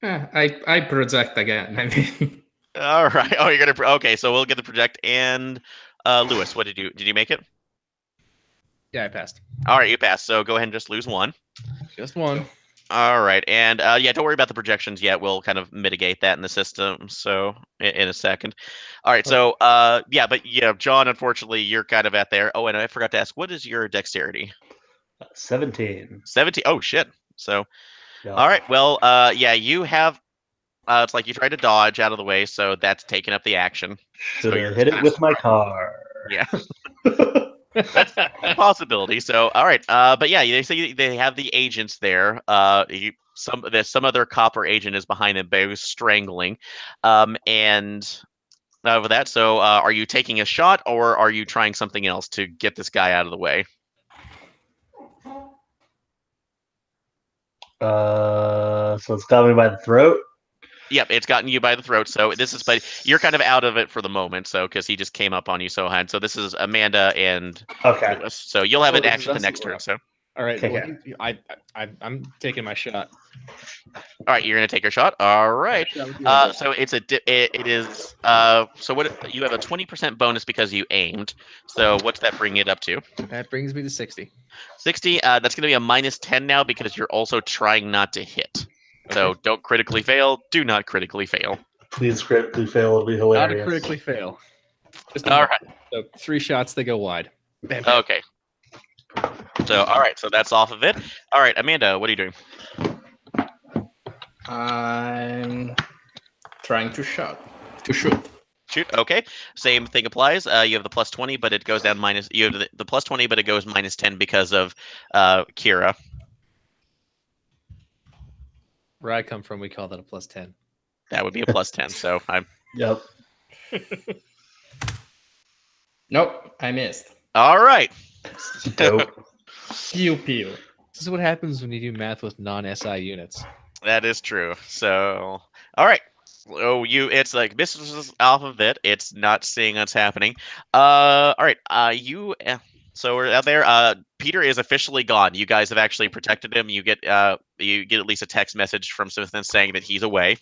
I project again. I mean. All right. Oh, you're gonna. Okay, so we'll get the project. And Lewis, what did you make it? Yeah, I passed. All right, you passed. So go ahead and just lose 1. Just 1. All right, and don't worry about the projections yet. We'll kind of mitigate that in the system. So in a second. All right, so but John, unfortunately, you're kind of at there. Oh, and I forgot to ask, what is your dexterity? 17. 17. Oh shit. So, yeah. All right. Well, you have. It's like you tried to dodge out of the way, so that's taking up the action. Should have hit it with my car. Yeah. That's a possibility. So, all right. But yeah, they say they have the agents there. Some other copper agent is behind them, but who's strangling. And with that, so are you taking a shot or are you trying something else to get this guy out of the way? So it's got me by the throat. Yep, it's gotten you by the throat. So this is, but you're kind of out of it for the moment. So because he just came up on you so hard. So this is Amanda and Okay. Lewis. So you'll have an this is action the us next that we're turn. up. So All right. Okay. Well, I'm taking my shot. all right, you're gonna take your shot. All right. Shot with you, Amanda. So it is so what you have a 20% bonus because you aimed. So what's that bring it up to? That brings me to 60. 60. That's gonna be a -10 now because you're also trying not to hit. So don't critically fail. Do not critically fail. Please critically fail. It'll be Not hilarious. a critically fail. Just All right. So 3 shots, they go wide. Bam, bam. Okay. So all right. So that's off of it. All right, Amanda, what are you doing? I'm trying to shoot. Shoot. Okay. Same thing applies. You have the +20, but it goes down minus. You have the +20, but it goes -10 because of Kira. Where I come from, we call that a +10. That would be a +10. So I'm. Yep. Nope, I missed. All right. Dope. Pew pew. This is what happens when you do math with non-SI units. That is true. So, all right. Oh, it's like this is off of it. It's not seeing what's happening. All right. So we're out there. Peter is officially gone. You guys have actually protected him. You get at least a text message from Smith saying that he's away,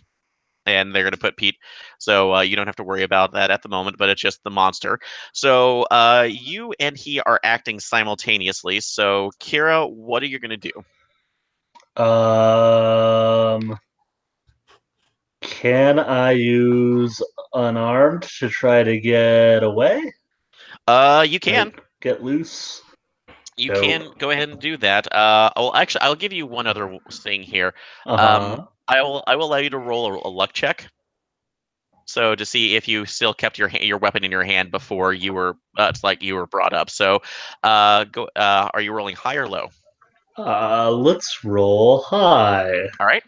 and they're going to put Pete. So you don't have to worry about that at the moment. But it's just the monster. So you and he are acting simultaneously. So Kira, what are you going to do? Can I use unarmed to try to get away? You can. Like, get loose? You Dope. can go ahead and do that. Well, actually, I'll give you one other thing here. Uh-huh. I will allow you to roll a luck check. So to see if you still kept your weapon in your hand before you were it's like you were brought up. So go. Are you rolling high or low? Let's roll high. All right.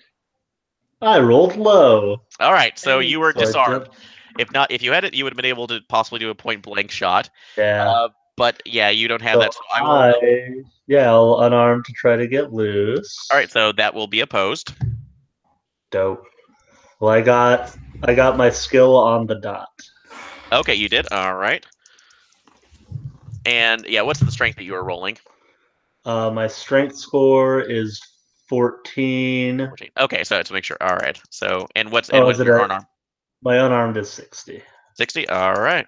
I rolled low. All right. So you were So I disarmed. did- If you had it, you would have been able to possibly do a point blank shot. Yeah. But yeah, you don't have that. So I will. I'll unarmed to try to get loose. All right. So that will be opposed. Dope. Well, I got my skill on the dot. Okay, you did. All right. And yeah, what's the strength that you were rolling? My strength score is 14. 14. Okay, so to make sure. All right. So and what's Is it your a- unarmed? My unarmed is 60. 60. All right.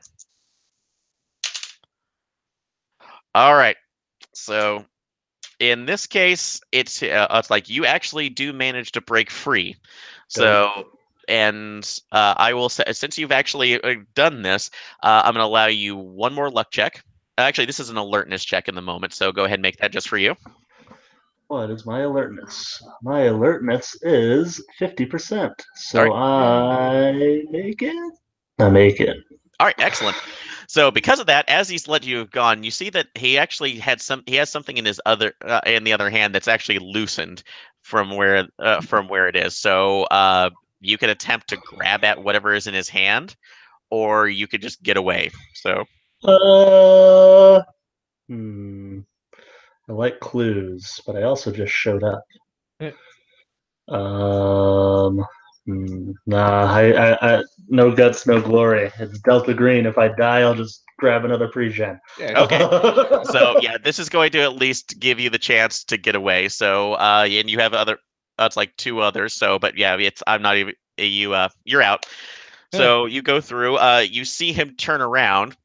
All right. So in this case, it's like you actually do manage to break free. So and I will say, since you've actually done this, I'm going to allow you one more luck check. Actually, this is an alertness check in the moment, so go ahead and make that just for you. What is my alertness? My alertness is 50%. So All I make it? I make it. All right, excellent. So because of that, as he's let you have gone, you see that he actually has something in the other hand that's actually loosened from where it is. So you could attempt to grab at whatever is in his hand, or you could just get away. So I like clues, but I also just showed up. Yeah. Nah, I no guts, no glory. It's Delta Green. If I die, I'll just grab another pre-gen. Yeah. Okay. So yeah, this is going to at least give you the chance to get away. So and you have other. It's like 2 others. So, but yeah, I'm not even you. You're out. So you go through. You see him turn around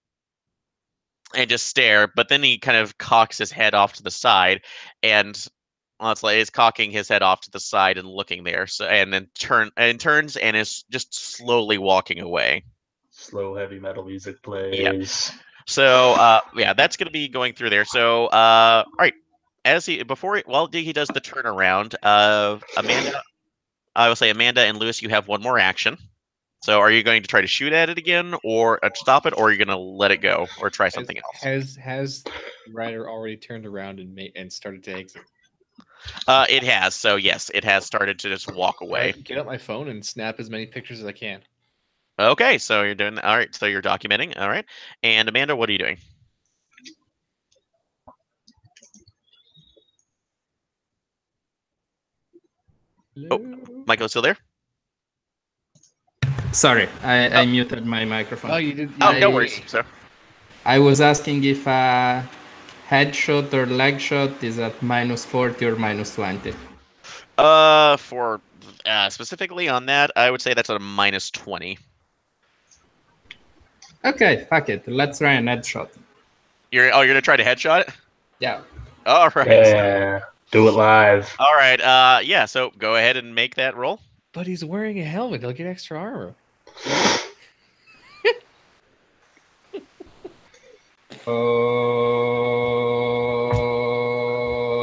and just stare, but then he kind of cocks his head off to the side, and it's like he's cocking his head off to the side and looking there. So and then turns and is just slowly walking away. Slow heavy metal music plays. Yeah. So yeah, that's gonna be going through there. So all right, while he does the turnaround, Amanda, I will say Amanda and Lewis, you have one more action. So are you going to try to shoot at it again, or stop it, or are you going to let it go, or try something else? Has Ryder already turned around and started to exit? It has. So yes, it has started to just walk away. Get out my phone and snap as many pictures as I can. Okay, so you're doing all right. So you're documenting. All right, and Amanda, what are you doing? Hello? Oh, Michael, still there? Sorry, I muted my microphone. Oh, you did. Oh, no worries. So I was asking if a headshot or leg shot is at -40 or -20. For specifically on that, I would say that's at a -20. Okay, fuck it. Let's try an headshot. You're gonna try to headshot it? Yeah. All right. Yeah, do it live. All right. Yeah. So go ahead and make that roll. But he's wearing a helmet. He'll get extra armor. Oh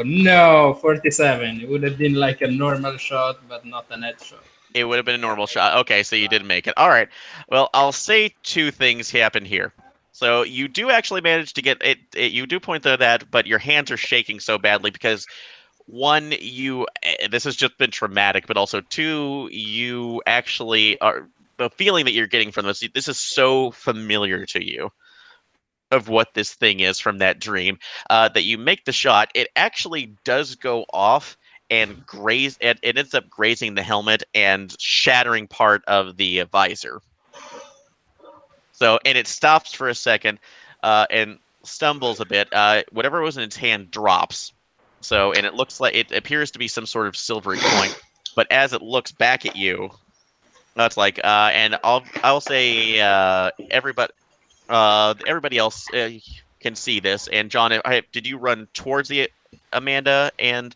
no, 47. It would have been like a normal shot, but not an headshot. It would have been a normal shot. Okay, so you did make it. All right. Well, I'll say two things happen here. So you do actually manage to get it. You do point to that, but your hands are shaking so badly because one, this has just been traumatic, but also two, you actually are the feeling that you're getting from this. This is so familiar to you of what this thing is from that dream that you make the shot. It actually does go off and graze. It ends up grazing the helmet and shattering part of the visor. So, and it stops for a second and stumbles a bit. Whatever was in its hand drops. So, and it looks like it appears to be some sort of silvery coin. But as it looks back at you, it's like, and I'll say everybody else can see this. And John, did you run towards the Amanda and?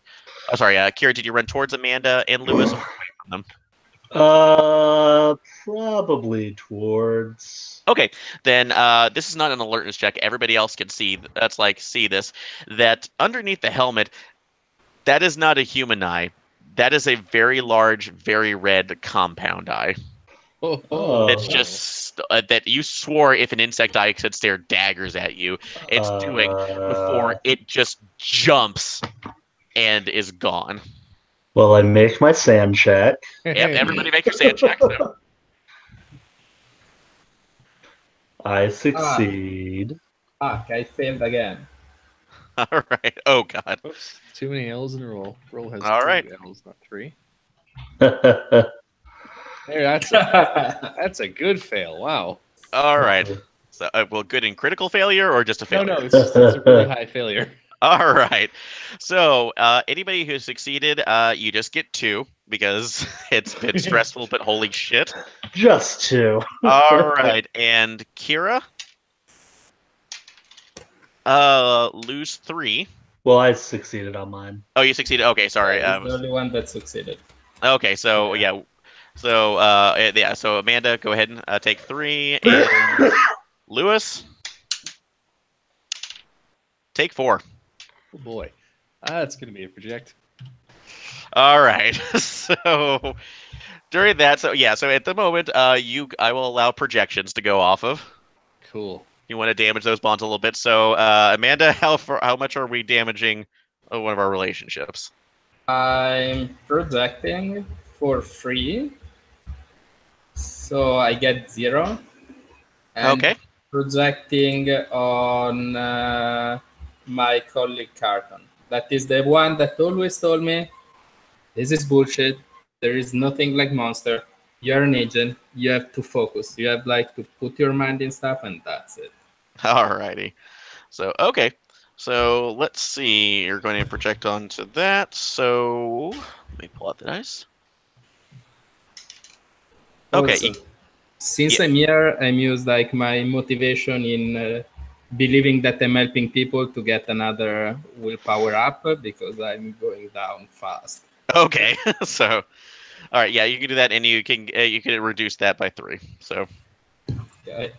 Oh, sorry, Kira, did you run towards Amanda and Lewis or away from them? Probably towards. Okay, then this is not an alertness check. Everybody else can see. That's like see this. That underneath the helmet, that is not a human eye. That is a very large, very red compound eye. It's just that you swore if an insect eye could stare daggers at you, it's doing before it just jumps and is gone. Well, I make my sand check. Yep, everybody make your sand check. So. I succeed. Fuck, I failed again. All right. Oh God. Oops, too many L's in a row. Roll has All right. L's, not 3. There, that's a good fail. Wow. All right. So, well, good in critical failure or just a failure? No, it's a really high failure. All right. So, anybody who succeeded, you just get 2 because it's been stressful, but holy shit. Just 2. All right. And Kira? Lose 3. Well, I succeeded on mine. Oh, you succeeded? Okay, sorry. He's the only one that succeeded. Okay, so, yeah. So, yeah, so Amanda, go ahead and take 3. And Lewis? Take 4. Oh boy, that's gonna be a project. All right. So during that, so yeah, so at the moment, I will allow projections to go off of. Cool. You want to damage those bonds a little bit. So Amanda, how much are we damaging one of our relationships? I'm projecting for free, so I get 0. And Okay. projecting on my colleague Carton. That is the one that always told me, this is bullshit. There is nothing like monster. You're an agent. You have to focus. You have like to put your mind in stuff, and that's it. Alrighty. So okay. So let's see. You're going to project onto that. So let me pull out the dice. Okay. Also, since I'm here, I'm used like my motivation in believing that I'm helping people to get another willpower up because I'm going down fast. Okay. So, all right. Yeah, you can do that, and you can reduce that by 3. So. Okay.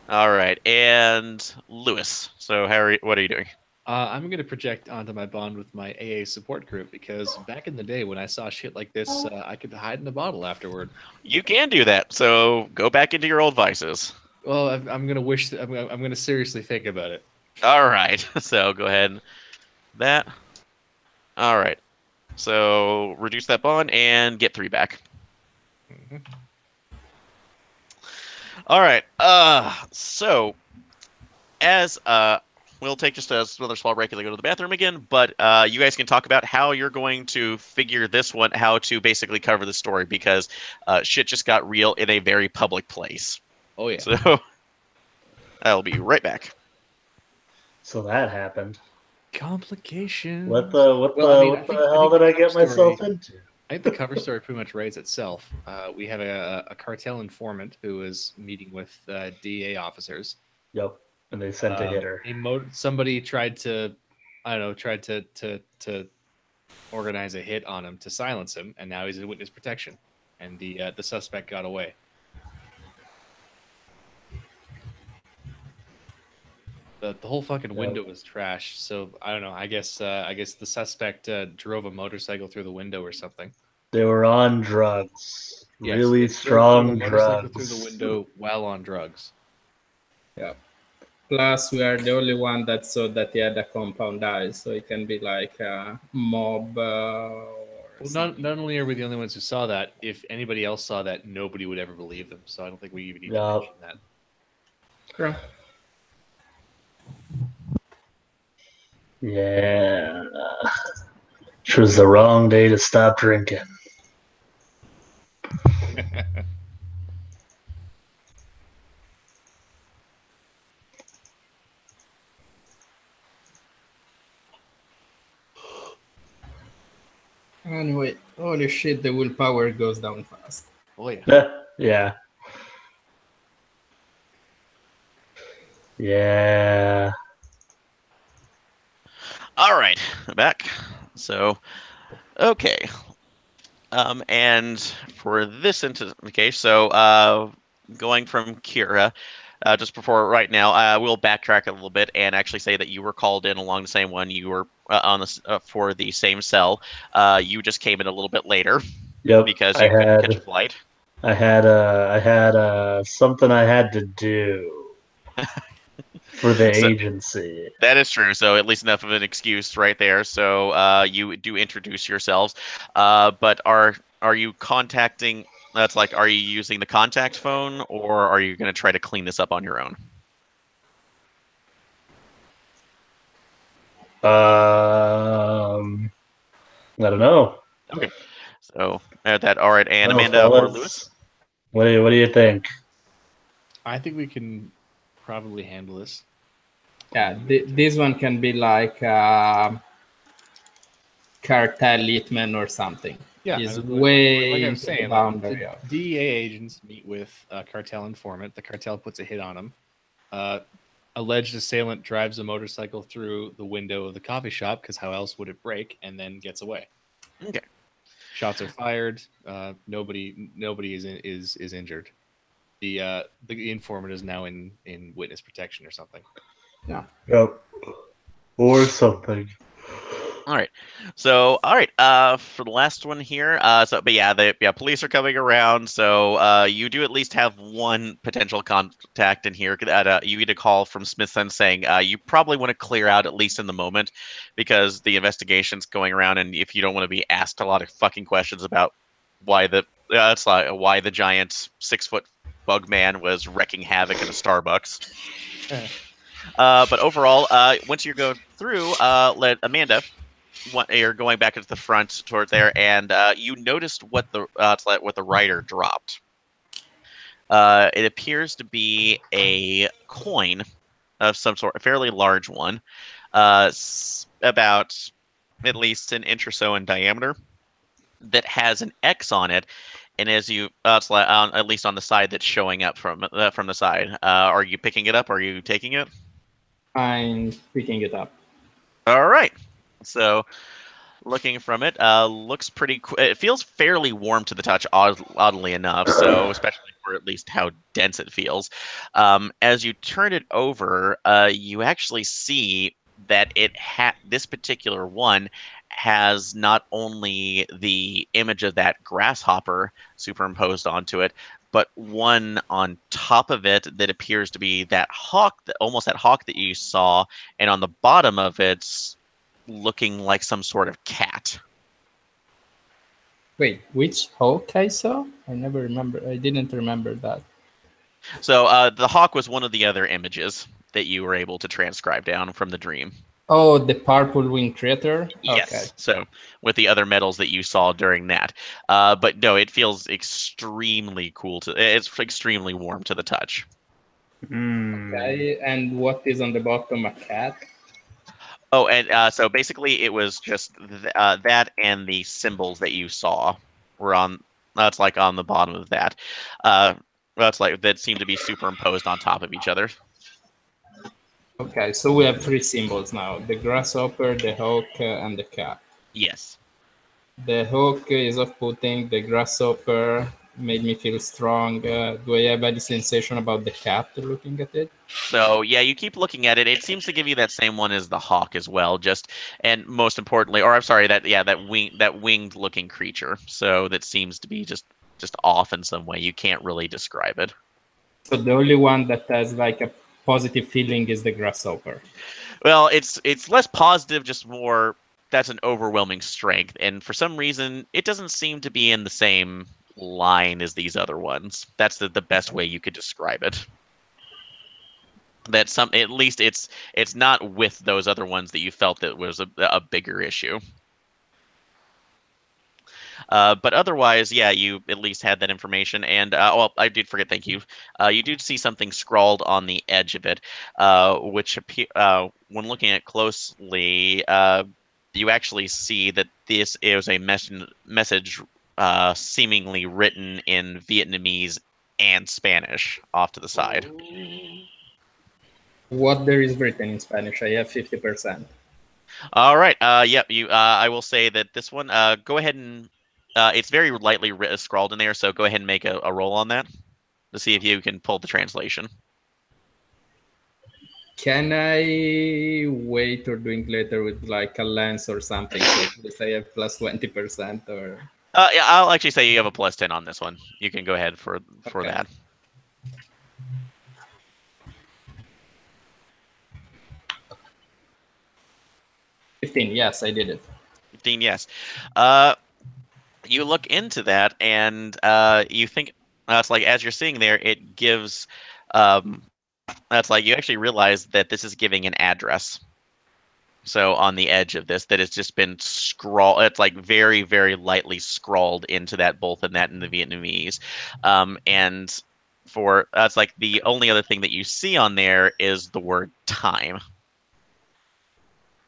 All right, and Lewis. So what are you doing? I'm going to project onto my bond with my AA support group because back in the day when I saw shit like this, I could hide in a bottle afterward. You can do that. So go back into your old vices. Well, I'm going to wish. I'm going to seriously think about it. All right. So go ahead. That. All right. So reduce that bond and get 3 back. Mm-hmm. All right. So as we'll take just another small break and go to the bathroom again, but you guys can talk about how you're going to figure this one, how to basically cover the story, because shit just got real in a very public place. Oh yeah. So I'll be right back. So that happened. Complications. What the hell did I get myself into? I think the cover story pretty much writes itself. We have a cartel informant who is meeting with DA officers. Yep, and they sent a hitter. Somebody tried to, I don't know, to organize a hit on him to silence him, and now he's in witness protection, and the suspect got away. The whole fucking window was trash. So I don't know. I guess the suspect drove a motorcycle through the window or something. They were on drugs. Yes, really strong drugs. Through the window while on drugs. Yeah. Plus, we are the only one that saw that he had a compound eye, so it can be like a mob. Not only are we the only ones who saw that, if anybody else saw that, nobody would ever believe them. So I don't think we even need to mention that. Sure. Yeah. It was the wrong day to stop drinking. Anyway, holy shit, the willpower goes down fast. Oh yeah. Yeah. Yeah. All right, back. So, okay. And for this case, so going from Kira, just before right now, we'll backtrack a little bit and actually say that you were called in along the same one. You were on the for the same cell. You just came in a little bit later. Yep. Because you couldn't catch a flight. I had something I had to do for the agency. That is true. So at least enough of an excuse right there. So you do introduce yourselves. But are you contacting? That's like, are you using the contact phone, or are you going to try to clean this up on your own? I don't know. Okay. So that all right, and Amanda or Lewis? What do you think? I think we can probably handle this. Yeah, this one can be like cartel hitman or something. Yeah, it's way like I'm saying, boundary. The DEA agents meet with a cartel informant. The cartel puts a hit on him. Alleged assailant drives a motorcycle through the window of the coffee shop because how else would it break, and then gets away. Okay. Shots are fired. Nobody is injured. The informant is now in witness protection or something. Yeah. Yep. Or something. All right. So, all right. For the last one here. Police are coming around. So, you do at least have one potential contact in here. You get a call from Smithson saying you probably want to clear out at least in the moment, because the investigation's going around, and if you don't want to be asked a lot of fucking questions about why the giant 6-foot bug man was wrecking havoc in a Starbucks. But overall, once you go through, let Amanda. You're going back into the front towards there, and you noticed what the rider dropped. It appears to be a coin of some sort, a fairly large one, about at least an inch or so in diameter, that has an X on it. And as you, at least on the side that's showing up from the side, are you picking it up? Or are you taking it? I'm picking it up. All right. So, looking from it, looks pretty. It feels fairly warm to the touch, oddly enough. So, especially for at least how dense it feels. As you turn it over, you actually see that this particular one has not only the image of that grasshopper superimposed onto it, but one on top of it that appears to be that hawk, almost that hawk that you saw, and on the bottom of it's looking like some sort of cat. Wait, which hawk I saw? I never remember. I didn't remember that. So the hawk was one of the other images that you were able to transcribe down from the dream. Oh, the purple wing creature? Yes. Okay. So with the other metals that you saw during that. But no, it feels extremely cool it's extremely warm to the touch. Okay, and what is on the bottom? A cat? Oh, and so basically it was just that and the symbols that you saw were on, that's like on the bottom of that. That's like, that seemed to be superimposed on top of each other. Okay, so we have 3 symbols now: the grasshopper, the hawk, and the cat. Yes. The hawk is off-putting. The grasshopper made me feel strong. Do I have any sensation about the cat looking at it? So yeah, you keep looking at it. It seems to give you that same one as the hawk as well. And most importantly, or I'm sorry, that winged looking creature. So that seems to be just off in some way. You can't really describe it. So the only one that has like a positive feeling is the grasshopper. Well, it's less positive, just more, that's an overwhelming strength. And for some reason, it doesn't seem to be in the same line as these other ones. That's the best way you could describe it. That at least it's not with those other ones that you felt that was a bigger issue. But otherwise, yeah, you at least had that information. And well, I did forget. Thank you. You did see something scrawled on the edge of it, which when looking at it closely, you actually see that this is a message seemingly written in Vietnamese and Spanish off to the side. What there is written in Spanish? I have 50%. All right. Yep. I will say that this one. Go ahead and. It's very lightly scrawled in there, so go ahead and make a roll on that to see if you can pull the translation. Can I wait or do it later with like a lens or something? So let's say I have plus 20% or. Yeah, I'll actually say you have a plus 10 on this one. You can go ahead for that. $15. Yes, I did it. 15. Yes. You look into that and you think that's like, as you're seeing there, it gives. That's like, you actually realize that this is giving an address. So on the edge of this, that has just been scrawled. It's like very, very lightly scrawled into that, both in that and the Vietnamese. And for that's like the only other thing that you see on there is the word time.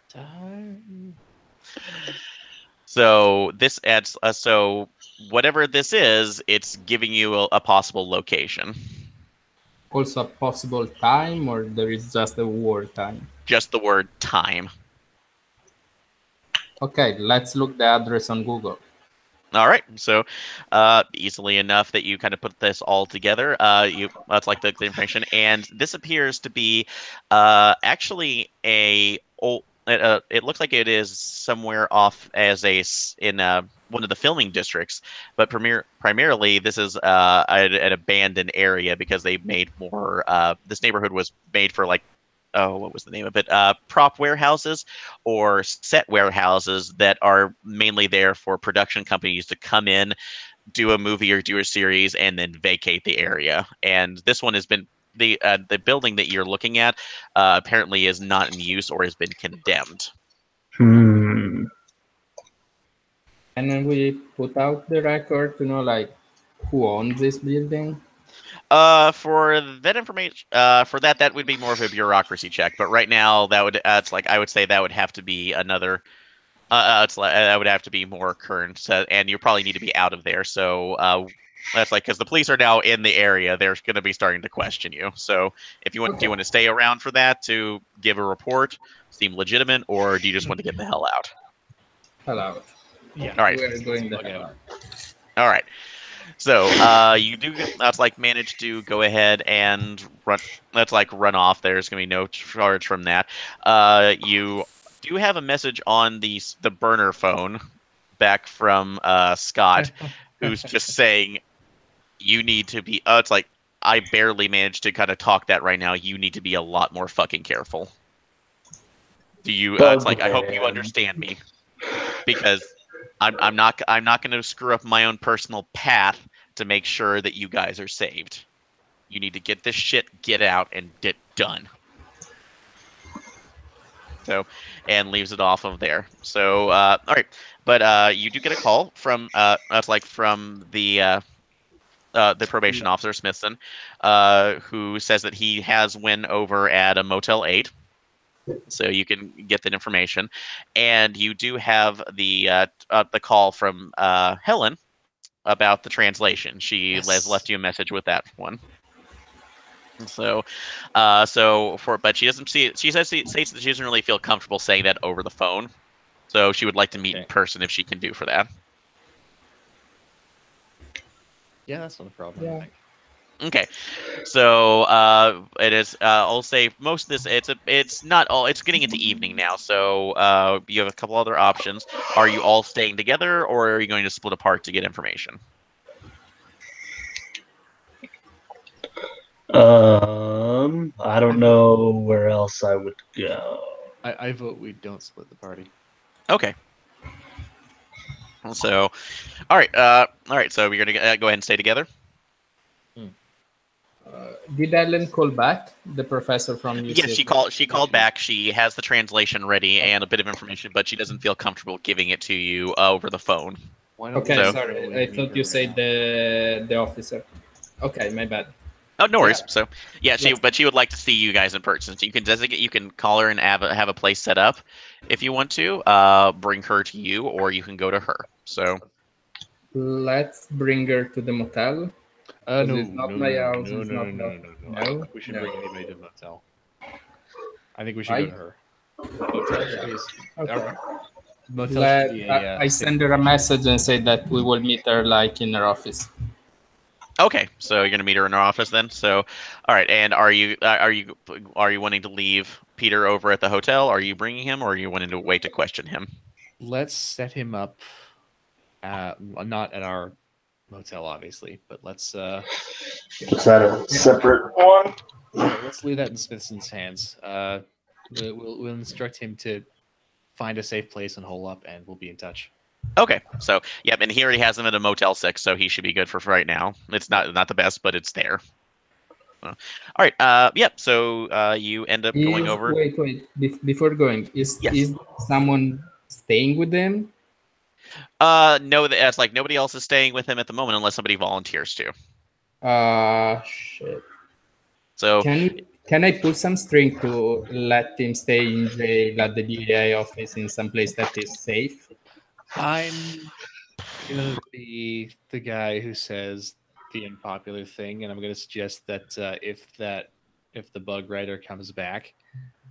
Time. So this adds. So whatever this is, it's giving you a possible location. Also a possible time, or there is just the word time? Just the word time. Okay, let's look the address on Google. All right, so easily enough that you kind of put this all together. That's like the information, and this appears to be actually a old. It looks like it is somewhere off as in one of the filming districts, but primarily this is an abandoned area because they made more. This neighborhood was made for like, oh, what was the name of it? Prop warehouses or set warehouses that are mainly there for production companies to come in, do a movie or do a series, and then vacate the area. And this one has been. The building that you're looking at apparently is not in use or has been condemned. And then we put out the record to know like who owns this building. For that information, for that would be more of a bureaucracy check. But right now, that would it's like, I would say that would have to be another. It's like that would have to be more current, and you probably need to be out of there. So that's like, because the police are now in the area, they're going to be starting to question you. So if you want, do you want to stay around for that to give a report, seem legitimate, or do you just want to get the hell out? Hell out. Yeah. All right. We're going the hell out. All right. So you do manage to go ahead and run off. There's gonna be no charge from that. You do have a message on the burner phone back from Scott, who's just saying you need to be. It's like I barely managed to kind of talk that right now. You need to be a lot more fucking careful. Do you? It's like I hope you understand me because I'm not going to screw up my own personal path to make sure that you guys are saved. You need to get this shit, get out, and get done. So, and leaves it off of there. So, all right, but you do get a call from from the probation officer Smithson, who says that he has Win over at a Motel 8. So you can get that information, and you do have the call from Helen about the translation. She has left you a message with that one. So, but she doesn't see it. She says states that she doesn't really feel comfortable saying that over the phone. So she would like to meet in person if she can do for that. Yeah, that's not a problem. Yeah. Okay, so it is. I'll say most of this. It's not all. It's getting into evening now, so you have a couple other options. Are you all staying together, or are you going to split apart to get information? I don't know where else I would go. I vote we don't split the party. Okay. So, all right. So we're gonna go ahead and stay together. Did Ellen call back the professor from UCSD? Yes, she called back. She has the translation ready and a bit of information, but she doesn't feel comfortable giving it to you over the phone. Okay, sorry. I thought you said the officer. Okay, my bad. Oh, no worries. So, yeah, she would like to see you guys in person. So you can designate, you can call her and have a place set up if you want to. Bring her to you, or you can go to her. So let's bring her to the motel. No, no. We should bring anybody to the motel. I think we should go to her. Motel should be I send her a message and say that we will meet her in her office. Okay, so you're gonna meet her in her office then. So, all right. And are you wanting to leave Peter over at the hotel? Are you bringing him, or are you wanting to wait to question him? Let's set him up. Not at our motel, obviously, but let's. Is that a separate one? Let's leave that in Smithson's hands. We'll instruct him to find a safe place and hole up, and we'll be in touch. Okay, so yeah, and he already has him at a Motel 6, so he should be good for right now. It's not the best, but it's there. All right. So you end up going over. Wait. Before going, is someone staying with them? No, that's nobody else is staying with him at the moment unless somebody volunteers to. Shit. So can I pull some string to let him stay in jail at the DEA office in some place that is safe? I'm gonna be the guy who says the unpopular thing, and I'm gonna suggest that if the bug writer comes back,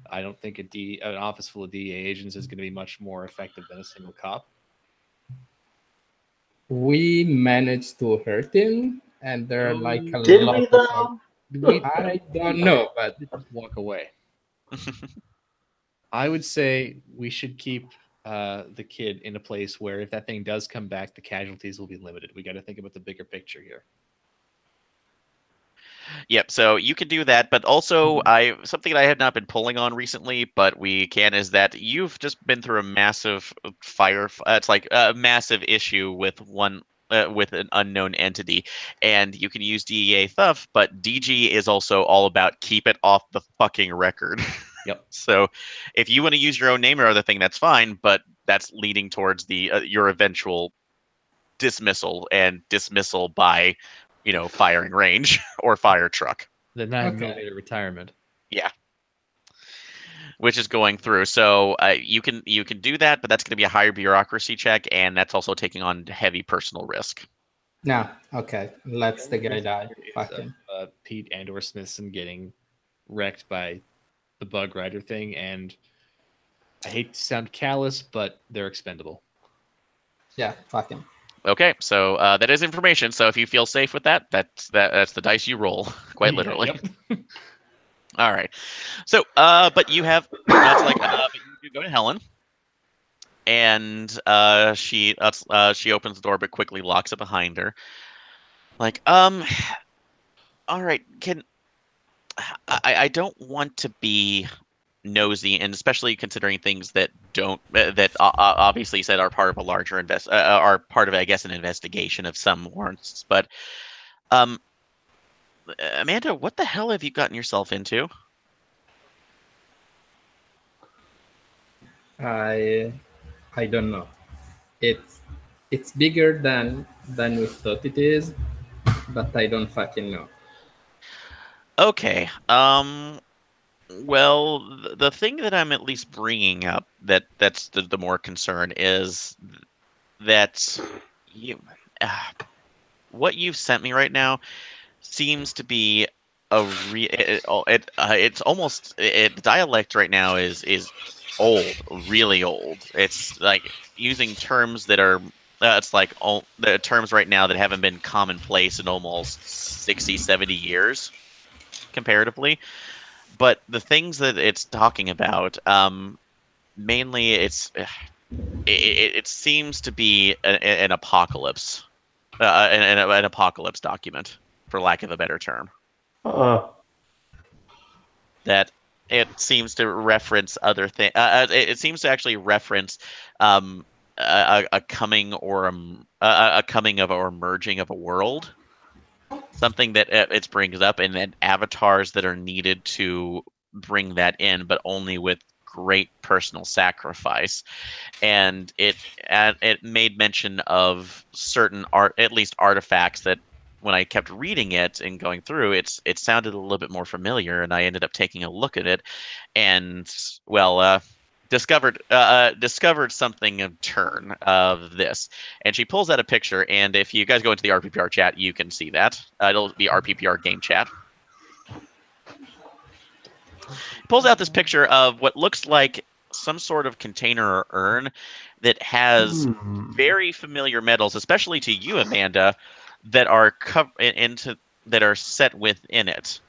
I don't think an office full of DEA agents is going to be much more effective than a single cop. We managed to hurt him, and there are a lot of. I don't know, but walk away. I would say we should keep the kid in a place where if that thing does come back, the casualties will be limited. We got to think about the bigger picture here. Yep, so you can do that, but also something that I have not been pulling on recently, but we can, is that you've just been through a massive fire. It's like a massive issue with with an unknown entity, and you can use DEA theft, but DG is also all about keep it off the fucking record. Yep. So if you want to use your own name or other thing, that's fine, but that's leading towards your eventual dismissal by firing range or fire truck. The 9mm retirement. Yeah. Which is going through. So you can do that, but that's going to be a higher bureaucracy check, and that's also taking on heavy personal risk. No. Okay. Let's the guy die. Pete and/or Smithson getting wrecked by the bug rider thing, and I hate to sound callous, but they're expendable. Yeah, fuck him. Okay, so that is information. So if you feel safe with that, that's the dice you roll, quite literally. Yep. All right. So, but you have that's like but you go to Helen, and she opens the door but quickly locks it behind her. Like, all right, can I don't want to be nosy, and especially considering things that don't that obviously said are part of a larger are part of, I guess, an investigation of some warrants. But um, Amanda, what the hell have you gotten yourself into? I I don't know. It's bigger than we thought it is, but I don't fucking know. Okay. Well, the thing that I'm at least bringing up that's the more concern is that you what you've sent me right now seems to be a it's almost the dialect right now is old, really old. It's like using terms that are it's like all the terms right now that haven't been commonplace in almost 60, 70 years comparatively. But the things that it's talking about, mainly it seems to be an apocalypse, an apocalypse document, for lack of a better term. That it seems to reference other things. It seems to actually reference a coming or a coming of or merging of a world. Something that it brings up, and then avatars that are needed to bring that in, but only with great personal sacrifice. And it made mention of certain art, at least artifacts that when I kept reading it and going through, it sounded a little bit more familiar, and I ended up taking a look at it, and well, discovered something in turn of this. And she pulls out a picture, and if you guys go into the RPPR chat, you can see that. It'll be RPPR game chat. Pulls out this picture of what looks like some sort of container or urn that has very familiar metals, especially to you, Amanda, that are that are set within it.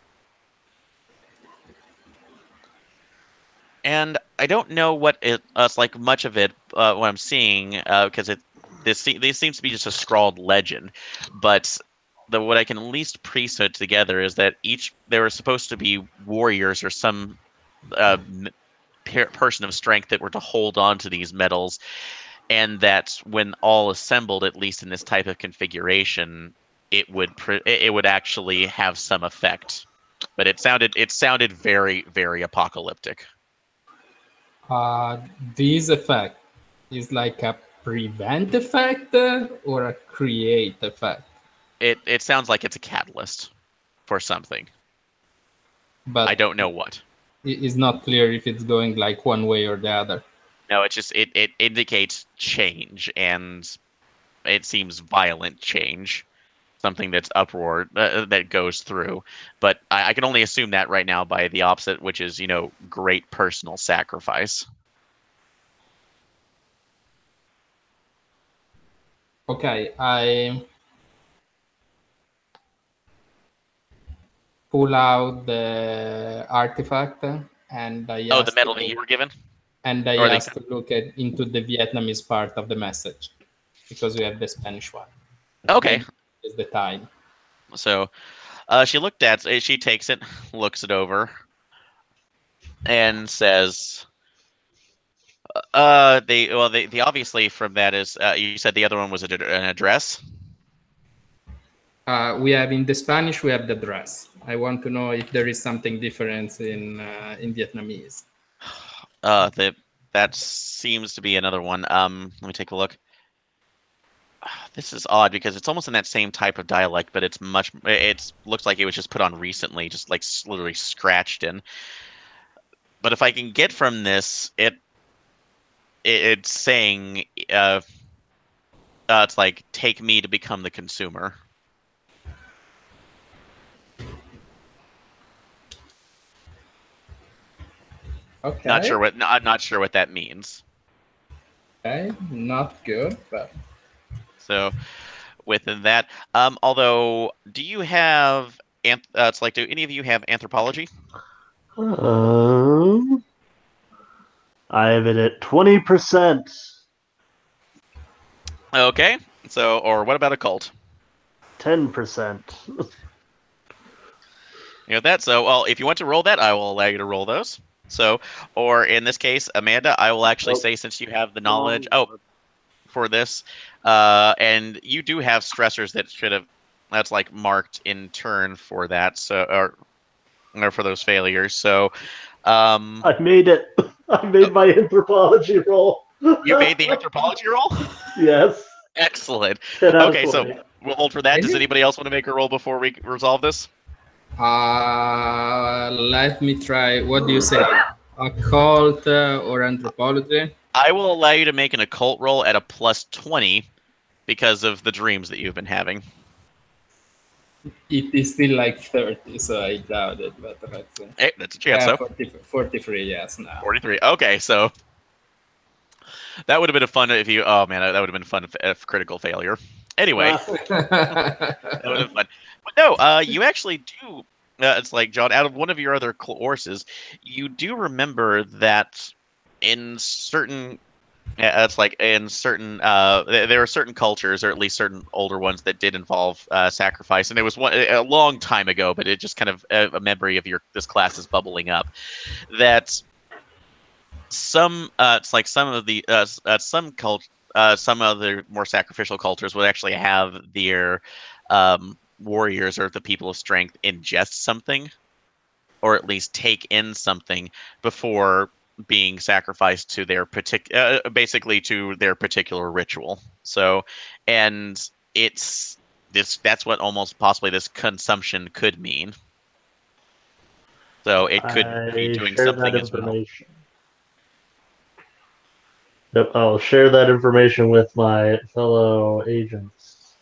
And I don't know what it's like much of it what I'm seeing because this seems to be just a scrawled legend, but what I can at least piece it together is that there were supposed to be warriors or some person of strength that were to hold on to these metals, and that when all assembled, at least in this type of configuration, it would actually have some effect. But it sounded very, very apocalyptic. This effect is like a prevent effect or a create effect. It sounds like it's a catalyst for something. But I don't know what. It is not clear if it's going like one way or the other. No, it indicates change, and it seems violent change, something that's uproar that goes through. But I can only assume that right now by the opposite, which is great personal sacrifice. Okay, I pull out the artifact and I the medal that you were given? And I asked to look into the Vietnamese part of the message because we have the Spanish one. Okay. Is the time. So she takes it, looks it over, and says, they obviously from that is, you said the other one was an address? We have in the Spanish, we have the address. I want to know if there is something different in Vietnamese. That seems to be another one. Let me take a look. This is odd because it's almost in that same type of dialect, but it looks like it was just put on recently, just like literally scratched in. But if I can get from this, it's saying, it's like, take me to become the consumer. Okay. I'm not sure what that means. Okay, not good, but So within that, although, do you have it's like, do any of you have anthropology? I have it at 20%. Okay. So, or what about occult? 10%. You know that. So, well, if you want to roll that, I will allow you to roll those. So, or in this case, Amanda, I will actually say, since you have the knowledge, for this, and you do have stressors that should have, that's like marked in turn for that. So, or for those failures. So, I made it. I made my anthropology roll. you made the anthropology roll? Yes. Excellent. 10 out of Okay, 20. so we'll hold for that. Does anybody else want to make a roll before we resolve this? Let me try. What do you say? Occult or anthropology? I will allow you to make an occult roll at a plus 20 because of the dreams that you've been having. It is still like 30, so I doubt it. But let's see. Hey, that's a chance, though. 43, yes, now. 43. Okay, so that would have been a fun if you. Oh man, that would have been fun if critical failure. Anyway, that would have been fun. But no, you actually do. It's like, John, out of one of your other courses, you do remember that in certain. It's like in certain. There are certain cultures, or at least certain older ones, that did involve sacrifice, and it was one a long time ago. But it just kind of a memory of this class is bubbling up. That some it's like some of the some other more sacrificial cultures would actually have their warriors or the people of strength ingest something, or at least take in something before being sacrificed to their basically to their particular ritual. So, and it's that's what almost possibly this consumption could mean. So it could be doing something as well. Yep, I'll share that information with my fellow agents.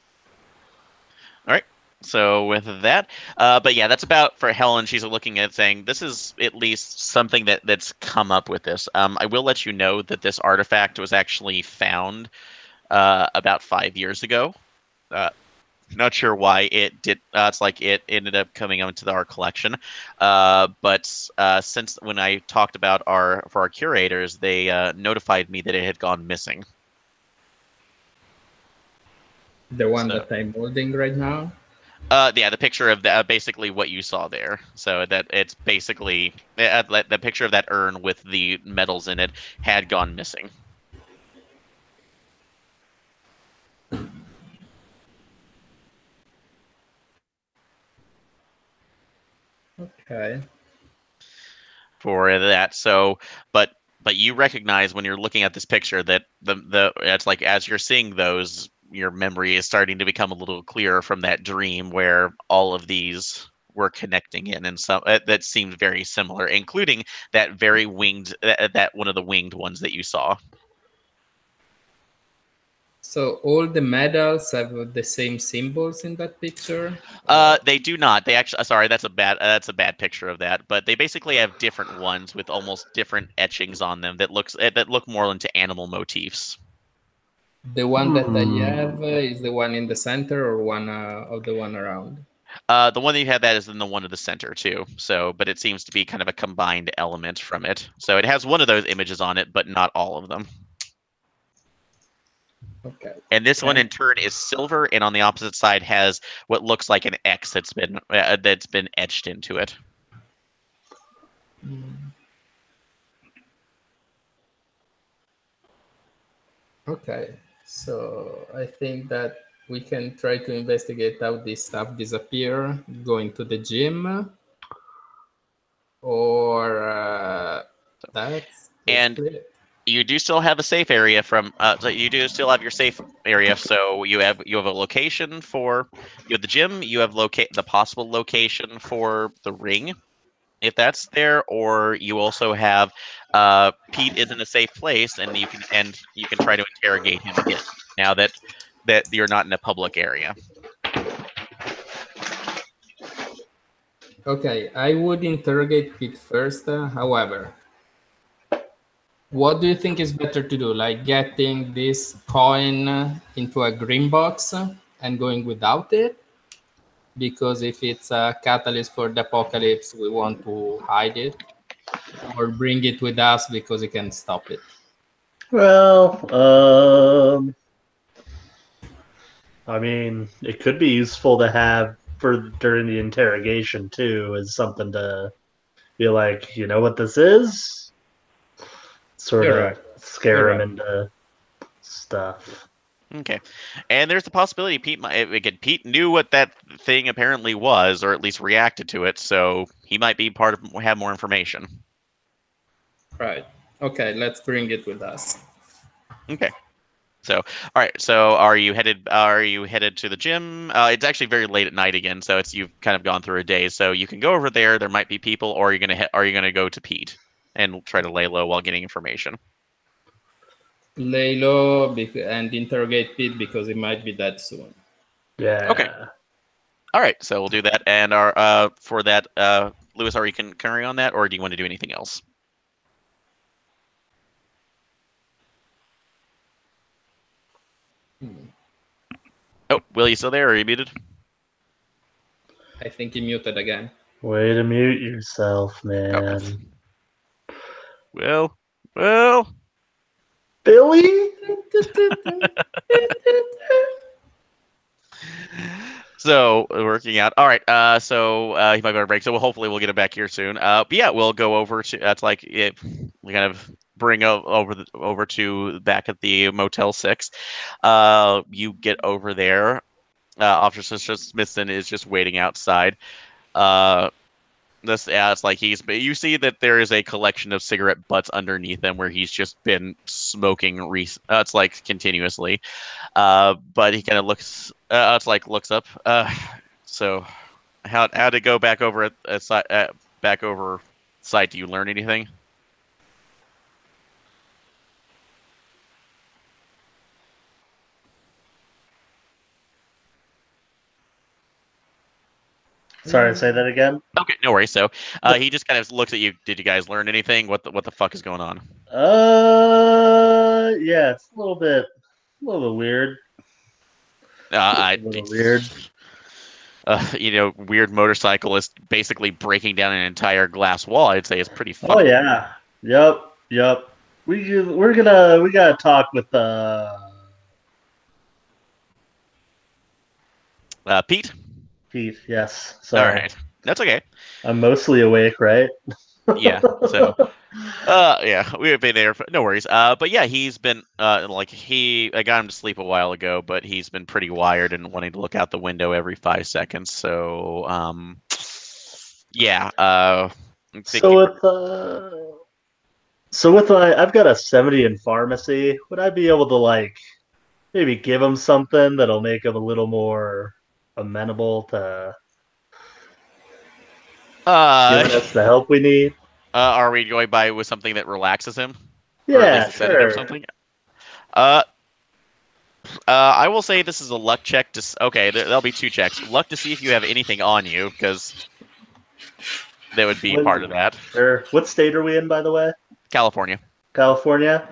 All right. So with that, but yeah, that's about for Helen. She's looking at saying this is at least something that's come up with this. I will let you know that this artifact was actually found about 5 years ago. Not sure why it did. It's like it ended up coming into our collection, but since when I talked about for our curators, they notified me that it had gone missing. The one that I'm holding right now? Yeah, the picture of basically what you saw there. So that it's basically the picture of that urn with the metals in it had gone missing. Okay. For that, so but you recognize when you're looking at this picture that the it's like, as you're seeing those, your memory is starting to become a little clearer from that dream where all of these were connecting in, and some that seemed very similar, including that very winged that one of the winged ones that you saw. So all the medals have the same symbols in that picture? They do not. They actually, sorry, that's a bad picture of that. But they basically have different ones with almost different etchings on them that look more into animal motifs. The one that I have is the one in the center, or one of the one around? The one that you have that is in the one of the center too. So, but it seems to be kind of a combined element from it. So it has one of those images on it, but not all of them. Okay. And this one in turn is silver, and on the opposite side has what looks like an X that's been etched into it. Okay, so I think that we can try to investigate how this stuff disappear, going to the gym, or that's and you do still have a safe area from so you do still have your safe area. So you have a location for the gym. You have the possible location for the ring, if that's there, or you also have Pete is in a safe place, and you can try to interrogate him again now that you're not in a public area. Okay, I would interrogate Pete first. However, What do you think is better to do? Like getting this coin into a green box and going without it? Because if it's a catalyst for the apocalypse, we want to hide it, or bring it with us because we can stop it. Well, I mean, it could be useful to have for during the interrogation too, as something to be like, you know what this is? Sort You're of right. scare You're him right. into stuff. Okay, and there's the possibility Pete knew what that thing apparently was, or at least reacted to it, so he might be have more information. Right. Okay, let's bring it with us. Okay. So, all right. So, are you headed to the gym? It's actually very late at night again, so you've kind of gone through a day. So you can go over there. There might be people, or are you gonna go to Pete and try to lay low while getting information? Lay low and interrogate Pete because he might be dead soon. Yeah. Okay. All right. So we'll do that. And for that, Lewis, are you can carry on that, or do you want to do anything else? Oh, Will, you still there, or are you muted? I think he muted again. Way to mute yourself, man. Okay. Well. Billy? So working out. All right. So he might be on a break. So hopefully we'll get him back here soon. But yeah, we'll go over to. That's like we kind of bring over to back at the Motel 6. You get over there. Officer Smithson is just waiting outside. It's like you see that there is a collection of cigarette butts underneath him where he's just been smoking. It's like continuously. But he kind of looks. Looks up. So how to go back over back over site? Do you learn anything? Sorry, say that again. Okay, no worries. So he just kind of looks at you. Did you guys learn anything? What the fuck is going on? Yeah, it's a little bit weird. A little weird. Weird motorcyclist basically breaking down an entire glass wall. I'd say is pretty fucking. Oh yeah. Yep. We gotta talk with Pete. Pete. Yes. Sorry. All right, that's okay. I'm mostly awake, right? Yeah. So. Yeah, we've been there. No worries. But yeah, he's been I got him to sleep a while ago, but he's been pretty wired and wanting to look out the window every 5 seconds. So, yeah. So with I've got a 70 in pharmacy. Would I be able to maybe give him something that'll make him a little more amenable to giving us the help we need? Are we going by with something that relaxes him? Yeah, or at least a sure. sedative or something? I will say this is a luck check. Okay, there'll be 2 checks. Luck to see if you have anything on you, because that would be part of that. Sure. What state are we in, by the way? California. California?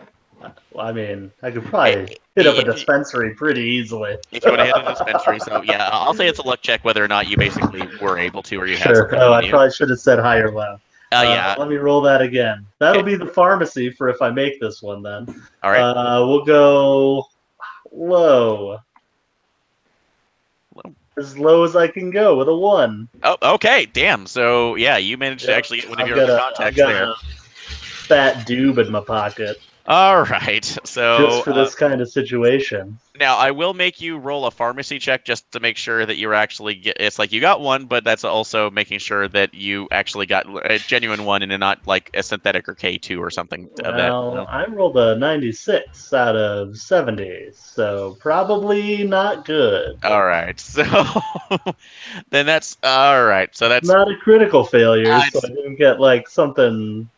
Well, I mean, I could probably hit up a dispensary pretty easily. If you want to hit a dispensary, so yeah, I'll say it's a luck check whether or not you basically were able to, or you had something on I you. probably should have said high or low. Yeah. Let me roll that again. That'll be the pharmacy for if I make this one then. All right. We'll go low. As low as I can go with a 1. Oh, okay. Damn. So yeah, you managed to actually get one of your other contacts there. A fat doob in my pocket. All right. So just for this kind of situation. Now I will make you roll a pharmacy check just to make sure that you're actually it's like you got 1, but that's also making sure that you actually got a genuine 1 and not like a synthetic or K2 or something of that. Well, I rolled a 96 out of 70, so probably not good. All right. So then that's all right. So that's not a critical failure, so I didn't get something.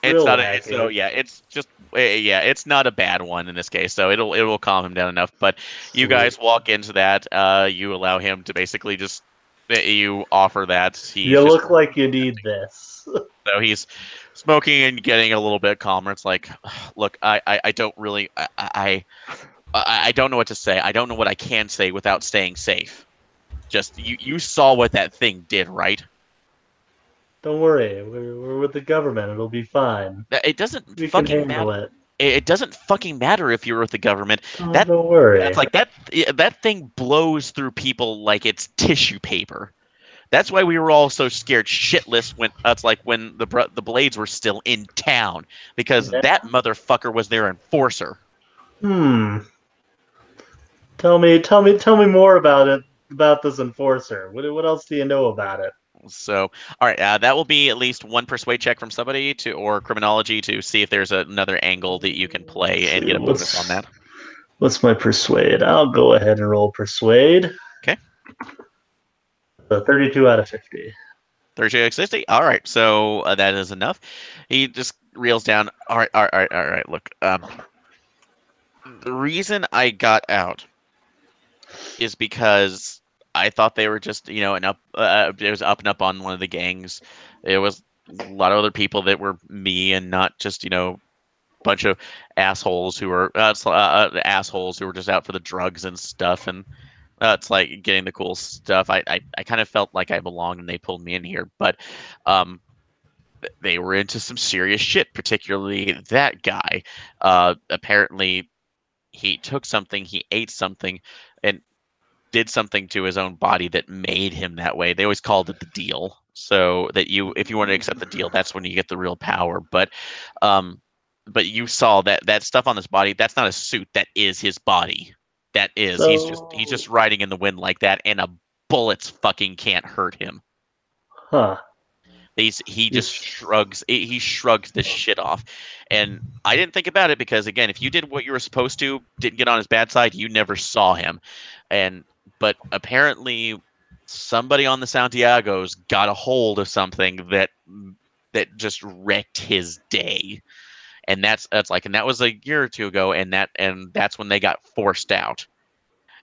It's not it's just it's not a bad one in this case, so it will calm him down enough. But you guys walk into that, you allow him to basically just you offer that. You look like you need this. So he's smoking and getting a little bit calmer. It's like, look, I don't really, I don't know what to say. I don't know what I can say without staying safe. Just you saw what that thing did, right? Don't worry, we're with the government. It'll be fine. It doesn't We can fucking handle matter. it. It doesn't fucking matter if you're with the government. Oh, That don't worry. That's like that thing blows through people like it's tissue paper. That's why we were all so scared shitless when that's like when the Blades were still in town because Yeah. that motherfucker was their enforcer. Tell me more about it. About this enforcer. What else do you know about it? So, all right, that will be at least one persuade check from somebody or criminology to see if there's another angle that you can play and get a bonus on that. What's my persuade? I'll go ahead and roll persuade. Okay. 32 out of 50. 32 out of 60. All right, so that is enough. He just reels down. All right. Look, the reason I got out is because I thought they were just, it was up and up on one of the gangs. There was a lot of other people that were me and not just, bunch of assholes who were assholes who were just out for the drugs and stuff. And it's like getting the cool stuff. I kind of felt like I belonged and they pulled me in here, but they were into some serious shit, particularly that guy. Apparently he took something, he ate something, and did something to his own body that made him that way. They always called it the deal. So that if you want to accept the deal, that's when you get the real power. But you saw that stuff on his body. That's not a suit. That is his body. That is. So, he's just riding in the wind like that, and a bullets fucking can't hurt him. Huh. He just shrugs. He shrugs this shit off, and I didn't think about it because again, if you did what you were supposed to, didn't get on his bad side, you never saw him, but apparently somebody on the Santiago's got a hold of something that just wrecked his day, and that was a year or two ago, and that's when they got forced out.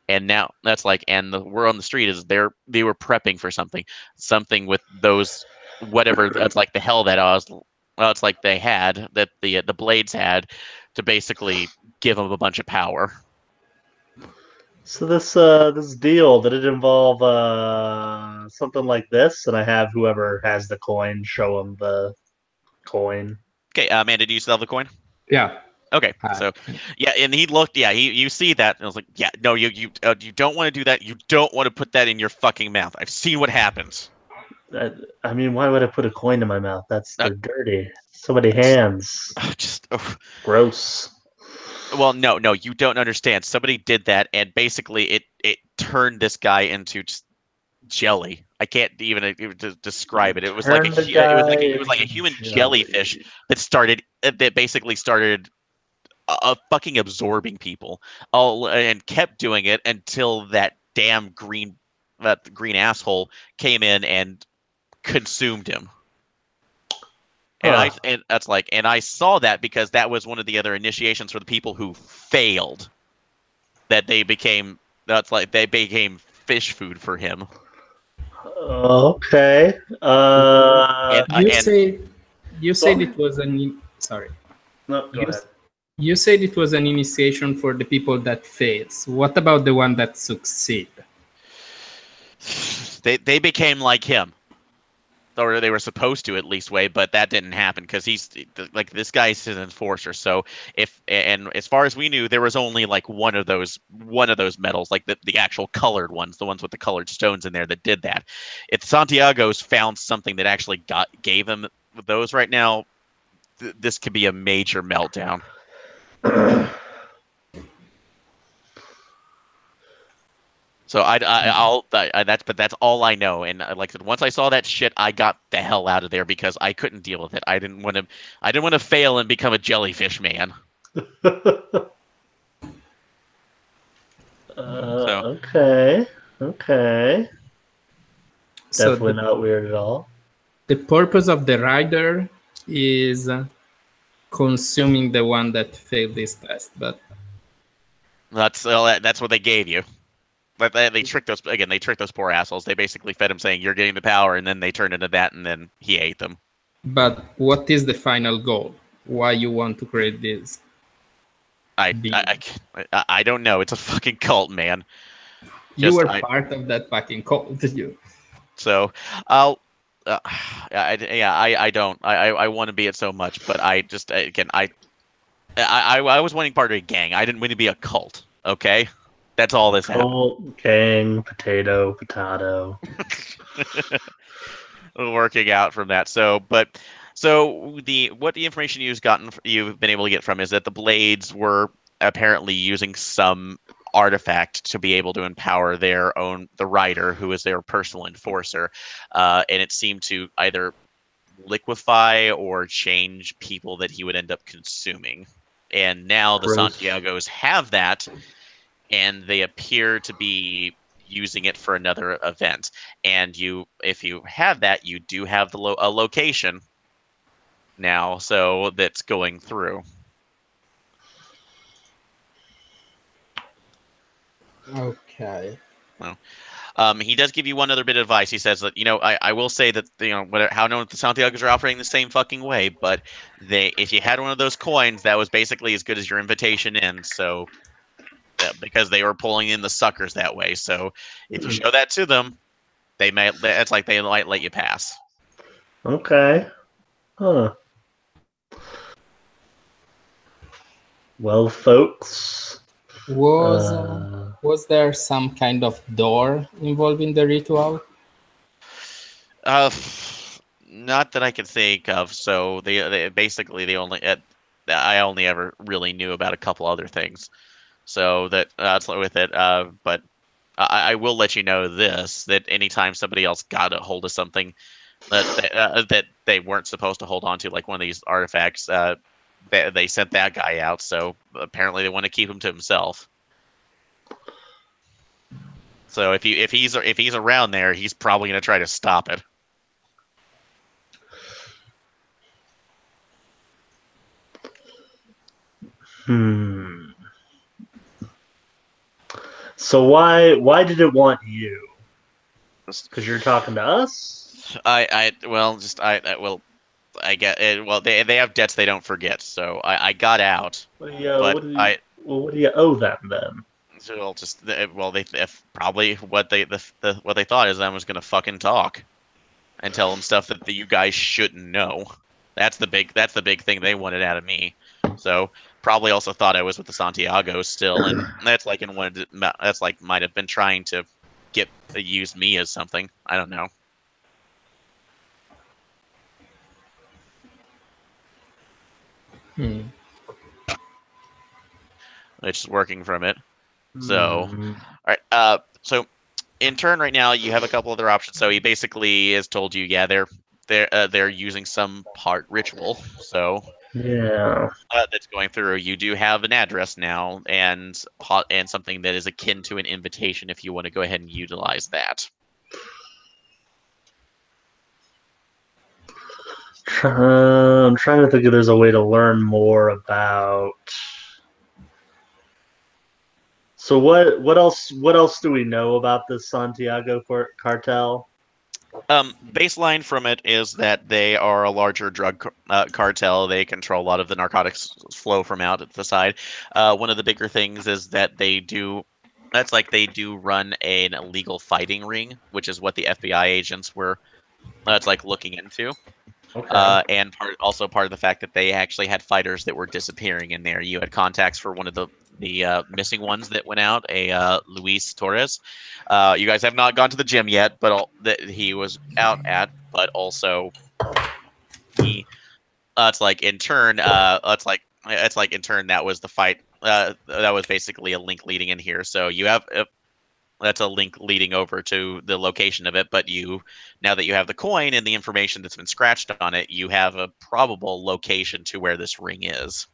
And now that's like, and the word on the street is they were prepping for something with those whatever that's like the hell that it's like they had that the Blades had to basically give them a bunch of power. So this deal, did it involve something like this? And I have whoever has the coin show him the coin. Okay, Amanda, do you still have the coin? Yeah. Okay, so yeah, and he looked. Yeah, you see that, and I was like, yeah, no, you don't want to do that. You don't want to put that in your fucking mouth. I've seen what happens. I mean, why would I put a coin in my mouth? They're dirty. So many hands. Gross. Well, no, you don't understand. Somebody did that, and basically it turned this guy into just jelly. I can't even describe it. It was like a human jellyfish that basically started fucking absorbing people, and kept doing it until that damn green asshole came in and consumed him. And I saw that because that was one of the other initiations for the people who failed. That they became fish food for him. Okay. You said it was sorry. No, go ahead. You said it was an initiation for the people that fails. What about the one that succeed? They became like him. Or they were supposed to at least but that didn't happen because he's like this guy's an enforcer. So and as far as we knew, there was only like one of those metals, like the actual colored ones, the ones with the colored stones in there that did that. If Santiago's found something that actually gave them those right now, this could be a major meltdown. So that's all I know. And like I said, once I saw that shit, I got the hell out of there because I couldn't deal with it. I didn't want to fail and become a jellyfish man. Okay. Definitely not weird at all. The purpose of the rider is consuming the one that failed this test, but that's what they gave you. But they tricked those poor assholes. They basically fed him saying you're getting the power, and then they turned into that, and then he ate them. But what is the final goal? Why you want to create this? I don't know. It's a fucking cult, man. You were part of that fucking cult, you. So I'll. I don't. I want to be it so much, but I just again I was winning part of a gang. I didn't win to be a cult. Okay, that's all this happened. Cult, gang, potato. Working out from that. So what the information you've been able to get from is that the Blades were apparently using some artifact to be able to empower the Rider, who is their personal enforcer, and it seemed to either liquefy or change people that he would end up consuming. And now the Santiagos have that, and they appear to be using it for another event. And if you have that, you do have a location now, so that's going through. Okay. Well, he does give you one other bit of advice. He says that, I will say that, how known the Santiagos are operating the same fucking way, but if you had one of those coins, that was basically as good as your invitation in. So, because they were pulling in the suckers that way. So if you show that to them, they might let you pass. Okay. Huh. Well, folks. Was there some kind of door involving the ritual? Not that I can think of. So I only ever really knew about a couple other things. So that's with it. But I will let you know that anytime somebody else got a hold of something that they weren't supposed to hold on to, like one of these artifacts, they sent that guy out. So apparently they want to keep him to himself. So if he's around there, he's probably going to try to stop it. So why did it want you? Because you're talking to us? I get it. Well, they have debts they don't forget. So I got out. What do you owe them then? So they probably what they thought is I was going to fucking talk and tell them stuff that you guys shouldn't know. That's the big thing they wanted out of me. So probably also thought I was with the Santiago still, and that's like might have been trying to use me as something. I don't know. It's working from it. So, all right. So in turn, right now you have a couple other options. So he basically has told you, yeah, they're using some part ritual. So yeah, that's going through. You do have an address now, and something that is akin to an invitation. If you want to go ahead and utilize that. I'm trying to think if there's a way to learn more about. So what else do we know about this Santiago cartel? Baseline from it is that they are a larger drug cartel. They control a lot of the narcotics flow from out at the side. One of the bigger things is that they do run an illegal fighting ring, which is what the FBI agents were looking into. Okay. And part of the fact that they actually had fighters that were disappearing in there. You had contacts for one of the missing ones that went out, Luis Torres. You guys have not gone to the gym yet, but that he was out at. But also, he in turn that was the fight. That was basically a link leading in here. So you have. That's a link leading over to the location of it, but now that you have the coin and the information that's been scratched on it, you have a probable location to where this ring is.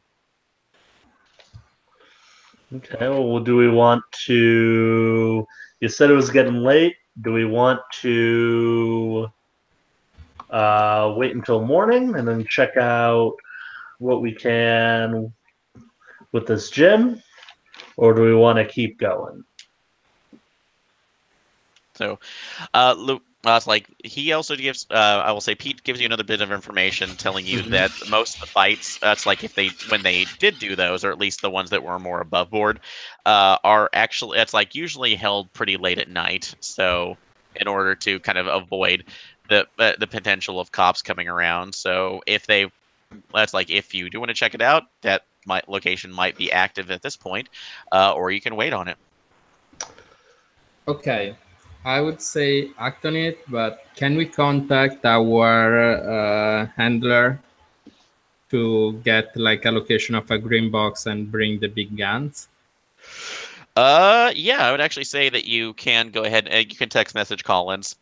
Okay, well, do we want to... You said it was getting late. Do we want to wait until morning and then check out what we can with this gym? Or do we want to keep going? So, It's like he also gives. I will say Pete gives you another bit of information, telling you that most of the fights. That's like when they did do those, or at least the ones that were more above board, are actually. It's like usually held pretty late at night. So in order to kind of avoid the potential of cops coming around. So that's like if you do want to check it out, that location might be active at this point, or you can wait on it. Okay, I would say act on it, but can we contact our handler to get like a location of a green box and bring the big guns? Yeah, I would actually say that you can go ahead and you can text message Collins,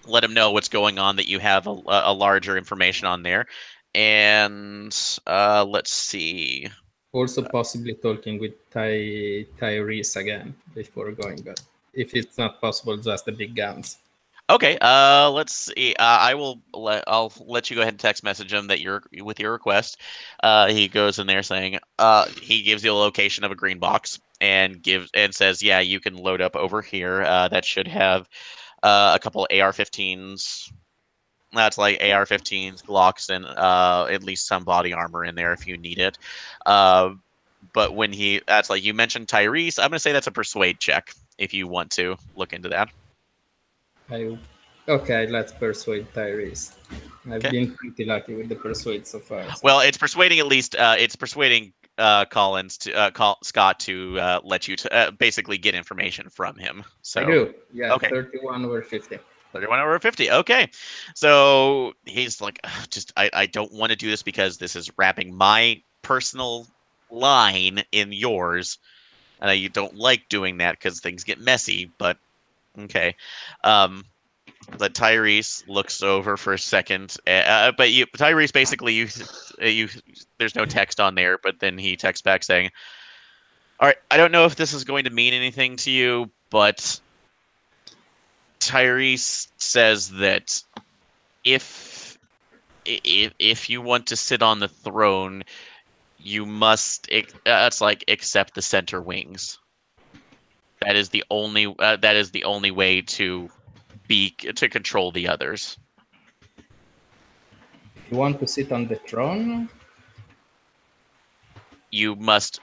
let him know what's going on, that you have a larger information on there, and let's see. Also, possibly talking with Tyrese again before going, but if it's not possible, just the big guns. Okay, let's see. I'll let you go ahead and text message him that you're with your request. He goes in there saying, he gives you a location of a green box and says, yeah, you can load up over here. That should have a couple of AR-15s. That's like AR-15s, Glocks, and at least some body armor in there if you need it. But that's like you mentioned Tyrese. I'm gonna say that's a persuade check if you want to look into that. Okay, let's persuade Tyrese. I've Okay. been pretty lucky with the persuade so far. So. Well, it's persuading it's persuading Collins to call Scott to let you to basically get information from him. So I do. Yeah, okay. 31 over 50. 31 over 50. Okay. So he's like, I don't want to do this because this is wrapping my personal line in yours. And you don't like doing that because things get messy, but okay. But Tyrese looks over for a second. But Tyrese basically, there's no text on there, but then he texts back saying, all right, I don't know if this is going to mean anything to you, but Tyrese says that if you want to sit on the throne, you must it's like accept the center wings. That is the only way to control the others. You want to sit on the throne? You must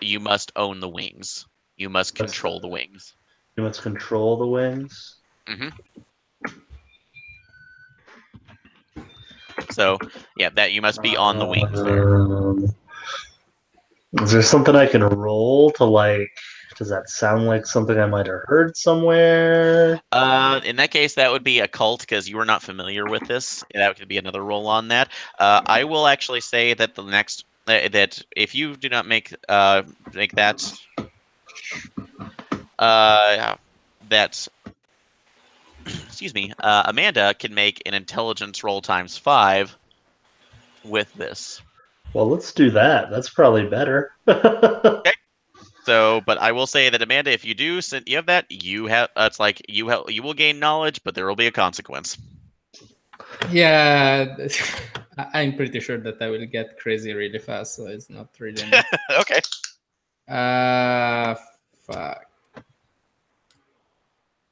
own the wings. You must control the wings. You must control the wings. Mm-hmm. So yeah, that you must be on the wings there. Is there something I can roll to like? Does that sound like something I might have heard somewhere? In that case, that would be a cult because you are not familiar with this. That could be another roll on that. I will actually say that the next that if you do not make that that excuse me, Amanda can make an intelligence roll ×5 with this. Well, let's do that. That's probably better. Okay. So, but I will say that Amanda, if you have that, it's like you will gain knowledge, but there will be a consequence. Yeah, I'm pretty sure that I will get crazy really fast, so it's not really. Okay. Fuck.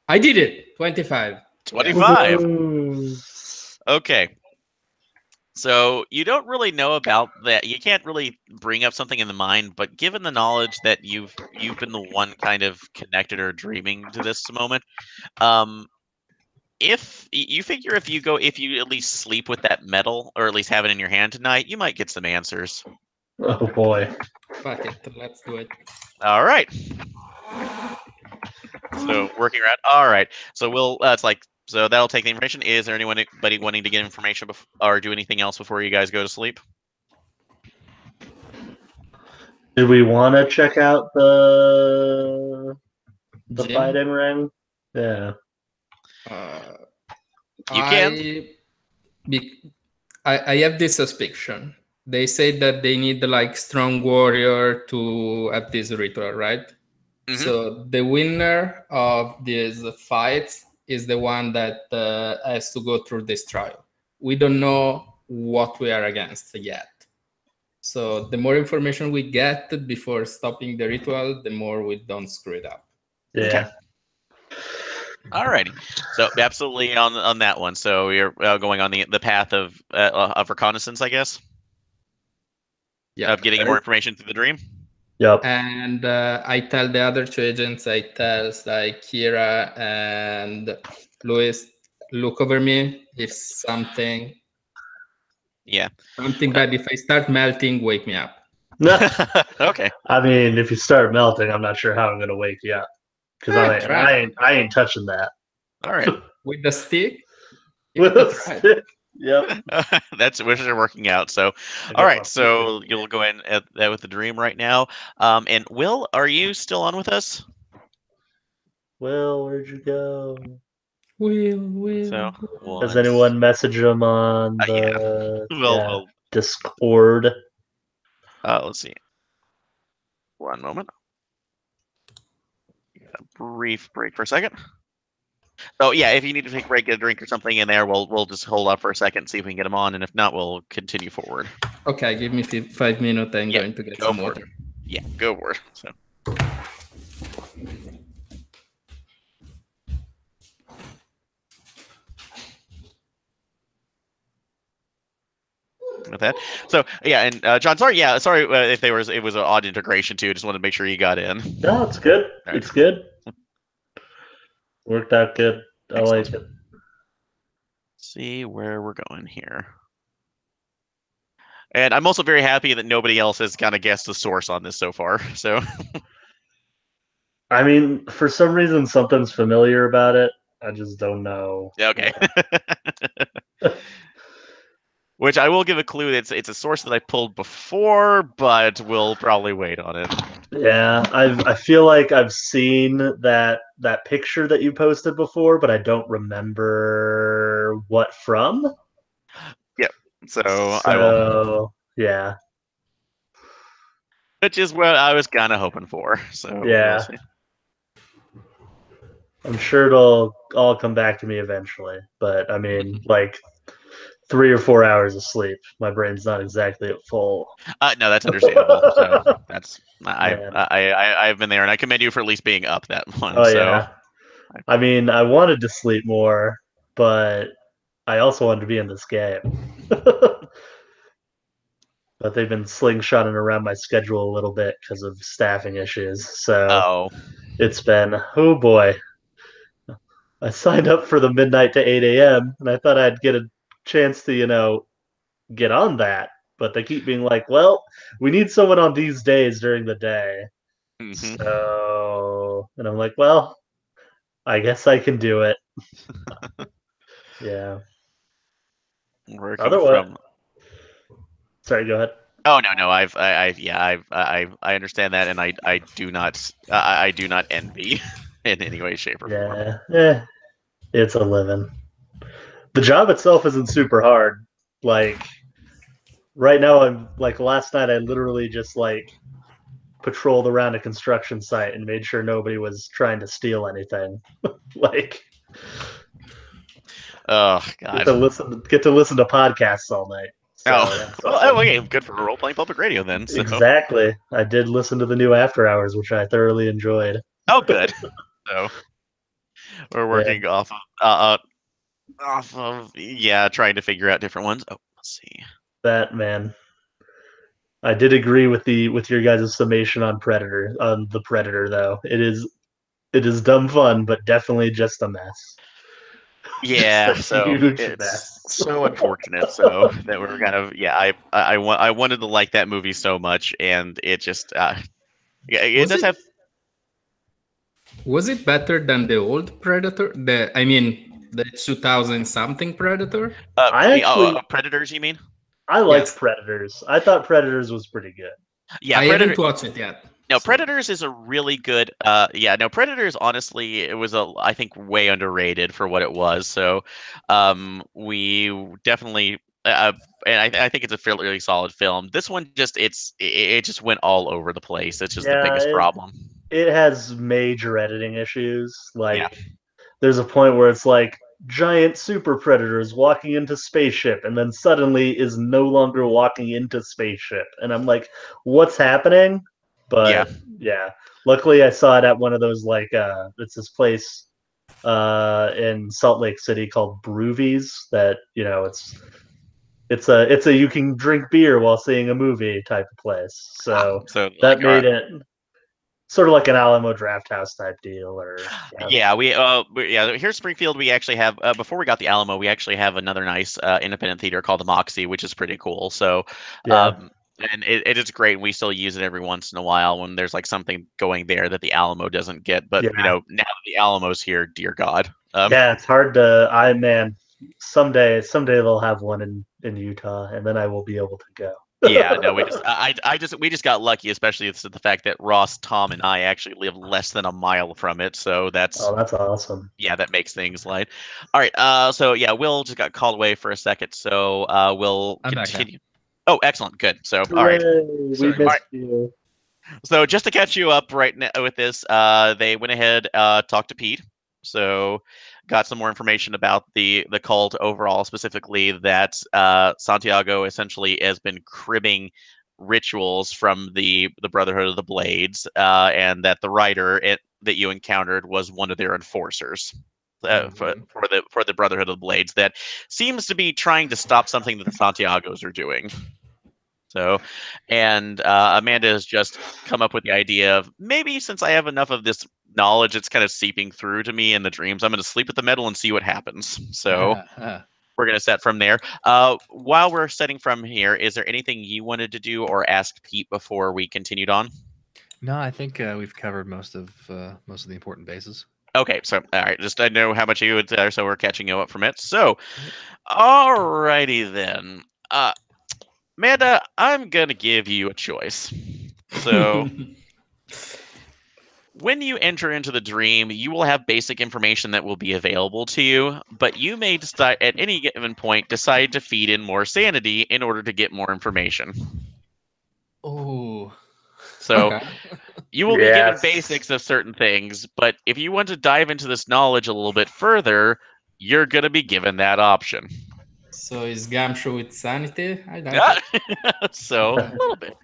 I did it. 25. 25. Okay. So you don't really know about that. You can't really bring up something in the mind, but given the knowledge that you've been the one kind of connected or dreaming to this moment, if you figure if you at least sleep with that metal or at least have it in your hand tonight, you might get some answers. Oh boy. Fuck it. Let's do it. All right. So working around. All right. So so that'll take the information. Is there anybody wanting to get information or do anything else before you guys go to sleep? Do we want to check out the fighting ring? Yeah. You can. I have this suspicion. They say that they need like strong warrior to have this ritual, right? Mm-hmm. So the winner of these fights is the one that has to go through this trial. We don't know what we are against yet. So the more information we get before stopping the ritual, the more we don't screw it up. Yeah. Alrighty. So absolutely on that one. So you're going on the path of reconnaissance, I guess, Yeah. of getting more information through the dream. Yep. And I tell the other two agents, I tell like Kira and Louis, look over me. If something Yeah. bad, if I start melting, wake me up. Okay. I mean, if you start melting, I'm not sure how I'm gonna wake you up because I ain't touching that. All right. With the stick? With Give it a a try. stick. Yep. That's wishes are working out. So, I got all my right. So feet in you'll go in at that with the dream right now. And Will, are you still on with us? Will, where'd you go? Will. So, Has once. anyone messaged him on Yeah. the Well, Discord? let's see. One moment. A brief break for a second. So yeah, if you need to take a break, get a drink or something in there, we'll just hold up for a second, see if we can get them on, and if not, we'll continue forward. Okay, give me 5 minutes. I'm going to get some water. Yeah, go for it. So. With that, so yeah, and John, sorry if it was an odd integration too. Just wanted to make sure you got in. No, it's good. Right. It's good. Worked out good. I Excellent. like it. See where we're going here. And I'm also very happy that nobody else has kind of guessed the source on this so far. So, I mean, for some reason, something's familiar about it. I just don't know. okay. Which I will give a clue. It's a source that I pulled before, but we'll probably wait on it. Yeah, I feel like I've seen that picture that you posted before, but I don't remember what from. Yep. So I will. Yeah. Which is what I was kind of hoping for. So Yeah. we'll see. I'm sure it'll all come back to me eventually, but I mean, like 3 or 4 hours of sleep. My brain's not exactly at full. No, that's understandable. So that's Man. I've been there, and I commend you for at least being up that one. Oh so. yeah. I mean, I wanted to sleep more, but I also wanted to be in this game. But they've been slingshotting around my schedule a little bit because of staffing issues. So it's been, oh boy. I signed up for the midnight to 8 a.m. and I thought I'd get a chance to, get on that. But they keep being like, well, we need someone on these days during the day. Mm-hmm. So, and I'm like, well, I guess I can do it. Yeah. Working Otherwise, from. sorry, go ahead. Oh no, I understand that, and I do not envy in any way, shape, or form. Yeah, it's a living. The job itself isn't super hard. Like right now, I'm like last night. I literally just like patrolled around a construction site and made sure nobody was trying to steal anything. Like, oh god, get to listen to podcasts all night. So okay, good for role playing public radio then. So. Exactly. I did listen to the new After Hours, which I thoroughly enjoyed. Oh, good. So we're working off of trying to figure out different ones. Oh, let's see. That man. I did agree with your guys' summation on the Predator though. It is dumb fun, but definitely just a mess. Yeah, just so huge it's mess. so unfortunate. So that we're kind of I wanted to like that movie so much, and it just it does have. Was it better than the old Predator? The 2000 something Predator? Predators, you mean? I liked Predators. I thought Predators was pretty good. Yeah, I haven't watched it yet. No, Predators is a really good. Predators. Honestly, it was I think way underrated for what it was. So, we definitely. And I think it's a fairly solid film. This one it just went all over the place. It's just the biggest problem. It has major editing issues. Like, there's a point where it's like giant super predators walking into spaceship, and then suddenly is no longer walking into spaceship, and I'm like, what's happening? But yeah, luckily I saw it at one of those it's this place in Salt Lake City called Broovies. That it's a you can drink beer while seeing a movie type of place. So that made it sort of like an Alamo Draft House type deal, or yeah, here in Springfield we actually have before we got the Alamo, we actually have another nice independent theater called the Moxie, which is pretty cool. So, and it is great. We still use it every once in a while when there's like something going there that the Alamo doesn't get. But now that the Alamo's here, dear God. Yeah, it's hard to. Someday they'll have one in Utah, and then I will be able to go. Yeah, no, we just got lucky, especially with the fact that Ross, Tom, and I actually live less than a mile from it. So that's awesome. Yeah, that makes things light. All right, so yeah, Will just got called away for a second, so we'll continue. Oh, excellent, good. So all right, we missed you. So just to catch you up right now with this, they went ahead, talked to Pete, so got some more information about the cult overall, specifically that Santiago essentially has been cribbing rituals from the Brotherhood of the Blades, and that the writer that you encountered was one of their enforcers. For the Brotherhood of the Blades, that seems to be trying to stop something that the Santiagos are doing. So, and Amanda has just come up with the idea of maybe since I have enough of this knowledge, it's kind of seeping through to me in the dreams. I'm going to sleep at the metal and see what happens. So we're going to set from there. While we're setting from here, is there anything you wanted to do or ask Pete before we continued on? No, I think we've covered most of the important bases. Okay, so all right, just I know how much you would there, so we're catching you up from it. So, alrighty then. Amanda, I'm going to give you a choice. So, when you enter into the dream, you will have basic information that will be available to you, but you may decide at any given point decide to feed in more sanity in order to get more information. Oh. So, you will be given basics of certain things, but if you want to dive into this knowledge a little bit further, you're going to be given that option. So is Gumshoe with sanity? I like it. So a little bit.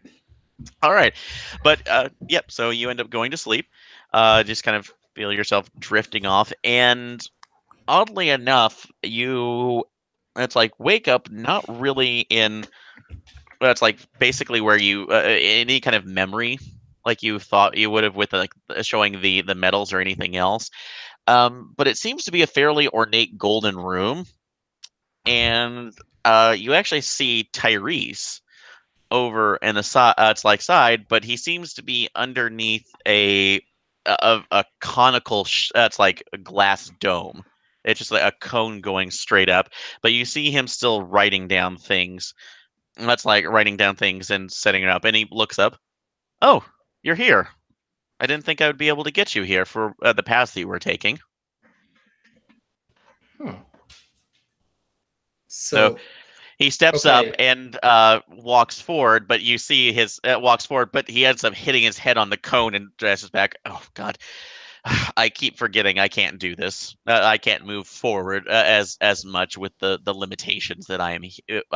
All right, but yep. So you end up going to sleep, just kind of feel yourself drifting off, and oddly enough, it's like wake up not really in. That's like basically where you any kind of memory like you thought you would have with like showing the medals or anything else, but it seems to be a fairly ornate golden room. And you actually see Tyrese over in the side. It's like side, but he seems to be underneath a conical. It's like a glass dome. It's just like a cone going straight up. But you see him still writing down things. And that's like writing down things and setting it up. And he looks up. Oh, you're here. I didn't think I would be able to get you here for the path that you were taking. So he steps up and walks forward, but you see his walks forward, but he ends up hitting his head on the cone and dresses back. Oh God, I keep forgetting I can't do this. I can't move forward as much with the limitations that I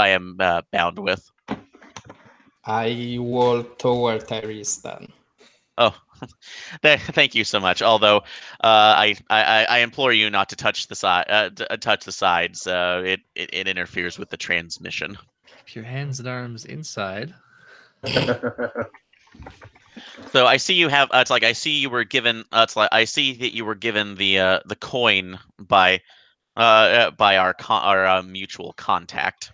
am bound with. I walk toward Tyrese then. Oh, thank you so much. Although I implore you not to touch the side, touch the sides. It interferes with the transmission. Keep your hands and arms inside. So I see you have. It's like I see you were given. It's like I see that you were given the coin by our mutual contact.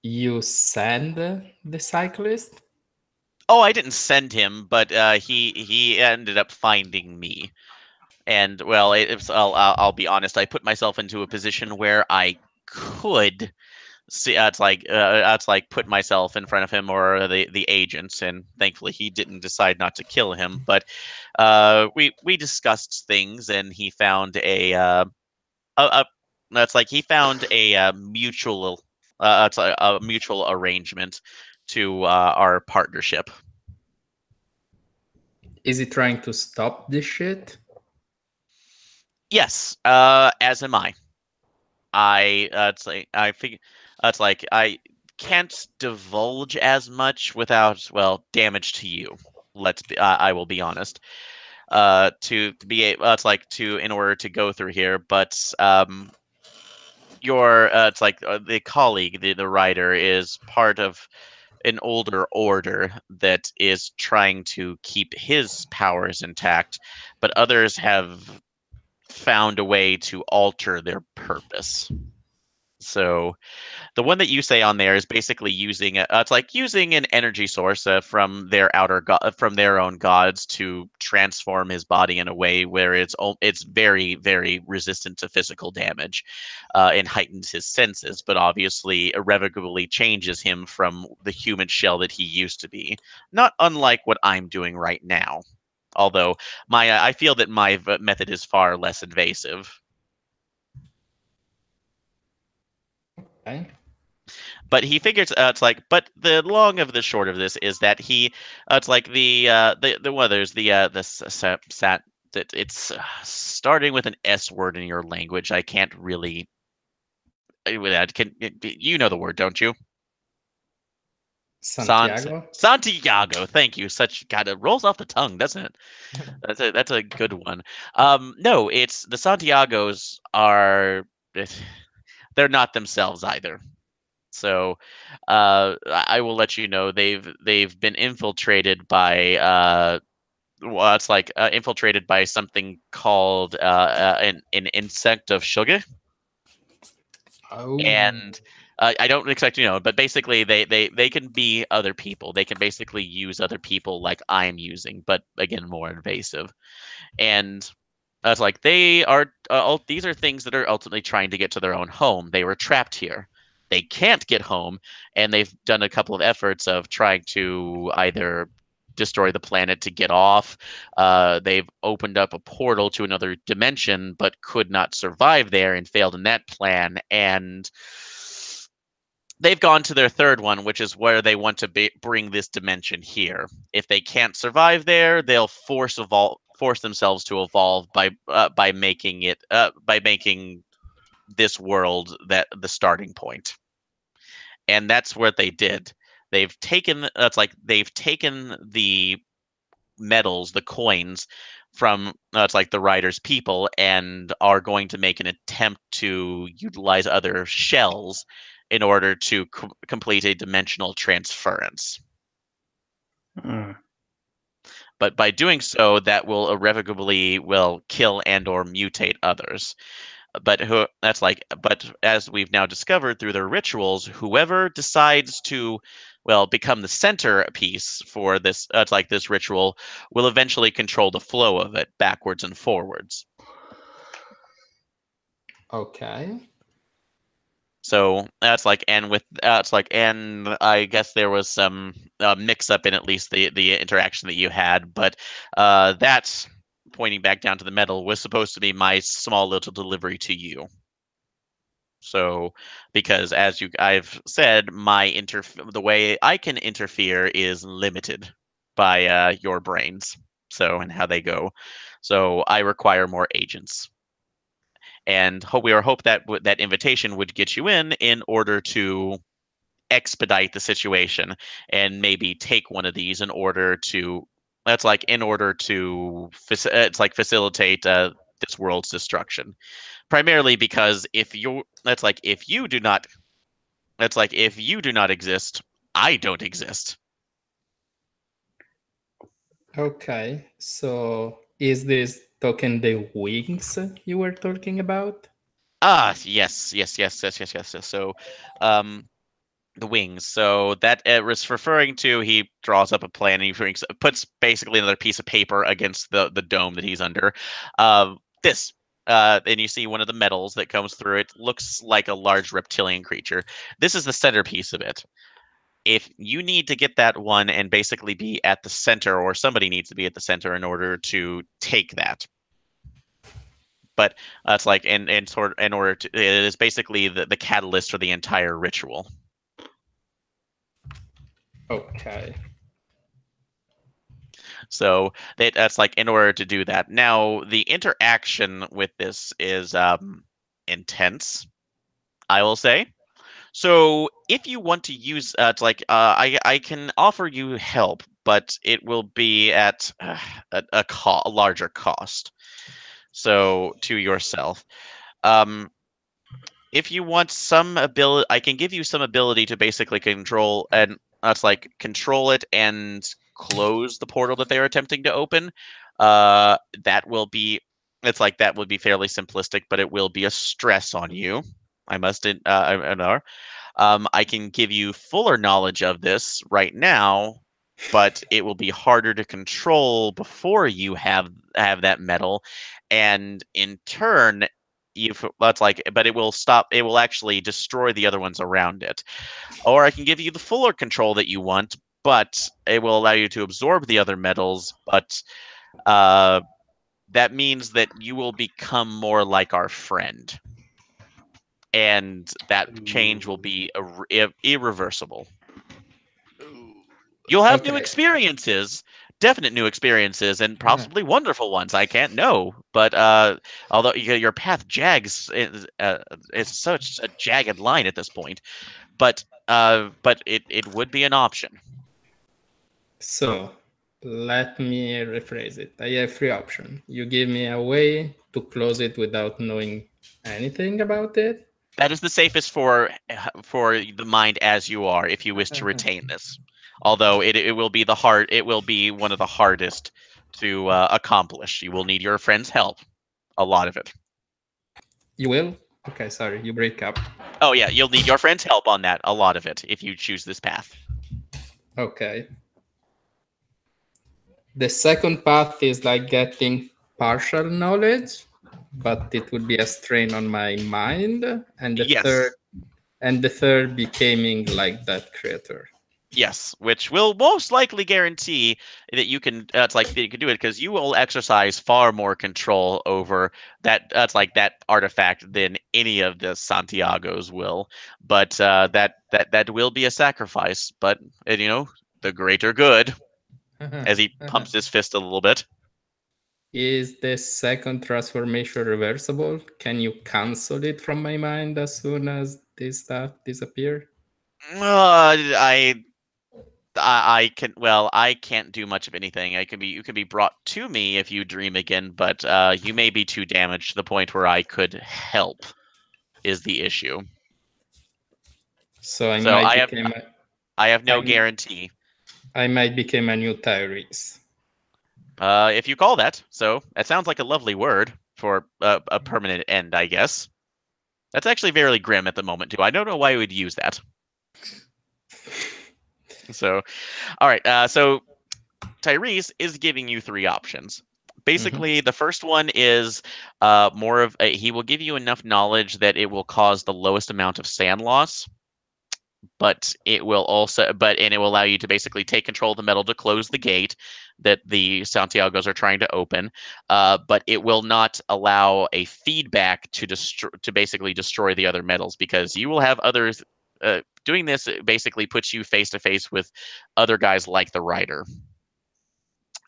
You send the cyclist? Oh, I didn't send him, but he ended up finding me. And well, I'll be honest. I put myself into a position where I could see. It's like put myself in front of him or the agents, and thankfully he didn't decide not to kill him. But we discussed things, and he found he found a mutual it's a mutual arrangement to our partnership. Is he trying to stop this shit? Yes, as am I. I can't divulge as much without damage to you. I will be honest. to be it's like to in order to go through here, but your it's like the colleague, the writer, is part of an older order that is trying to keep his powers intact, but others have found a way to alter their purpose. So the one that you say on there is basically using it's like using an energy source from their from their own gods to transform his body in a way where it's very resistant to physical damage, and heightens his senses, but obviously irrevocably changes him from the human shell that he used to be. Not unlike what I'm doing right now, although my I feel that my method is far less invasive. Okay. But he figures it's like, but the long of the short of this is that he it's like the well, there's the sat that it's starting with an S word in your language. I can't really can you know the word, don't you? Santiago. Santiago. Thank you. Such God, it rolls off the tongue, doesn't it? That's a good one. No, it's the Santiagos are they're not themselves either. So I will let you know they've been infiltrated by well, it's like infiltrated by something called an insect of sugar, Oh. and I don't expect you to know, but basically they can be other people. They can basically use other people like I'm using, but again more invasive. And it's like they are these are things that are ultimately trying to get to their own home. They were trapped here. They can't get home, and they've done a couple of efforts of trying to either destroy the planet to get off. They've opened up a portal to another dimension, but could not survive there and failed in that plan. And they've gone to their third one, which is where they want to bring this dimension here. If they can't survive there, they'll force themselves to evolve by making it by making this world that the starting point. And that's what they did. They've taken the medals, the coins from it's like the writer's people, and are going to make an attempt to utilize other shells in order to complete a dimensional transference. But by doing so, that will irrevocably kill and or mutate others. But as we've now discovered through their rituals, whoever decides to become the centerpiece for this it's like this ritual will eventually control the flow of it backwards and forwards. Okay. So that's like, and with it's like, and I guess there was some mix up in at least the interaction that you had, but that's pointing back down to the medal was supposed to be my small little delivery to you. So, because as I've said, the way I can interfere is limited by your brains, so and how they go. So I require more agents, and we hope that that invitation would get you in order to expedite the situation and maybe take one of these in order to facilitate this world's destruction. Primarily because if you do not exist, I don't exist. Okay. So is this token the wings you were talking about? Yes. So, the wings. So that it was referring to. He draws up a plan and he puts basically another piece of paper against the dome that he's under. This. And you see one of the medals that comes through. It looks like a large reptilian creature. This is the centerpiece of it. If you need to get that one and basically be at the center, or somebody needs to be at the center in order to take that. But it's like in order to, it is basically the catalyst for the entire ritual. Okay. So that's like in order to do that. Now the interaction with this is intense, I will say. So if you want to use, I can offer you help, but it will be at a larger cost. So to yourself. If you want some ability, I can give you some ability to basically control, and that's like control it and close the portal that they're attempting to open. That will be, it's like that would be fairly simplistic, but it will be a stress on you. I must know. I can give you fuller knowledge of this right now, but it will be harder to control before you have that metal, and in turn, that's like, but it will stop. It will actually destroy the other ones around it. Or I can give you the fuller control that you want, but it will allow you to absorb the other metals, but that means that you will become more like our friend, and that change will be irreversible. You'll have new experiences, definite new experiences, and possibly wonderful ones. I can't know, but although your path jags, it's such a jagged line at this point, but it would be an option. So let me rephrase it. I have 3 options. You give me a way to close it without knowing anything about it. That is the safest for the mind as you are, if you wish to retain this. Although it will be one of the hardest to accomplish. You will need your friend's help, a lot of it. You will? Okay, sorry, you break up. Oh yeah, you'll need your friend's help on that, a lot of it, if you choose this path. Okay. The second path is like getting partial knowledge, but it would be a strain on my mind. And the third becoming like that creator. Yes, which will most likely guarantee that you can. It's like you can do it because you will exercise far more control over that. That's like that artifact than any of the Santiagos will. But that will be a sacrifice. But the greater good. As he pumps his fist a little bit. Is the second transformation reversible? Can you cancel it from my mind as soon as this stuff disappear? I can. Well, I can't do much of anything. You can be brought to me if you dream again, but you may be too damaged to the point where I could help. Is the issue. So I have no guarantee. I might become a new Tyrese. If you call that. So that sounds like a lovely word for a permanent end, I guess. That's actually very grim at the moment too. I don't know why we would use that. So, all right. So Tyrese is giving you 3 options. Basically, the first one is more of he will give you enough knowledge that it will cause the lowest amount of sand loss, but it will allow you to basically take control of the metal to close the gate that the Santiagos are trying to open. But it will not allow a feedback to basically destroy the other metals, because you will have others. Doing this basically puts you face to face with other guys like the Rider.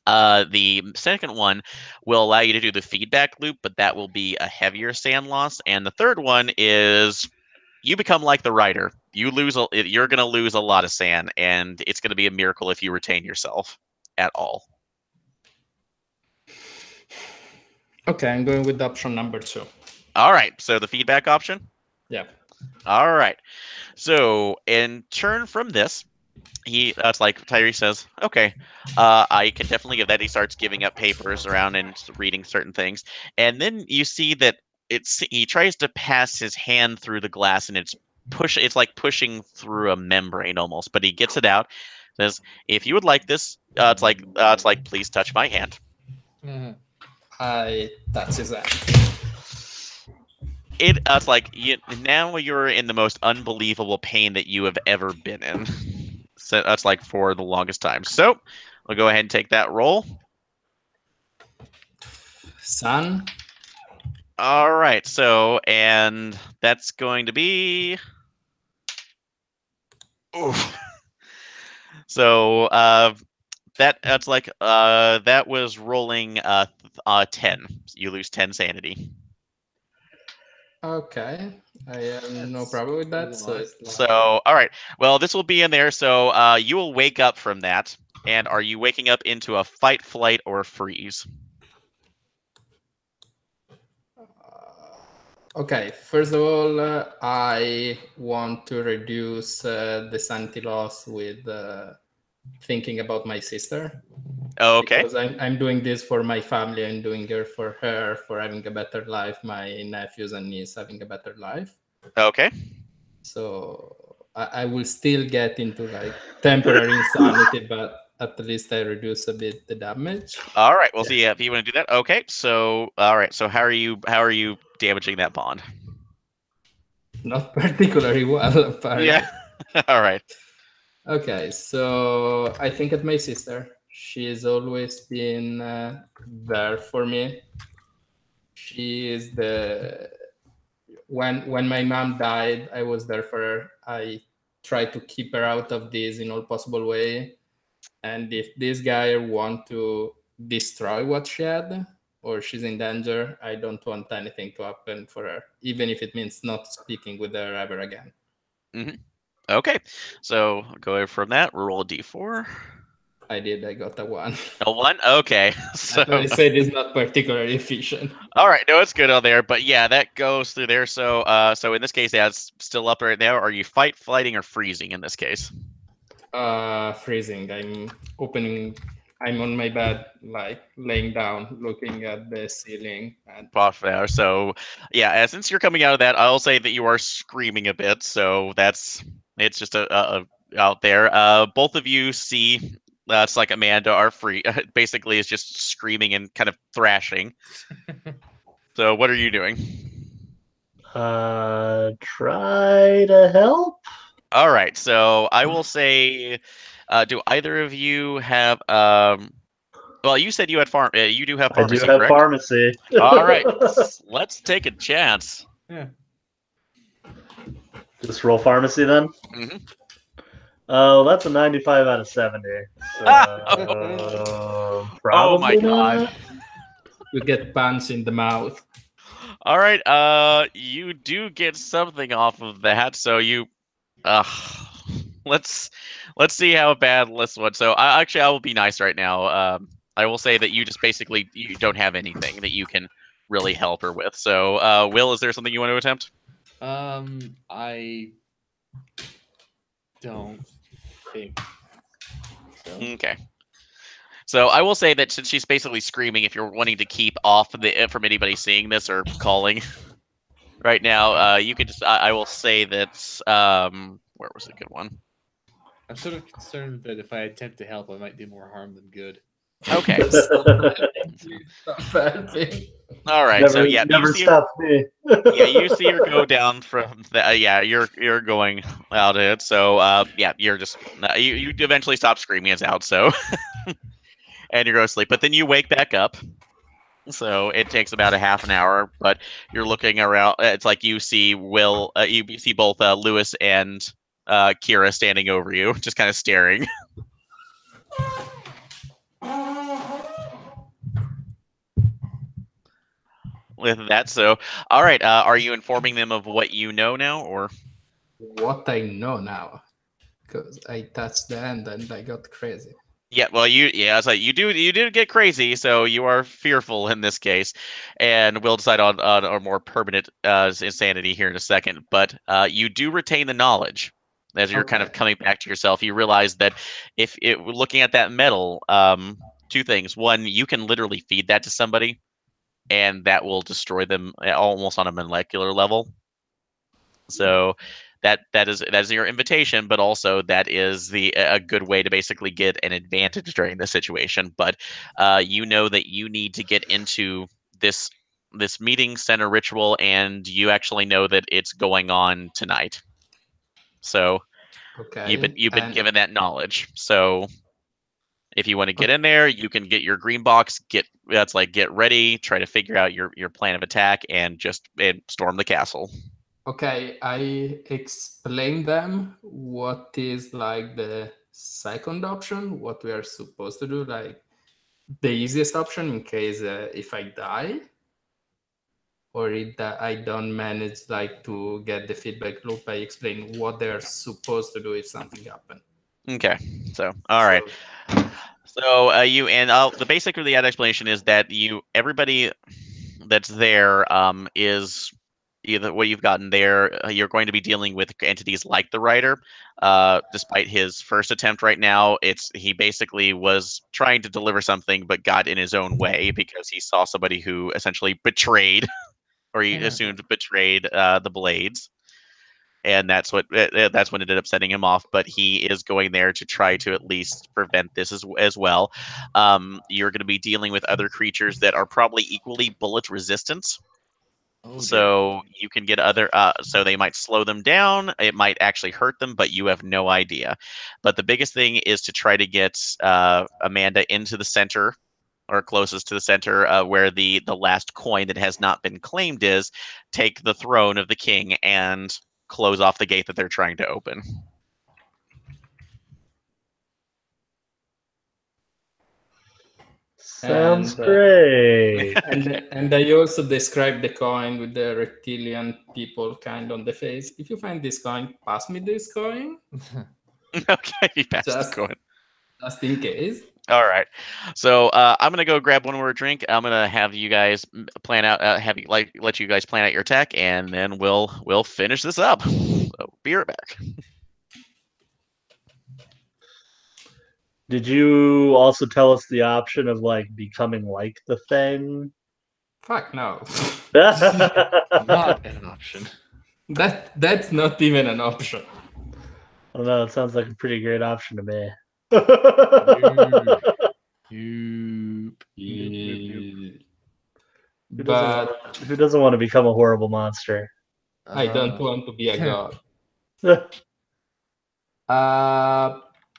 The second one will allow you to do the feedback loop, but that will be a heavier sand loss. And the third one is you become like the Rider. You're going to lose a lot of sand, and it's going to be a miracle if you retain yourself at all. Okay, I'm going with option number 2. All right, so the feedback option? Yeah. All right. So in turn from this, that's like Tyrese says, okay, I can definitely give that. He starts giving up papers around and reading certain things. And then you see that he tries to pass his hand through the glass, and it's like pushing through a membrane almost, but he gets it out. Says, if you would like this, it's like please touch my hand. I touch his hand. It's like now you're in the most unbelievable pain that you have ever been in. So that's like for the longest time. So we'll go ahead and take that roll. Son. All right. So, and that's going to be. Oof. So that's like that was rolling 10. You lose 10 sanity. Okay, I have no problem with that. So all right. Well, this will be in there. So you will wake up from that, And are you waking up into a fight, flight, or freeze? Okay, first of all, I want to reduce the sanity loss with thinking about my sister. Okay. Because I'm doing this for my family. I'm doing it for her, for having a better life. My nephews and niece having a better life. Okay. So I will still get into like temporary insanity, but at least I reduce a bit the damage. All right. We'll see if you want to do that. Okay. So, all right. So, how are you damaging that bond? Not particularly well, apparently. Yeah. All right. Okay, so I think at my sister. She's always been there for me. She is the when my mom died, I was there for her. I tried to keep her out of this in all possible way. And if this guy want to destroy what she had or she's in danger, I don't want anything to happen for her, even if it means not speaking with her ever again. Mm-hmm. Okay. So go from that. Roll a d4. I did. I got a 1. A 1. Okay. So I said it's not particularly efficient. all right. No, it's good on there. But yeah, that goes through there. So so in this case, yeah, it's still up right now. Are you flighting, or freezing in this case? Freezing. I'm on my bed, like laying down, looking at the ceiling. And Off there. So yeah, since you're coming out of that, I'll say that you are screaming a bit. So it's just a out there. Both of you see that's like Amanda are free. Basically, is just screaming and kind of thrashing. So what are you doing? Try to help. All right. So I will say, do either of you have well, you said you had you do have pharmacy, I do have correct? pharmacy. All right. Let's take a chance. Yeah. Just roll pharmacy then. Mm-hmm. Oh, that's a 95 out of 70. So, probably Oh my God. not. you get punched in the mouth. All right. You do get something off of that. So you, let's see how bad this one. So I will be nice right now. I will say that you just basically you don't have anything that you can really help her with. So, Will, is there something you want to attempt? I don't think so. Okay. So I will say that since she's basically screaming, if you're wanting to keep off from anybody seeing this or calling right now, you could just. I will say that. Where was a good one? I'm sort of concerned that if I attempt to help, I might do more harm than good. Okay. All right. Never, So yeah, never stops me. Yeah, you see her go down from the. Yeah, you're going out of it. So yeah, you're just you eventually stop screaming. It's out. So. And you're going to sleep, but then you wake back up. So it takes about a half an hour, but you're looking around. It's like you see you see both Lewis and Kira standing over you, just kind of staring. With that, so all right, are you informing them of what you know now, or what I know now? Because I touched the end and I got crazy. Yeah, well, it's like you did get crazy, so you are fearful in this case, and we'll decide on a more permanent insanity here in a second. But you do retain the knowledge as you're kind of coming back to yourself. You realize that looking at that metal, two things: one, you can literally feed that to somebody, and that will destroy them almost on a molecular level. So that is your invitation, but also that is a good way to basically get an advantage during this situation. But you know that you need to get into this meeting center ritual, and you actually know that it's going on tonight. So you've been given that knowledge. So if you want to get in there, you can get your green box, get ready, try to figure out your plan of attack, and storm the castle. Okay, I explain them what is like the second option, what we are supposed to do, like the easiest option in case if I die or if I don't manage like to get the feedback loop. I explain what they're supposed to do if something happens. Okay. So, all right. So you and the basic of the ad explanation is that everybody that's there is either what you've gotten there. You're going to be dealing with entities like the writer. Despite his first attempt right now, he basically was trying to deliver something but got in his own way because he saw somebody who essentially betrayed or he assumed betrayed the Blades. And that's when it ended up setting him off. But he is going there to try to at least prevent this as well. You're going to be dealing with other creatures that are probably equally bullet resistant. So you can get other. So they might slow them down. It might actually hurt them, but you have no idea. But the biggest thing is to try to get Amanda into the center or closest to the center where the last coin that has not been claimed is. Take the throne of the king and close off the gate that they're trying to open. Sounds great. And I also described the coin with the reptilian people kind on the face. If you find this coin, pass me this coin. Okay, you passed the coin. Just in case. All right. So I'm gonna go grab one more drink. I'm gonna have you guys plan out, let you guys plan out your attack, and then we'll finish this up. So be right back. Did you also tell us the option of like becoming like the thing? Fuck no. Not an option. That's not even an option. I don't know. It sounds like a pretty great option to me. Who doesn't want to become a horrible monster? I don't want to be a god.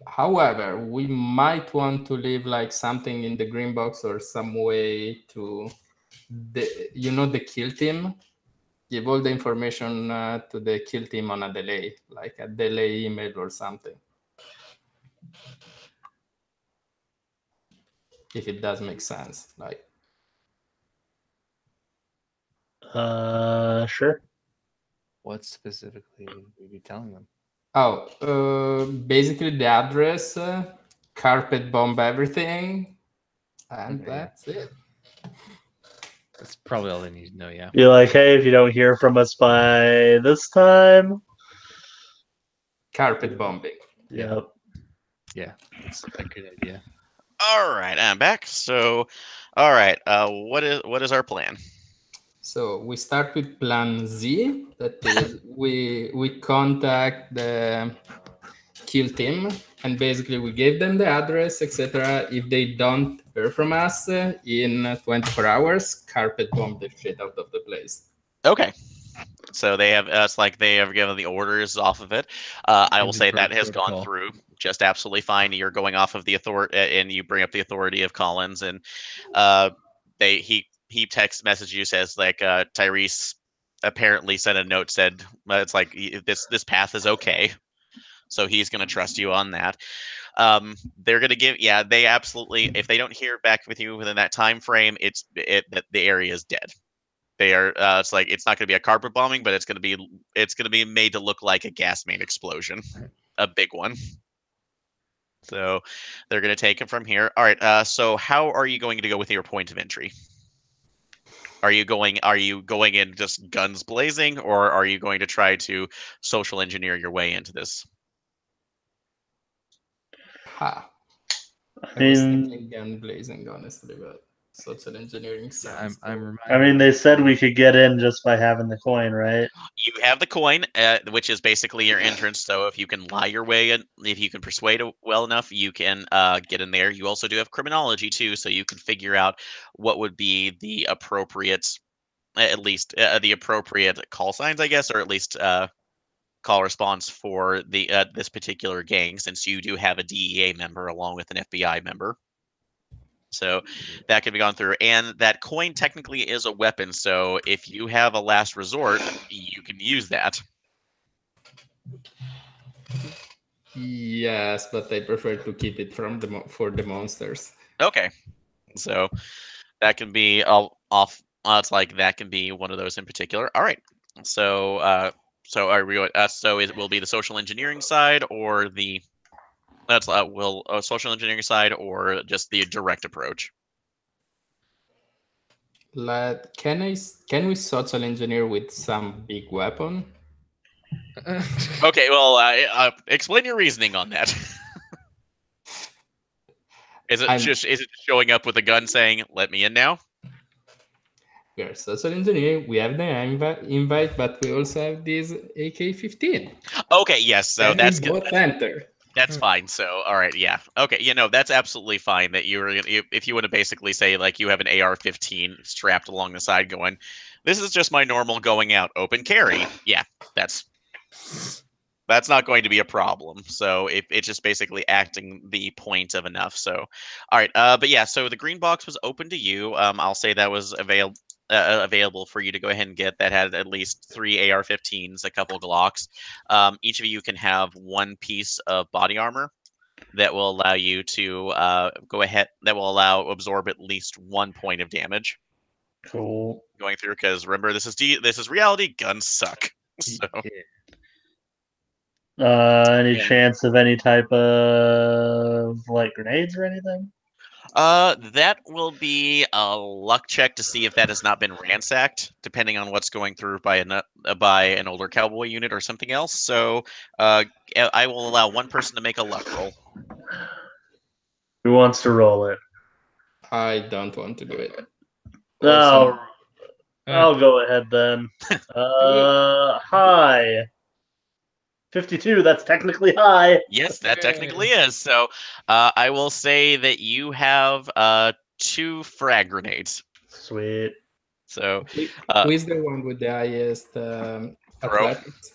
However, we might want to leave like something in the green box or some way to the kill team. Give all the information to the kill team on a delay, like a delay email or something. If it does make sense, like. Sure. What specifically would we be telling them? Oh, basically the address, carpet bomb everything, and that's it. That's probably all they need to know, yeah. Be like, hey, if you don't hear from us by this time, carpet bombing. Yep. Yeah, that's a good idea. All right, I'm back. So, all right, what is our plan? So we start with plan Z. That is, we contact the kill team, and basically we give them the address, etc. If they don't hear from us in 24 hours, carpet bomb the shit out of the place. Okay. So they have they have given the orders off of it. I will say that has gone through just absolutely fine. You're going off of the authority, and you bring up the authority of Collins, and he text message you, says like Tyrese apparently sent a note, said it's like this path is okay, so he's going to trust you on that. They're going to give they absolutely, if they don't hear back with you within that time frame, that the area is dead. They are it's like it's not going to be a carpet bombing, but it's going to be made to look like a gas main explosion, a big one. So they're going to take it from here. All right. So how are you going to go with your point of entry? Are you going in just guns blazing, or are you going to try to social engineer your way into this? I was thinking gun blazing, honestly, but social engineering sounds. I mean, they said we could get in just by having the coin, right? You have the coin, which is basically your entrance. So if you can lie your way in, if you can persuade well enough, you can get in there. You also do have criminology too, so you can figure out what would be the appropriate, at least the appropriate call signs, I guess, or at least call response for the this particular gang, since you do have a DEA member along with an FBI member. So that can be gone through, and that coin technically is a weapon. So if you have a last resort, you can use that. Yes, but I prefer to keep it for the monsters. Okay, so that can be off. It's like that can be one of those in particular. All right, so so are we? So it will be the social engineering side or the That's will social engineering side or just the direct approach. Can we social engineer with some big weapon? Okay, well, explain your reasoning on that. Is it just showing up with a gun saying, "Let me in now"? We are social engineering. We have the invite, but we also have this AK-15. Okay, yes. So that's good. Both enter. That's fine. So, all right, yeah, okay. That's absolutely fine. That if you want to basically say like you have an AR-15 strapped along the side, going, "This is just my normal going out open carry." Yeah, that's not going to be a problem. So if it's just basically acting the point of enough. So, all right. But yeah, so the green box was open to you. I'll say that was available for you to go ahead and get. That had at least 3 AR-15s, a couple Glocks. Each of you can have one piece of body armor that will allow you to go ahead. That will absorb at least 1 point of damage. Cool. Going through, because remember, this is reality. Guns suck. So. Any chance of any type of like grenades or anything? That will be a luck check to see if that has not been ransacked, depending on what's going through by an older cowboy unit or something else. So, I will allow one person to make a luck roll. Who wants to roll it? I don't want to do it. No, I'll go ahead then. High. 52, that's technically high. Yes, that technically is. So, I will say that you have 2 frag grenades. Sweet. So, who is the one with the highest athletics?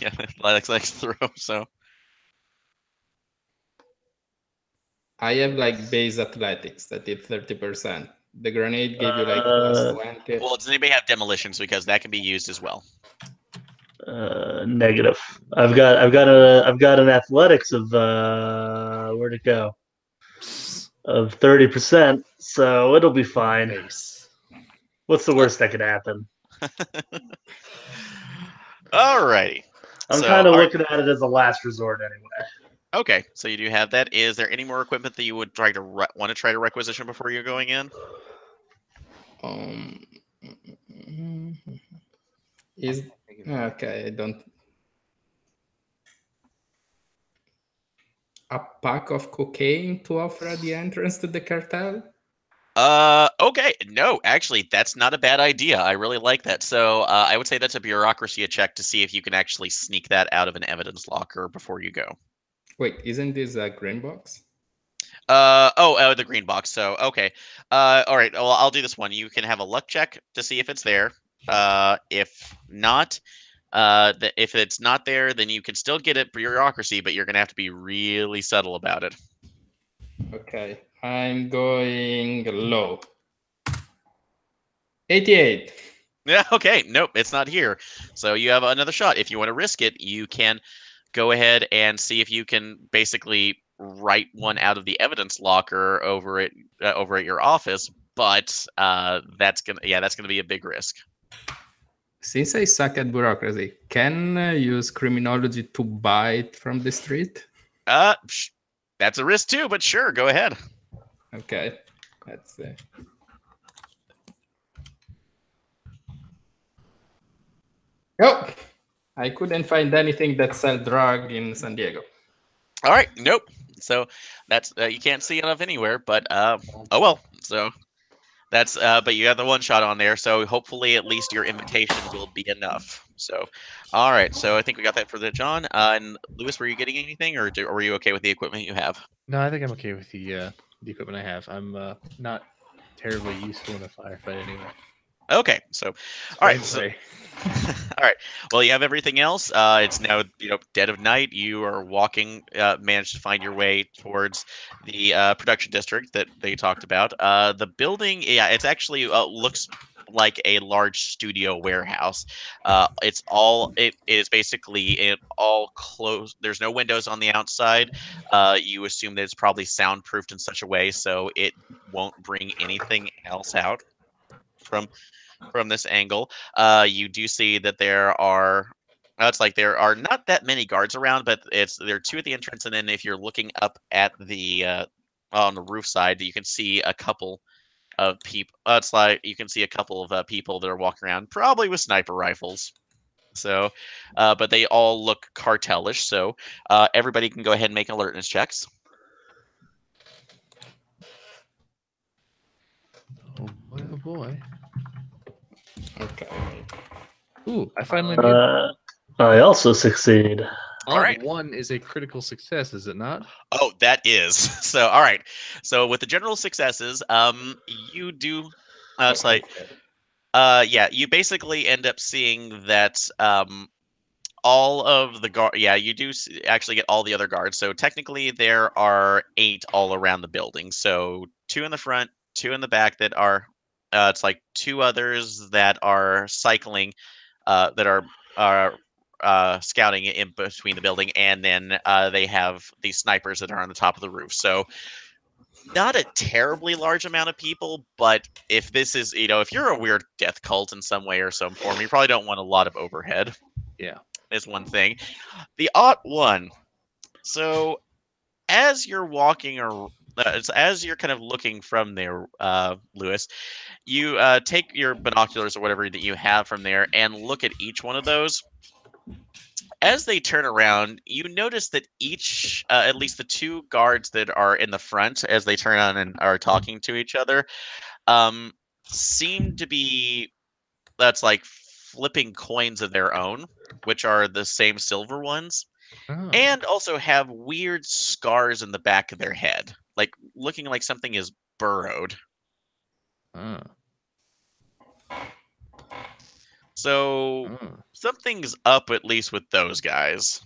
Yeah, athletics throw. So, I have like base athletics that did 30%. The grenade gave you like plus 20. Well, does anybody have demolitions, because that can be used as well? Negative. I've got an athletics of where'd it go? Of 30%, so it'll be fine. Nice. What's the worst that could happen? Alrighty. I'm kind of looking at it as a last resort anyway. Okay, so you do have that. Is there any more equipment that you would want to try to requisition before you're going in? Is okay. I don't. A pack of cocaine to offer at the entrance to the cartel? Okay. No, actually, that's not a bad idea. I really like that. So, I would say that's a bureaucracy check to see if you can actually sneak that out of an evidence locker before you go. Wait, isn't this a green box? The green box. So, okay. All right. Well, I'll do this one. You can have a luck check to see if it's there. If not, if it's not there, then you can still get it bureaucracy, but you're gonna have to be really subtle about it. Okay, I'm going low. 88. Yeah. Okay. Nope. It's not here. So you have another shot. If you want to risk it, you can go ahead and see if you can basically write one out of the evidence locker over at your office. But that's gonna be a big risk. Since I suck at bureaucracy, can I use criminology to buy it from the street? That's a risk too, but sure, go ahead. Okay, let's see. Oh, I couldn't find anything that sell drug in San Diego. All right, nope. So that's you can't see enough anywhere, but oh well. So that's but you have the one shot on there, so hopefully at least your invitation will be enough. So, all right. So I think we got that for the John. And Lewis, were you getting anything, or were you okay with the equipment you have? No, I think I'm okay with the equipment I have. I'm not terribly useful in a firefight anyway. Okay, so all right, so, all right. Well, you have everything else. It's now dead of night. You are walking, managed to find your way towards the production district that they talked about. The building, yeah, it's actually looks like a large studio warehouse. It is basically all closed. There's no windows on the outside. You assume that it's probably soundproofed in such a way so it won't bring anything else out from this angle. You do see that there are it's like there are not that many guards around, but there are 2 at the entrance, and then if you're looking up at the on the roof side, you can see a couple of people. It's like you can see a couple of people that are walking around, probably with sniper rifles. So, but they all look cartelish. So everybody can go ahead and make alertness checks. Oh boy, oh boy. Okay. Ooh, I finally made it. I also succeed. All right. 1 is a critical success, is it not? Oh, that is. So, all right. So with the general successes, you do. It's like, yeah, you basically end up seeing that all of the guard. Yeah, you do actually get all the other guards. So technically, there are 8 all around the building. So 2 in the front, 2 in the back that are. It's like 2 others that are cycling, that are scouting in between the building, and then they have these snipers that are on the top of the roof. So not a terribly large amount of people, but if this is, if you're a weird death cult in some way or some form, you probably don't want a lot of overhead. Yeah. Is one thing. The odd one. So as you're walking, or as you're kind of looking from there, Lewis, you take your binoculars or whatever that you have from there and look at each one of those. As they turn around, you notice that each, at least the 2 guards that are in the front, as they turn on and are talking to each other, seem to be, that's like flipping coins of their own, which are the same silver ones, Oh. and also have weird scars in the back of their head, like looking like something is burrowed. Oh. So something's up, at least with those guys.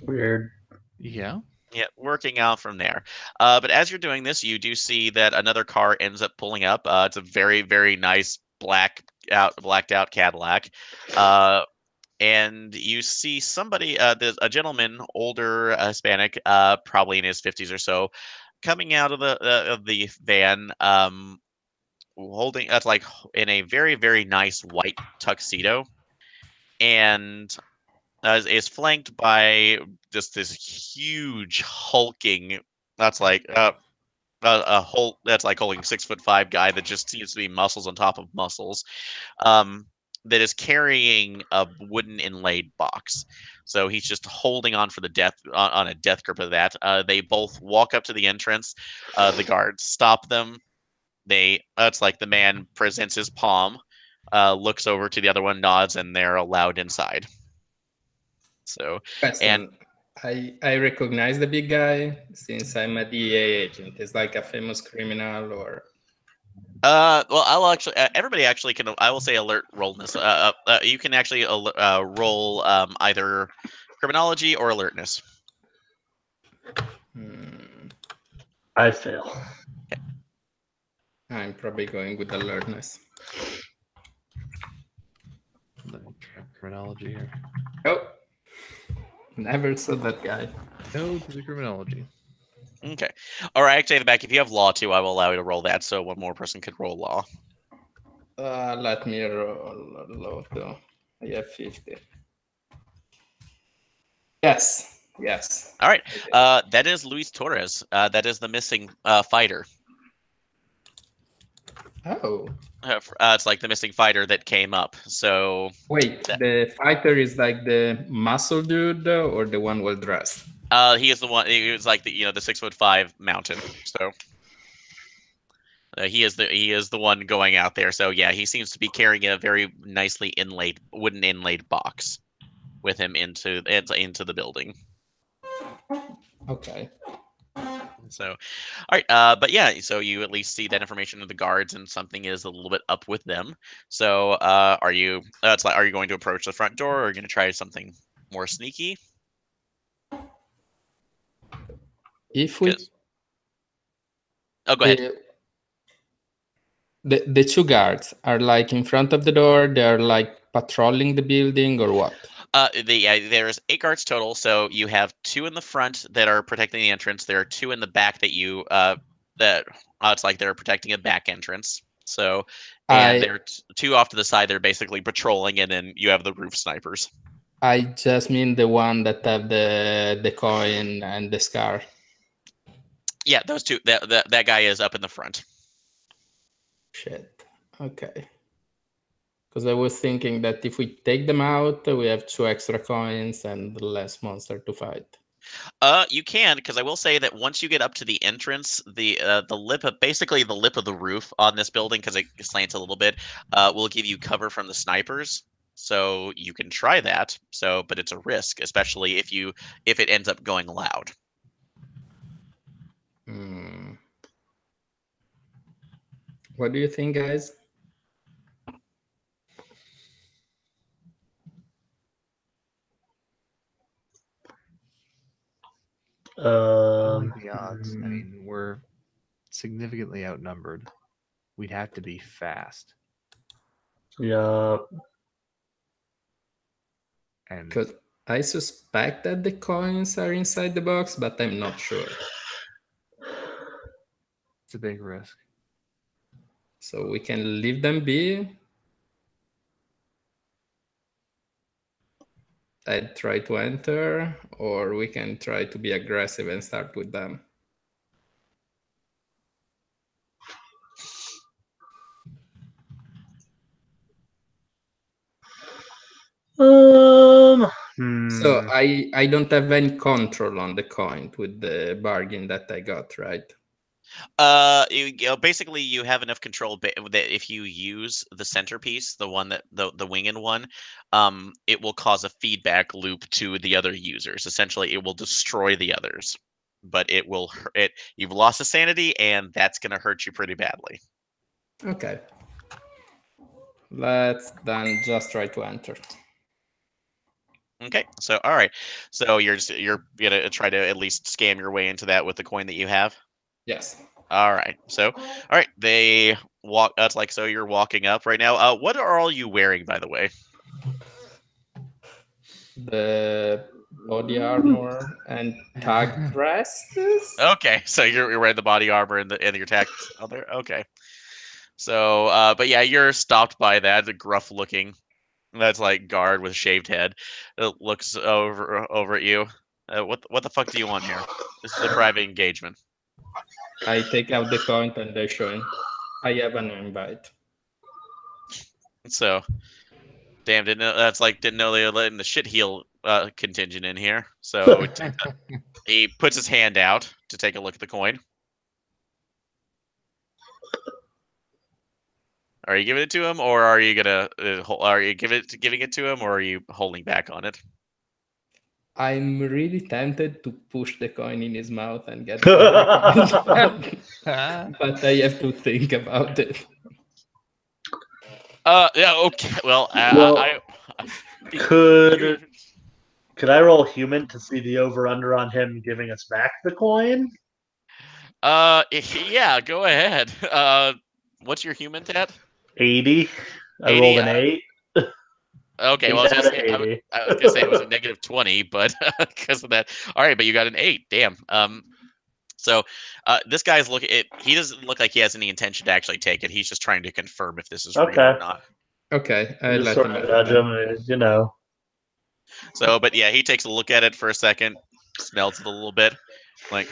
Weird. Yeah. Yeah, working out from there. But as you're doing this, you do see that another car ends up pulling up. It's a very, very nice blacked out Cadillac. And you see somebody, there's a gentleman, older, Hispanic, probably in his 50s or so, coming out of the van, holding, that's like in a very, very nice white tuxedo, and is flanked by just this huge hulking. That's like a whole. That's like holding 6'5" guy that just seems to be muscles on top of muscles. That is carrying a wooden inlaid box. So he's just holding on for the death on a death grip of that. They both walk up to the entrance. The guards stop them. It's like the man presents his palm, looks over to the other one, nods, and they're allowed inside. So, and I recognize the big guy since I'm a DEA agent. He's like a famous criminal, or well, I'll actually. Everybody actually can. I will say alert rollness. You can actually roll either criminology or alertness. I fail. Okay. I'm probably going with alertness. Let me try criminology here. Oh, never saw that guy. No to the criminology. Okay. All right. Actually, in the back, if you have law too, I will allow you to roll that, so one more person could roll law. Let me roll law though. I have 50. Yes. All right. That is Luis Torres. That is the missing fighter. Oh. It's like the missing fighter that came up. So wait, the fighter is like the muscle dude, or the one well dressed? He is the one. He was like the the 6'5" mountain. So he is the one going out there. So yeah, he seems to be carrying a very nicely wooden inlaid box with him into the building. Okay. So, all right, but yeah, so you at least see that information of the guards, and something is a little bit up with them. So, are you? Are you going to approach the front door, or are you going to try something more sneaky? If we, oh, go ahead. The 2 guards are like in front of the door. They're like patrolling the building, or what? There's 8 guards total, so you have 2 in the front that are protecting the entrance. There are 2 in the back that it's like they're protecting a back entrance. So, and there are 2 off to the side. They're basically patrolling, and then you have the roof snipers. I just mean the one that have the coin and the scar. Yeah, those two. That guy is up in the front. Shit. Okay. Because I was thinking that if we take them out, we have 2 extra coins and less monster to fight. You can, because I will say that once you get up to the entrance, the lip of basically the lip of the roof on this building, because it slants a little bit, will give you cover from the snipers. So you can try that. So, but it's a risk, especially if it ends up going loud. What do you think, guys? I like the odds. I mean, we're significantly outnumbered. We'd have to be fast. Yeah. And Because I suspect that the coins are inside the box, but I'm not sure. it's a big risk. So we can leave them be. I'd try to enter, or we can try to be aggressive and start with them. So I don't have any control on the coin with the bargain that I got, right? Basically, you have enough control that if you use the centerpiece, the one that the winged one, it will cause a feedback loop to the other users. Essentially, it will destroy the others, but it will it. You've lost a sanity, and that's going to hurt you pretty badly. Okay. Let's then just try to enter. Okay, so all right, so you're gonna try to at least scam your way into that with the coin that you have. Yes. All right. So, all right, they walk. That's like so. You're walking up right now. What are all you wearing, by the way? The body armor and tag dresses. Okay, so you're wearing the body armor and your tags on there. Okay. So, but yeah, you're stopped by that the gruff looking. That's like guard with shaved head. It looks over at you. What the fuck do you want here? This is a private engagement. I take out the coin and I show him. I have an invite. So, damn, didn't know they were letting the shit heel contingent in here. So he puts his hand out to take a look at the coin. Are you giving it to him, or are you gonna are you giving it to him, or are you holding back on it? I'm really tempted to push the coin in his mouth and get the coin, but I have to think about it. Yeah, okay. Well, could I roll human to see the over under on him giving us back the coin? Yeah, go ahead. What's your human tat? 80. I 80, rolled an 8. Okay, well, I was gonna say it was a negative 20, but because of that. All right, but you got an 8. Damn. So this guy's he doesn't look like he has any intention to actually take it. He's just trying to confirm if this is real or not. Okay, I just let sort him of nudge him, you know. So, but yeah, he takes a look at it for a second, smells it a little bit, like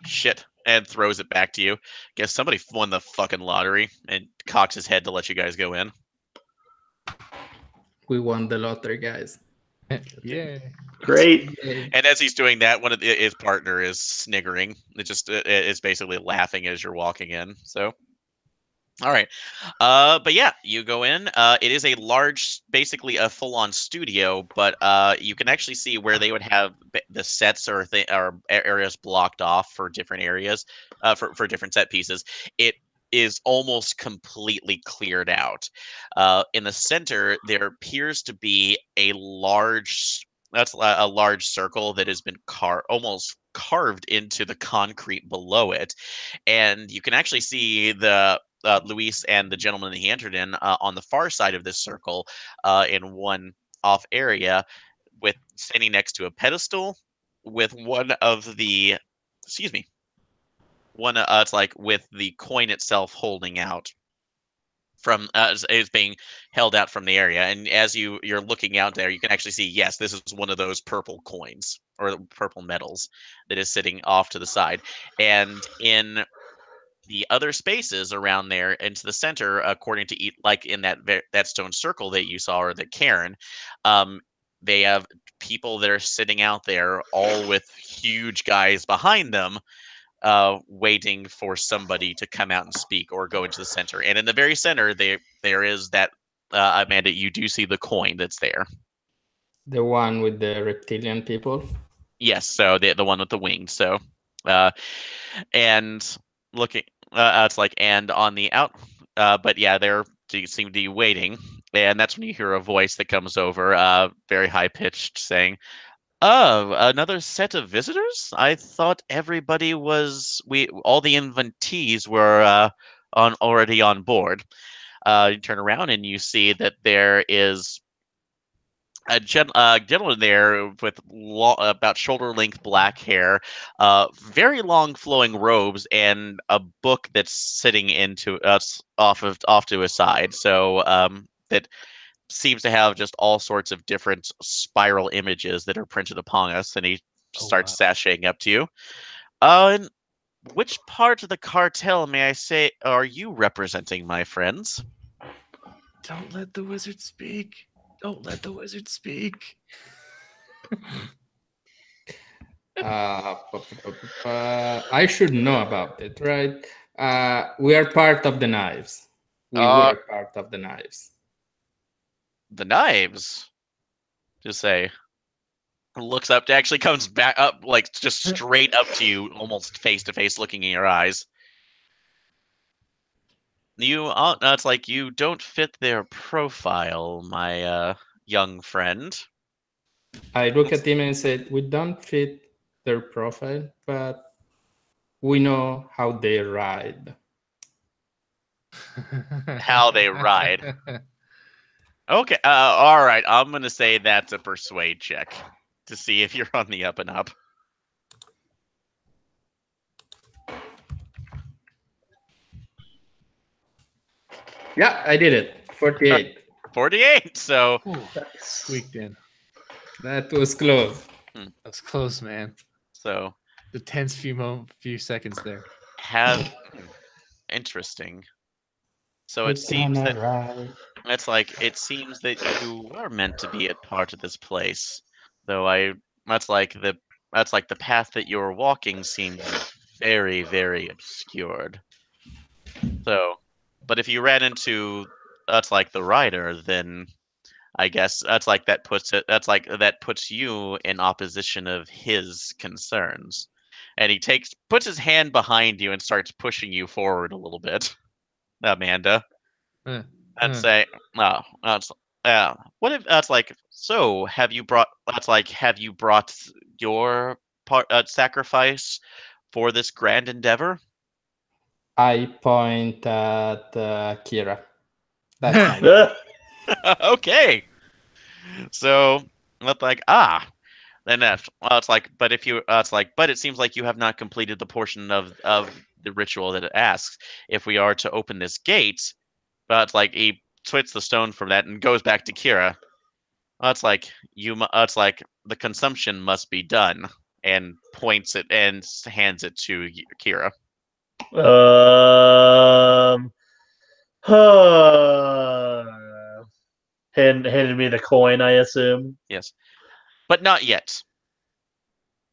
shit, and throws it back to you. Guess somebody won the fucking lottery and cocks his head to let you guys go in. We won the lottery, guys. Yeah. Great. And as he's doing that, his partner is sniggering. It just is basically laughing as you're walking in. So, all right. But yeah, you go in. It is a large, basically a full-on studio, but you can actually see where they would have the sets or areas blocked off for different areas, for different set pieces. It is almost completely cleared out. In the center, there appears to be a large circle that has been almost carved into the concrete below it, and you can actually see the Luis and the gentleman that he entered in on the far side of this circle, in one off area, with standing next to a pedestal with one of the, excuse me, one it's like with the coin itself holding out from is being held out from the area, and as you're looking out there, you can actually see, yes, this is one of those purple coins or purple metals that is sitting off to the side, and in the other spaces around there into the center, according to like in that stone circle that you saw, or that Karen, they have people that are sitting out there, all with huge guys behind them, waiting for somebody to come out and speak or go into the center. And in the very center, there is that, Amanda, you do see the coin that's there. The one with the reptilian people? Yes, so the one with the wings. So, and looking, it's like, and on the out, but yeah, they seem to be waiting. And that's when you hear a voice that comes over, very high pitched, saying, "Oh, another set of visitors? I thought everybody all the invitees were already on board." You turn around and you see that there is a gentleman there with about shoulder length black hair, very long flowing robes, and a book that's sitting into us off to his side. So that seems to have just all sorts of different spiral images that are printed upon us, and he starts sashaying up to you. And which part of the cartel, may I say, are you representing, my friends? Don't let the wizard speak. Don't let the wizard speak. I should know about it, right? We are part of the knives. We were part of the knives. The knives? Just say. Looks up, actually comes back up, like just straight up to you, almost face to face, looking in your eyes. It's like you don't fit their profile, my young friend. I look at him and said, "We don't fit their profile, but we know how they ride." How they ride. Okay, all right. I'm gonna say that's a persuade check to see if you're on the up and up. Yeah, I did it. 48. 48. So squeaked in. That was close. That's close, man. So the tense few seconds there. Interesting. So it seems that it seems that you were meant to be a part of this place, though that's like the path that you're walking seems very, very obscured. So, but if you ran into that's like the rider, then I guess that puts you in opposition of his concerns. And he puts his hand behind you and starts pushing you forward a little bit, Amanda. And say, "Oh, what if that's like? So, have you brought your sacrifice for this grand endeavor?" I point at Kira. That's my Okay. So, then it's like, but if you, but it seems like you have not completed the portion of the ritual that it asks. If we are to open this gate, but it's like he twits the stone from that and goes back to Kira. It's like it's like the consumption must be done, and points it and hands it to Kira. Handed me the coin, I assume. Yes, but not yet.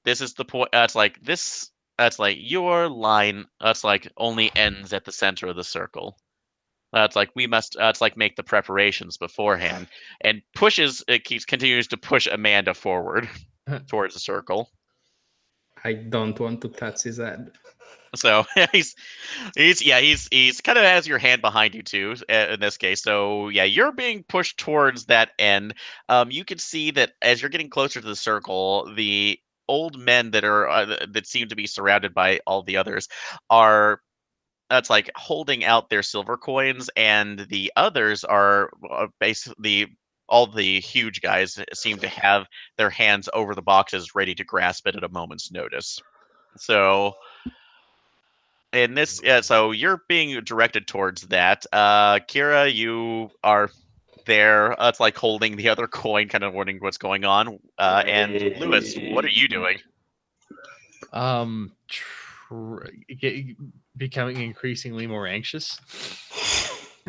This is the point. It's like this. That's like your line. That's like only ends at the center of the circle. It's like we must. It's like make the preparations beforehand, and continues to push Amanda forward towards the circle. I don't want to touch his head. So he's kind of has your hand behind you too in this case. So yeah, you're being pushed towards that end. You can see that as you're getting closer to the circle, the old men that seem to be surrounded by all the others are that's like holding out their silver coins, and the others are basically all the huge guys seem to have their hands over the boxes ready to grasp it at a moment's notice. So in this, so you're being directed towards that. Kira, you are there. It's like holding the other coin, kind of wondering what's going on. And Lewis, what are you doing? Becoming increasingly more anxious.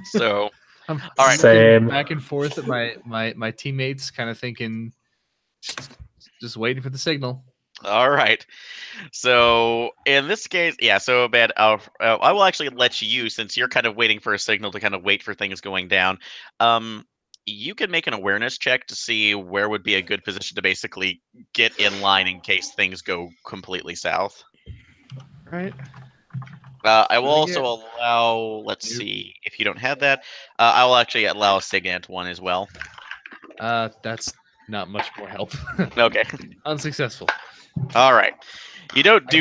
So, I'm all right. Same. back and forth at my teammates, kind of thinking, just waiting for the signal. All right. So in this case, yeah. So bad. I will actually let you, since you're kind of waiting for a signal to kind of wait for things going down. You can make an awareness check to see where would be a good position to basically get in line in case things go completely south. Right. I will Let me also allow. Let's see if you don't have that. I will actually allow a Signant one as well. That's not much more help. Okay. Unsuccessful. All right. You don't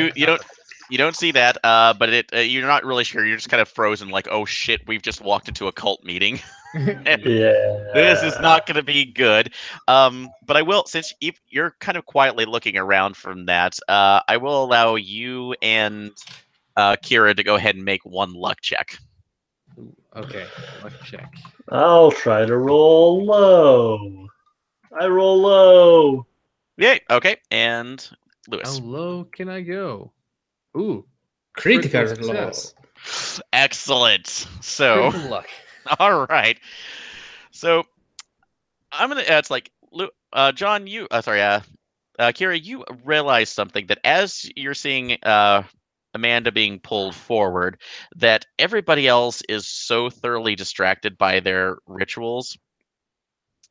see that, but you're not really sure. You're just kind of frozen, like, oh shit, we've just walked into a cult meeting. Yeah. This is not going to be good. But I will, since you're kind of quietly looking around from that, I will allow you and Kira to go ahead and make one luck check. Okay, luck check. I'll try to roll low. I roll low. Yay. Okay. And How Lewis. low can I go? Ooh, Critical critical low. success. Excellent. So, Critical luck. all right. So I'm gonna. It's like John. Kira, you realize something that as you're seeing Amanda being pulled forward, that everybody else is so thoroughly distracted by their rituals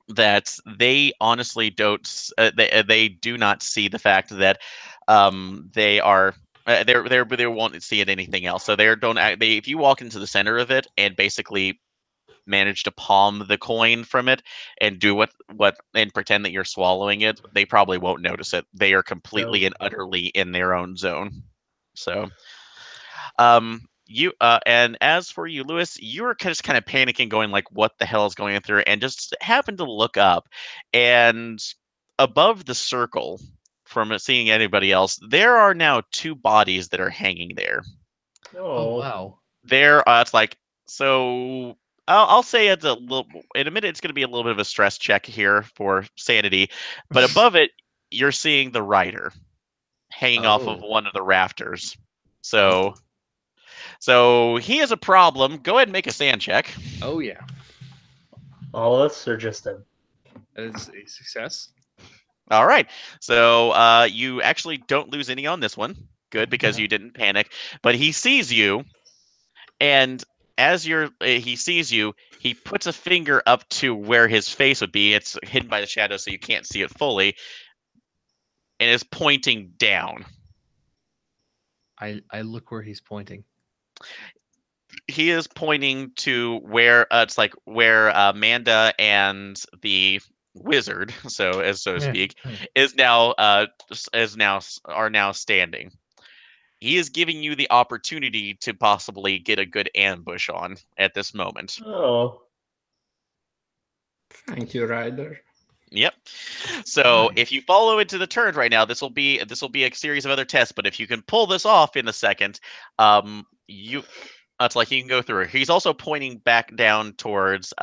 that they honestly don't. They do not see the fact that they are. They won't see it anything else. So they don't. If you walk into the center of it and basically manage to palm the coin from it and do what and pretend that you're swallowing it, they probably won't notice it. They are completely and utterly in their own zone. So you and as for you, Lewis, you were just kind of panicking, going like, what the hell is going through, and just happened to look up, and above the circle from seeing anybody else, there are now two bodies that are hanging there. Oh wow. There it's like, so I'll say it's a little in a minute. It's going to be a little bit of a stress check here for sanity, but above it, you're seeing the rider hanging off of one of the rafters. So he has a problem. Go ahead and make a sand check. Oh yeah. All of us or just him? That is a success. All right. So you actually don't lose any on this one. Good, because you didn't panic. But he sees you, and as he sees you, he puts a finger up to where his face would be. It's hidden by the shadow, so you can't see it fully, and is pointing down. I look where he's pointing. He is pointing to where it's like where Amanda and the wizard, so to speak, is now are now standing. He is giving you the opportunity to possibly get a good ambush on at this moment. Oh. Thank you, Ryder. Yep. So if you follow into the turn right now, this will be a series of other tests. But if you can pull this off in a second, it's like you can go through. He's also pointing back down towards.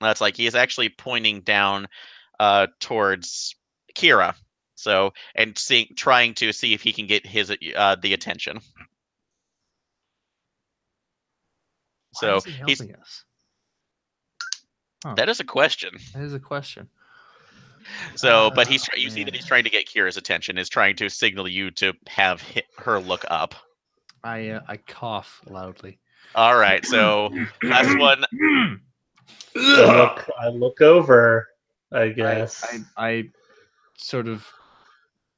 That's like he is actually pointing down, towards Kira. So and trying to see if he can get his the attention. Why is he helping us? Huh. That is a question. That is a question. So, but you see that he's trying to get Kira's attention, is trying to signal you to have her look up. I cough loudly. All right, so last one. I look over, I guess. I sort of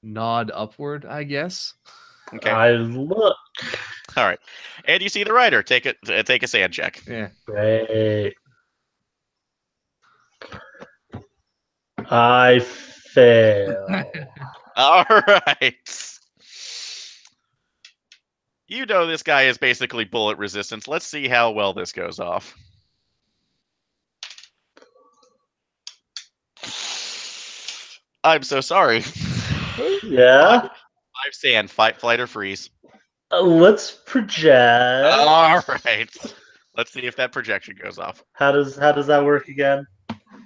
nod upward, I guess. Okay. I look. All right, and you see the rider. Take a sand check. Yeah. Great. I fail. All right. You know this guy is basically bullet resistance. Let's see how well this goes off. I'm so sorry. Yeah. 5 sand, fight, flight, or freeze. Let's project. All right. Let's see if that projection goes off. How does that work again?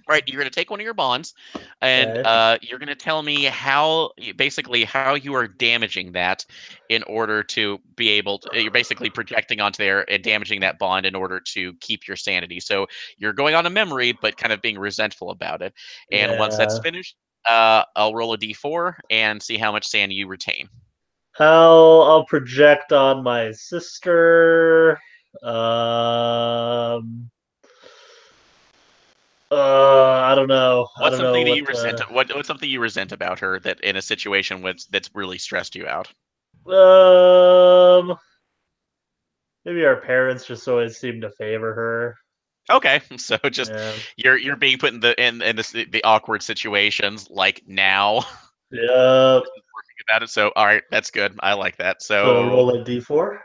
Right, you're going to take one of your bonds, and Okay. you're going to tell me basically how you are damaging that in order to be able to. You're basically projecting onto there and damaging that bond in order to keep your sanity. So you're going on a memory, but kind of being resentful about it. And once that's Yeah. finished, I'll roll a d4 and see how much sanity you retain. I'll project on my sister. Um. I don't know. I What's don't know something that what. you resent? What's something you resent about her that in a situation that's really stressed you out? Maybe our parents just always seem to favor her. Okay, so just Yeah. you're being put in the awkward situations like now. Yep. Working about it. So all right, that's good. I like that. So So roll a d4.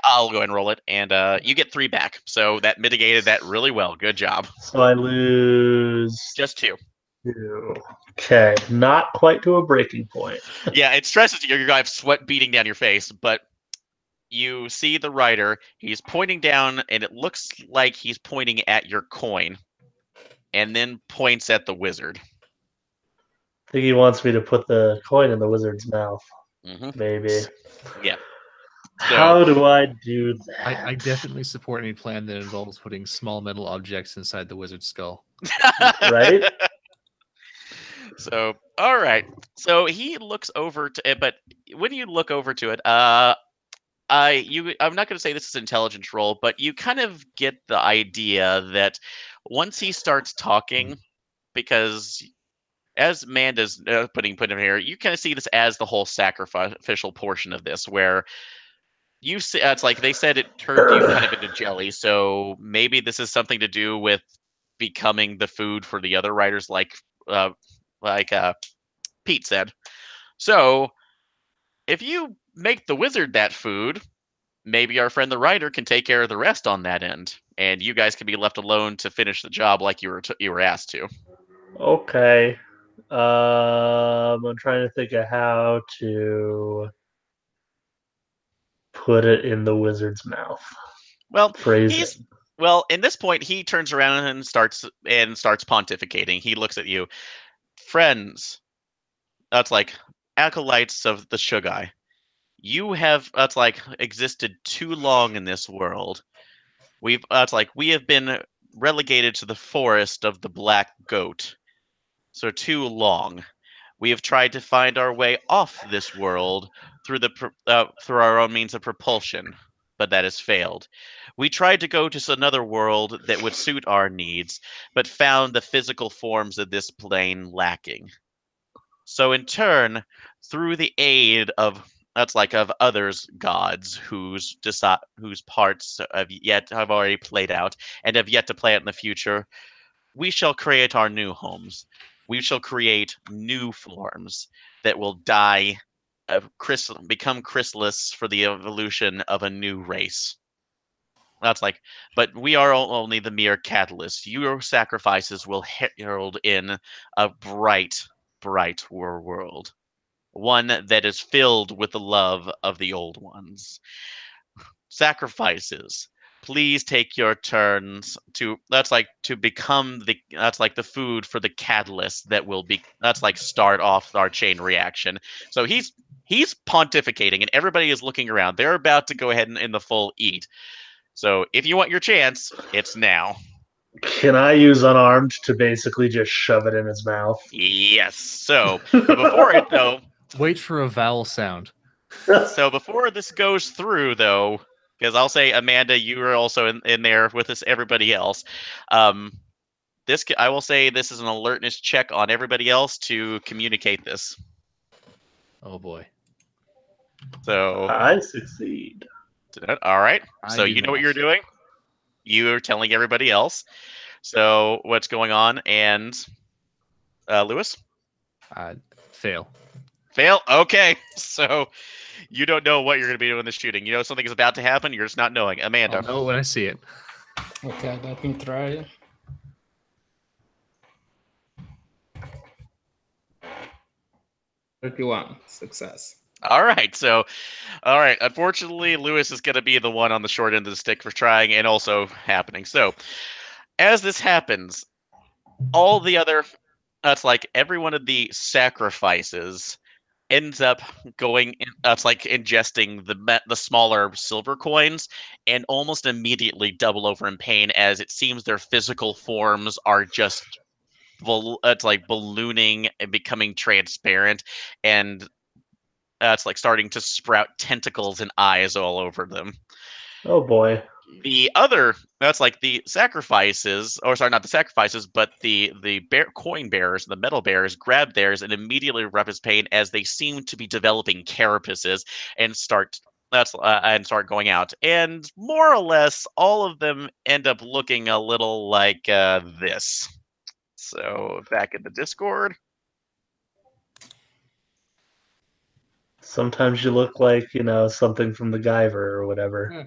I'll go ahead and roll it, and you get 3 back. So that mitigated that really well. Good job. So I lose Just 2. 2. Okay, not quite to a breaking point. Yeah, it stresses you. You're gonna have sweat beating down your face, but you see the writer. He's pointing down, and it looks like he's pointing at your coin, and then points at the wizard. I think he wants me to put the coin in the wizard's mouth. Mm-hmm. Maybe. Yeah. How do I do that? I definitely support any plan that involves putting small metal objects inside the wizard's skull. Right? So, all right. So he looks over to it, but when you look over to it, I'm not going to say this is intelligence roll, but you kind of get the idea that once he starts talking, because as Amanda's putting him here, you kind of see this as the whole sacrificial portion of this, where you see it's like they said it turned you kind of into jelly, so maybe this is something to do with becoming the food for the other writers, uh, like Pete said. So if you make the wizard that food, maybe our friend the writer can take care of the rest on that end, and you guys can be left alone to finish the job like you were asked to. Okay. I'm trying to think of how to put it in the wizard's mouth. Well, Phrase he's it. well, in this point he turns around and starts pontificating. He looks at you. Friends, that's like acolytes of the Shugai. You have that's like existed too long in this world. We've that's like we have been relegated to the forest of the black goat. So too long. We have tried to find our way off this world through our own means of propulsion, but that has failed. We tried to go to another world that would suit our needs, but found the physical forms of this plane lacking. So in turn, through the aid of that's like of others gods whose parts have already played out and have yet to play out in the future, we shall create our new homes. We shall create new forms that will die, become chrysalis for the evolution of a new race. That's like, but we are only the mere catalyst. Your sacrifices will herald in a bright, bright world, one that is filled with the love of the old ones. Sacrifices, please take your turns to become the food for the catalyst that will be start off our chain reaction. So he's pontificating and everybody is looking around. They're about to go ahead and in the full eat. So if you want your chance, it's now. Can I use unarmed to basically just shove it in his mouth? Yes. So, but before it though, Wait for a vowel sound. so before this goes through though, because I'll say Amanda, you are also in there with us, everybody else. I will say this is an alertness check on everybody else to communicate this. Oh boy. So I succeed. all right. I So do you know what not. you're doing. You are telling everybody else. So what's going on? And Lewis, Fail. fail. Okay. So you don't know what you're going to be doing in the shooting. You know something is about to happen. You're just not knowing. Amanda. I'll know when I see it. Okay, let me try. $31 success. All right, so, all right. Unfortunately, Lewis is going to be the one on the short end of the stick for trying and also happening. So, as this happens, all the other, that's like every one of the sacrifices ends up going. That's like ingesting the smaller silver coins, and almost immediately double over in pain as it seems their physical forms are just. It's like ballooning and becoming transparent, and it's like starting to sprout tentacles and eyes all over them. Oh boy. The other, that's like the sacrifices, or sorry, not the sacrifices, but the coin bearers, the metal bearers, grab theirs and immediately rub his pain as they seem to be developing carapaces and start going out. And more or less, all of them end up looking a little like this. So back in the Discord. Sometimes you look like, something from the Guyver or whatever.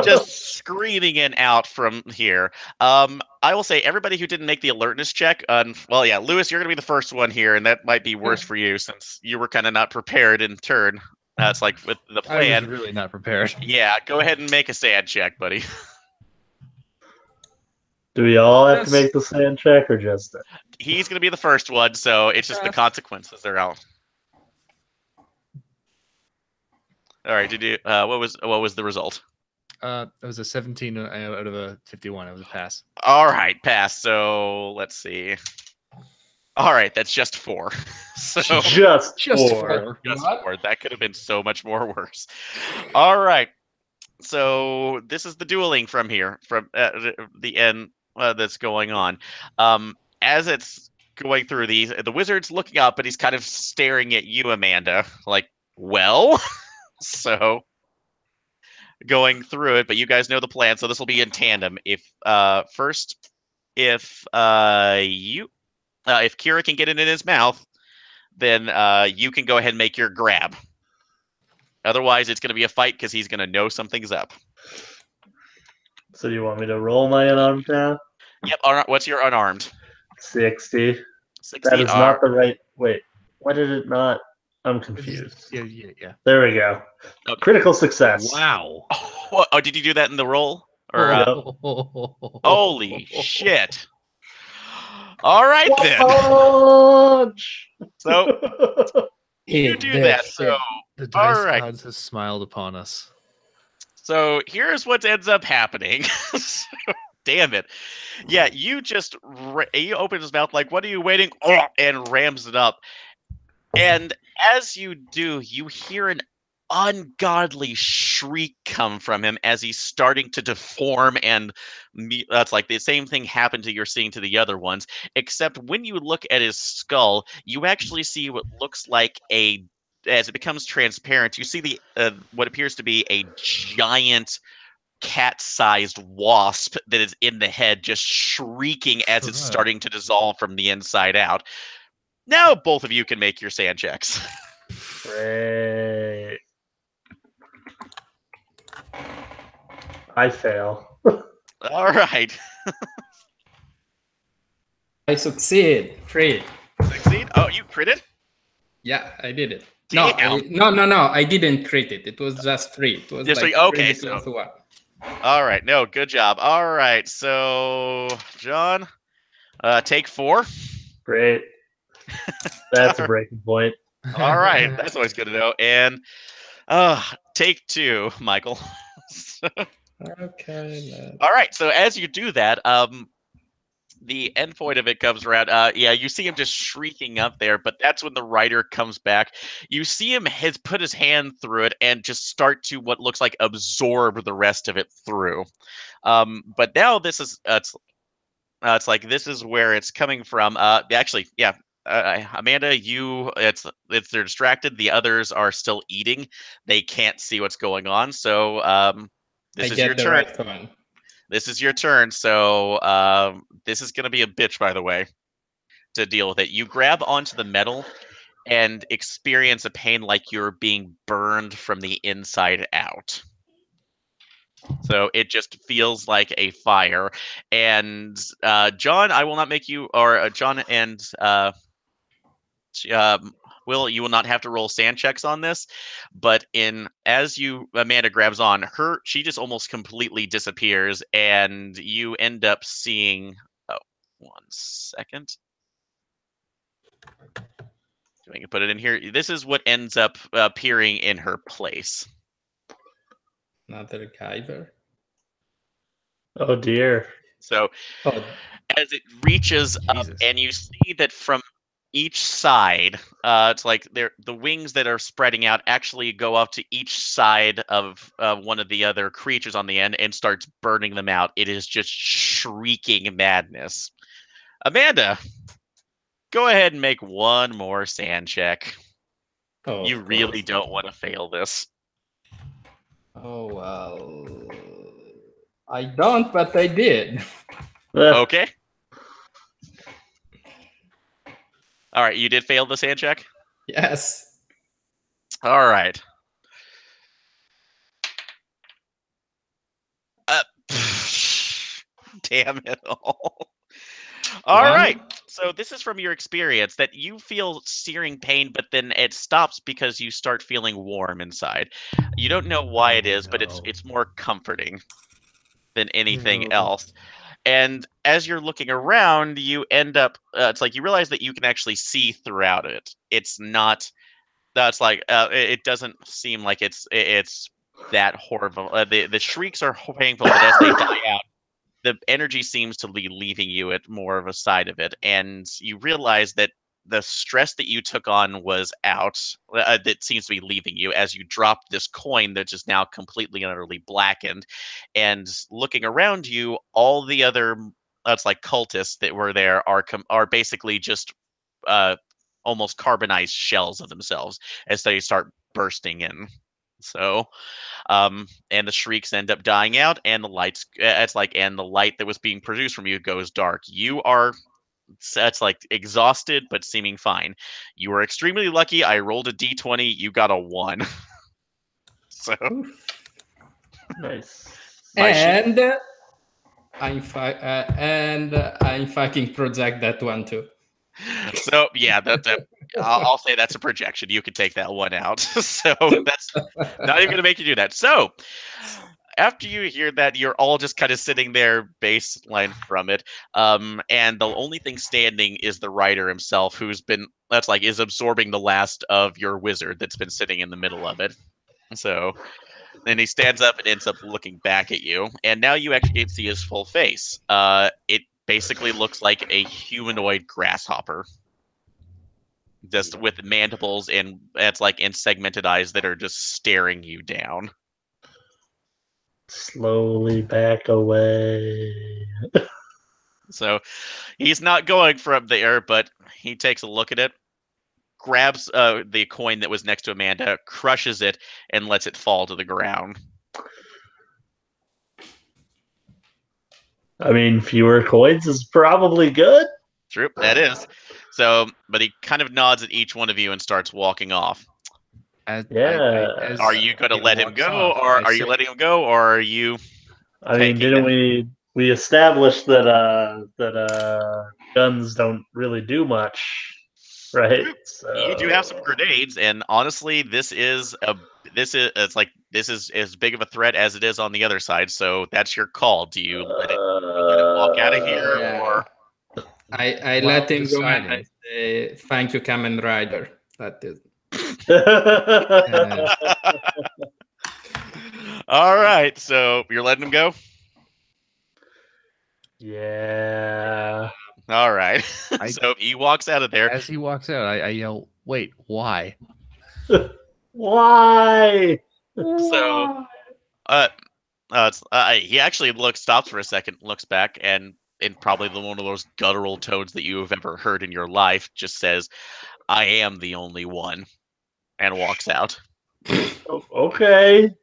Just screaming in out from here. I will say everybody who didn't make the alertness check, well, yeah, Lewis, you're gonna be the first one here, and that might be worse for you since you were kind of not prepared in turn. It's like with the plan. I was really not prepared. Yeah, go ahead and make a sand check, buddy. Do we all have to make the sand check or just it? He's gonna be the first one, so it's just the consequences are out. All right, did you? What was the result? It was a 17 out of a 51. It was a pass. All right, pass. So let's see. All right, that's just 4. So just 4. Just 4. That could have been so much more worse. All right. So this is the dueling from here, from the end that's going on. As it's going through these, the wizard's looking up, but he's kind of staring at you, Amanda, like, well. So going through it, but you guys know the plan, so this will be in tandem. If first, if Kira can get it in his mouth, then you can go ahead and make your grab. Otherwise, it's going to be a fight because he's going to know something's up. So you want me to roll my unarmed now? Yep. What's your unarmed? 60. That is not the right. Wait, why did it not? I'm confused. Yeah. There we go. Okay. Critical success. Wow. Oh, did you do that in the roll? Or holy shit! All right then. So you do that. So the dice gods has smiled upon us. So here's what ends up happening. Damn it! Yeah, you just he opens his mouth like, "What are you waiting?" and rams it up. And as you do, you hear an ungodly shriek come from him as he's starting to deform, and that's like the same thing happened to you're seeing to the other ones, except when you look at his skull, you actually see what looks like as it becomes transparent, you see the what appears to be a giant cat-sized wasp that is in the head, just shrieking as it's starting to dissolve from the inside out. Now both of you can make your sand checks. Great. I fail. All right. I succeed. 3. Succeed? Oh, you critted? Yeah, I did it. Damn. No. I didn't crit it. It was just 3. It was just like 3. Okay, so 1. All right. No, good job. All right. So, John, take 4. Great. That's a breaking point. All right. That's always good to know. And take 2, Michael. Okay. All right. So as you do that, the end point of it comes around. Yeah, you see him just shrieking up there, but that's when the writer comes back. You see him put his hand through it and just start to what looks like absorb the rest of it through. But now this is it's like this is where it's coming from. Actually, yeah. Amanda, they're distracted. The others are still eating. They can't see what's going on. So this is your turn. Right. This is your turn. So this is going to be a bitch, by the way, to deal with it. You grab onto the metal and experience a pain like you're being burned from the inside out. So it just feels like a fire. And John, I will not make you, or John and Will, you will not have to roll sand checks on this, but as Amanda grabs on her, she just almost completely disappears, and you end up seeing. Oh, 1 second. So I can put it in here. This is what ends up appearing in her place. Another Guyver. Oh dear. So as it reaches up, and you see that from each side, it's like the wings that are spreading out actually go up to each side of one of the other creatures on the end and starts burning them out. It is just shrieking madness. Amanda, go ahead and make one more sand check. Oh, you really don't want to fail this. Oh, well, I don't, but I did. Okay. All right, you did fail the sand check? Yes. All right. Damn it all. All right. So this is from your experience that you feel searing pain, but then it stops because you start feeling warm inside. You don't know why it is, but it's more comforting than anything else. And as you're looking around, you end up, it's like you realize that you can actually see throughout it. It's not, that's like, it doesn't seem like it's that horrible. The shrieks are painful, but as they die out, the energy seems to be leaving you at more of a side of it. And you realize that the stress that you took on was out, that seems to be leaving you as you drop this coin that is now completely and utterly blackened. And looking around you, all the other it's like cultists that were there are basically just almost carbonized shells of themselves as they start bursting in. So and the shrieks end up dying out, and the lights and the light that was being produced from you goes dark. You are it's like exhausted but seeming fine. You were extremely lucky. I rolled a d20, you got a 1. So nice. And I'm fucking project that one too. So yeah, I'll say that's a projection. You can take that one out. So that's not even gonna make you do that. So after you hear that, you're all just kind of sitting there baseline from it. And the only thing standing is the writer himself, who's been is absorbing the last of your wizard that's been sitting in the middle of it. So then he stands up and ends up looking back at you, and now you actually get to see his full face. It basically looks like a humanoid grasshopper, just with mandibles and segmented eyes that are just staring you down. Slowly back away. So he's not going from there, but he takes a look at it, grabs the coin that was next to Amanda, crushes it, and lets it fall to the ground. I mean, fewer coins is probably good. True, that is. So, but he kind of nods at each one of you and starts walking off. Are you going to let him go, or are you letting him go, or are you? I mean, didn't we establish that guns don't really do much, right? So... You do have some grenades, and honestly, this is as big of a threat as it is on the other side. So that's your call. Do you let it walk out of here, or? I let him go and I say, thank you, Kamen Rider. That is. All right, so you're letting him go? Yeah. All right. So he walks out of there. As he walks out, I yell, wait, why? Why? So he actually stops for a second, looks back, and in probably one of those guttural tones that you have ever heard in your life, just says, I am the only one, and walks out. Okay.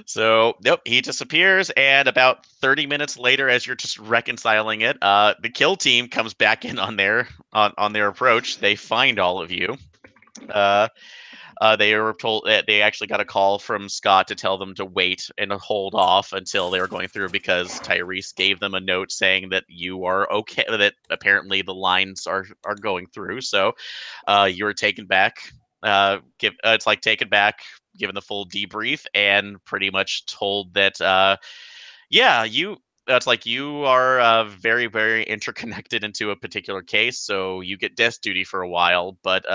So, nope, he disappears, and about 30 minutes later, as you're just reconciling it, the kill team comes back in on their approach. They find all of you. they were told that they actually got a call from Scott to tell them to wait and hold off until they were going through, because Tyrese gave them a note saying that you are okay, that apparently the lines are going through. So you were taken back. It's like taken back, given the full debrief, and pretty much told that yeah, it's like you are very, very interconnected into a particular case, so you get desk duty for a while. But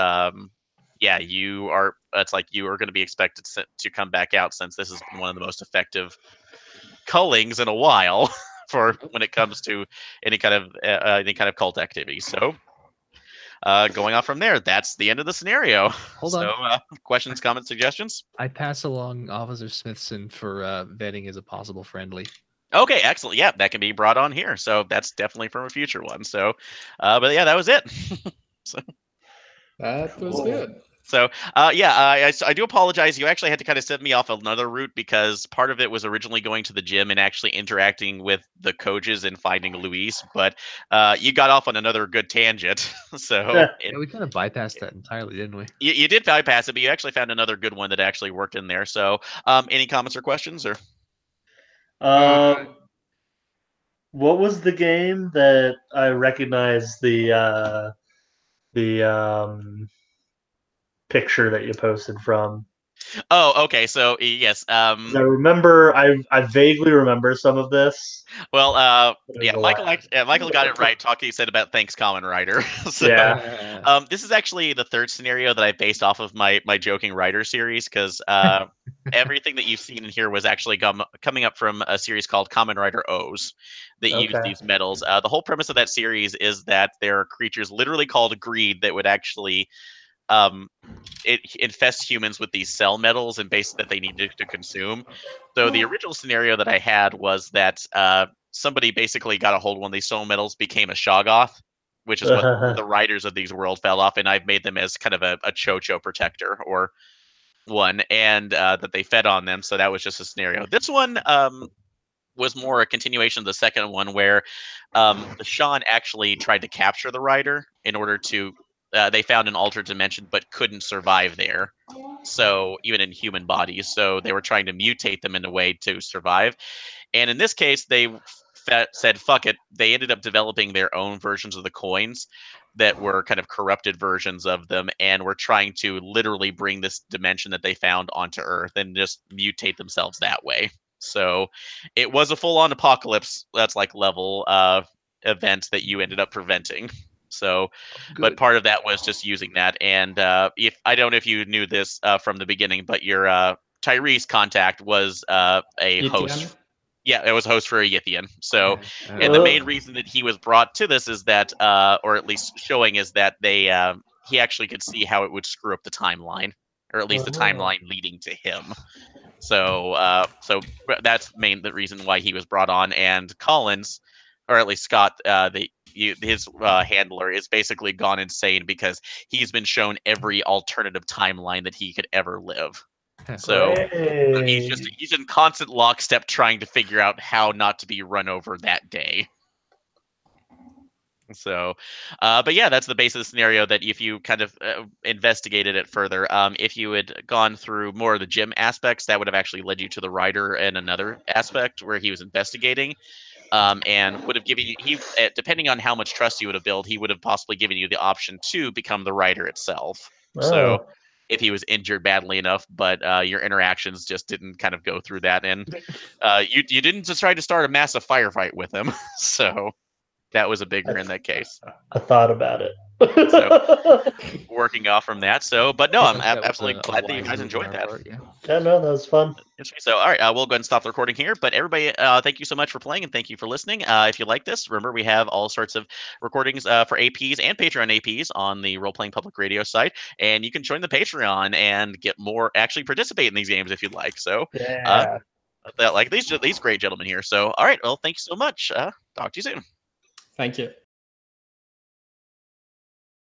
yeah, you are. It's like you are going to be expected to come back out, since this has been one of the most effective cullings in a while for when it comes to any kind of cult activity. So going off from there, that's the end of the scenario. Hold on. So questions, comments, suggestions? I pass along Officer Smithson for vetting as a possible friendly. Okay, excellent. Yeah, that can be brought on here. So that's definitely from a future one. So, but yeah, that was it. So That was good. So, yeah, I do apologize. You actually had to kind of send me off another route, because part of it was originally going to the gym and actually interacting with the coaches and finding Luis, but you got off on another good tangent. So yeah, we kind of bypassed that entirely, didn't we? You did bypass it, but you actually found another good one that actually worked in there. So, any comments or questions? Or what was the game that I recognized the picture that you posted from? Oh, okay. So yes, 'Cause I remember, I vaguely remember some of this. well, There's yeah, a Michael, lot. Michael got it right. Talking said about thanks, Common Writer. So, Yeah. this is actually the third scenario that I based off of my joking writer series, because everything that you've seen in here was actually coming up from a series called Common Writer O's that use Okay. these metals. The whole premise of that series is that there are creatures literally called greed that would actually it infests humans with these cell metals and base that they need to consume. So the original scenario that I had was that somebody basically got a hold of one of these soul metals, became a Shoggoth, which is what the writers of these world fell off, and I've made them as kind of a Chocho protector or one, and that they fed on them. So that was just a scenario. This one was more a continuation of the second one, where the Sean actually tried to capture the writer in order to. They found an altered dimension, but couldn't survive there. So even in human bodies, so they were trying to mutate them in a way to survive. And in this case, they said fuck it. They ended up developing their own versions of the coins that were kind of corrupted versions of them, and were trying to literally bring this dimension that they found onto Earth and just mutate themselves that way. So it was a full-on apocalypse. That's like level event that you ended up preventing. So, but part of that was just using that. And if I don't know if you knew this from the beginning, but your Tyrese contact was a host. Yeah, it was a host for a Yithian. So, and the main reason that he was brought to this is that, or at least showing, is that they he actually could see how it would screw up the timeline, or at least the timeline leading to him. So, so that's the reason why he was brought on. And Collins, or at least Scott, his handler, is basically gone insane because he's been shown every alternative timeline that he could ever live. So he's in constant lockstep trying to figure out how not to be run over that day. So, but yeah, that's the base of the scenario. That if you kind of investigated it further, if you had gone through more of the gym aspects, that would have actually led you to the writer and another aspect where he was investigating. And would have given you, depending on how much trust you would have built, he would have possibly given you the option to become the writer itself. So if he was injured badly enough, but your interactions just didn't kind of go through that, and you didn't just try to start a massive firefight with him. So that was a bigger in that case. I thought about it. So working off from that. So, but no, I'm absolutely glad that you guys enjoyed that. Yeah, no, that was fun. So, all right, we'll go ahead and stop the recording here. But everybody, thank you so much for playing, and thank you for listening. If you like this, remember we have all sorts of recordings for APs and Patreon APs on the Role Playing Public Radio site, and you can join the Patreon and get more, actually participate in these games if you'd like. So, yeah, like these great gentlemen here. So, all right, well, thank you so much. Talk to you soon. Thank you.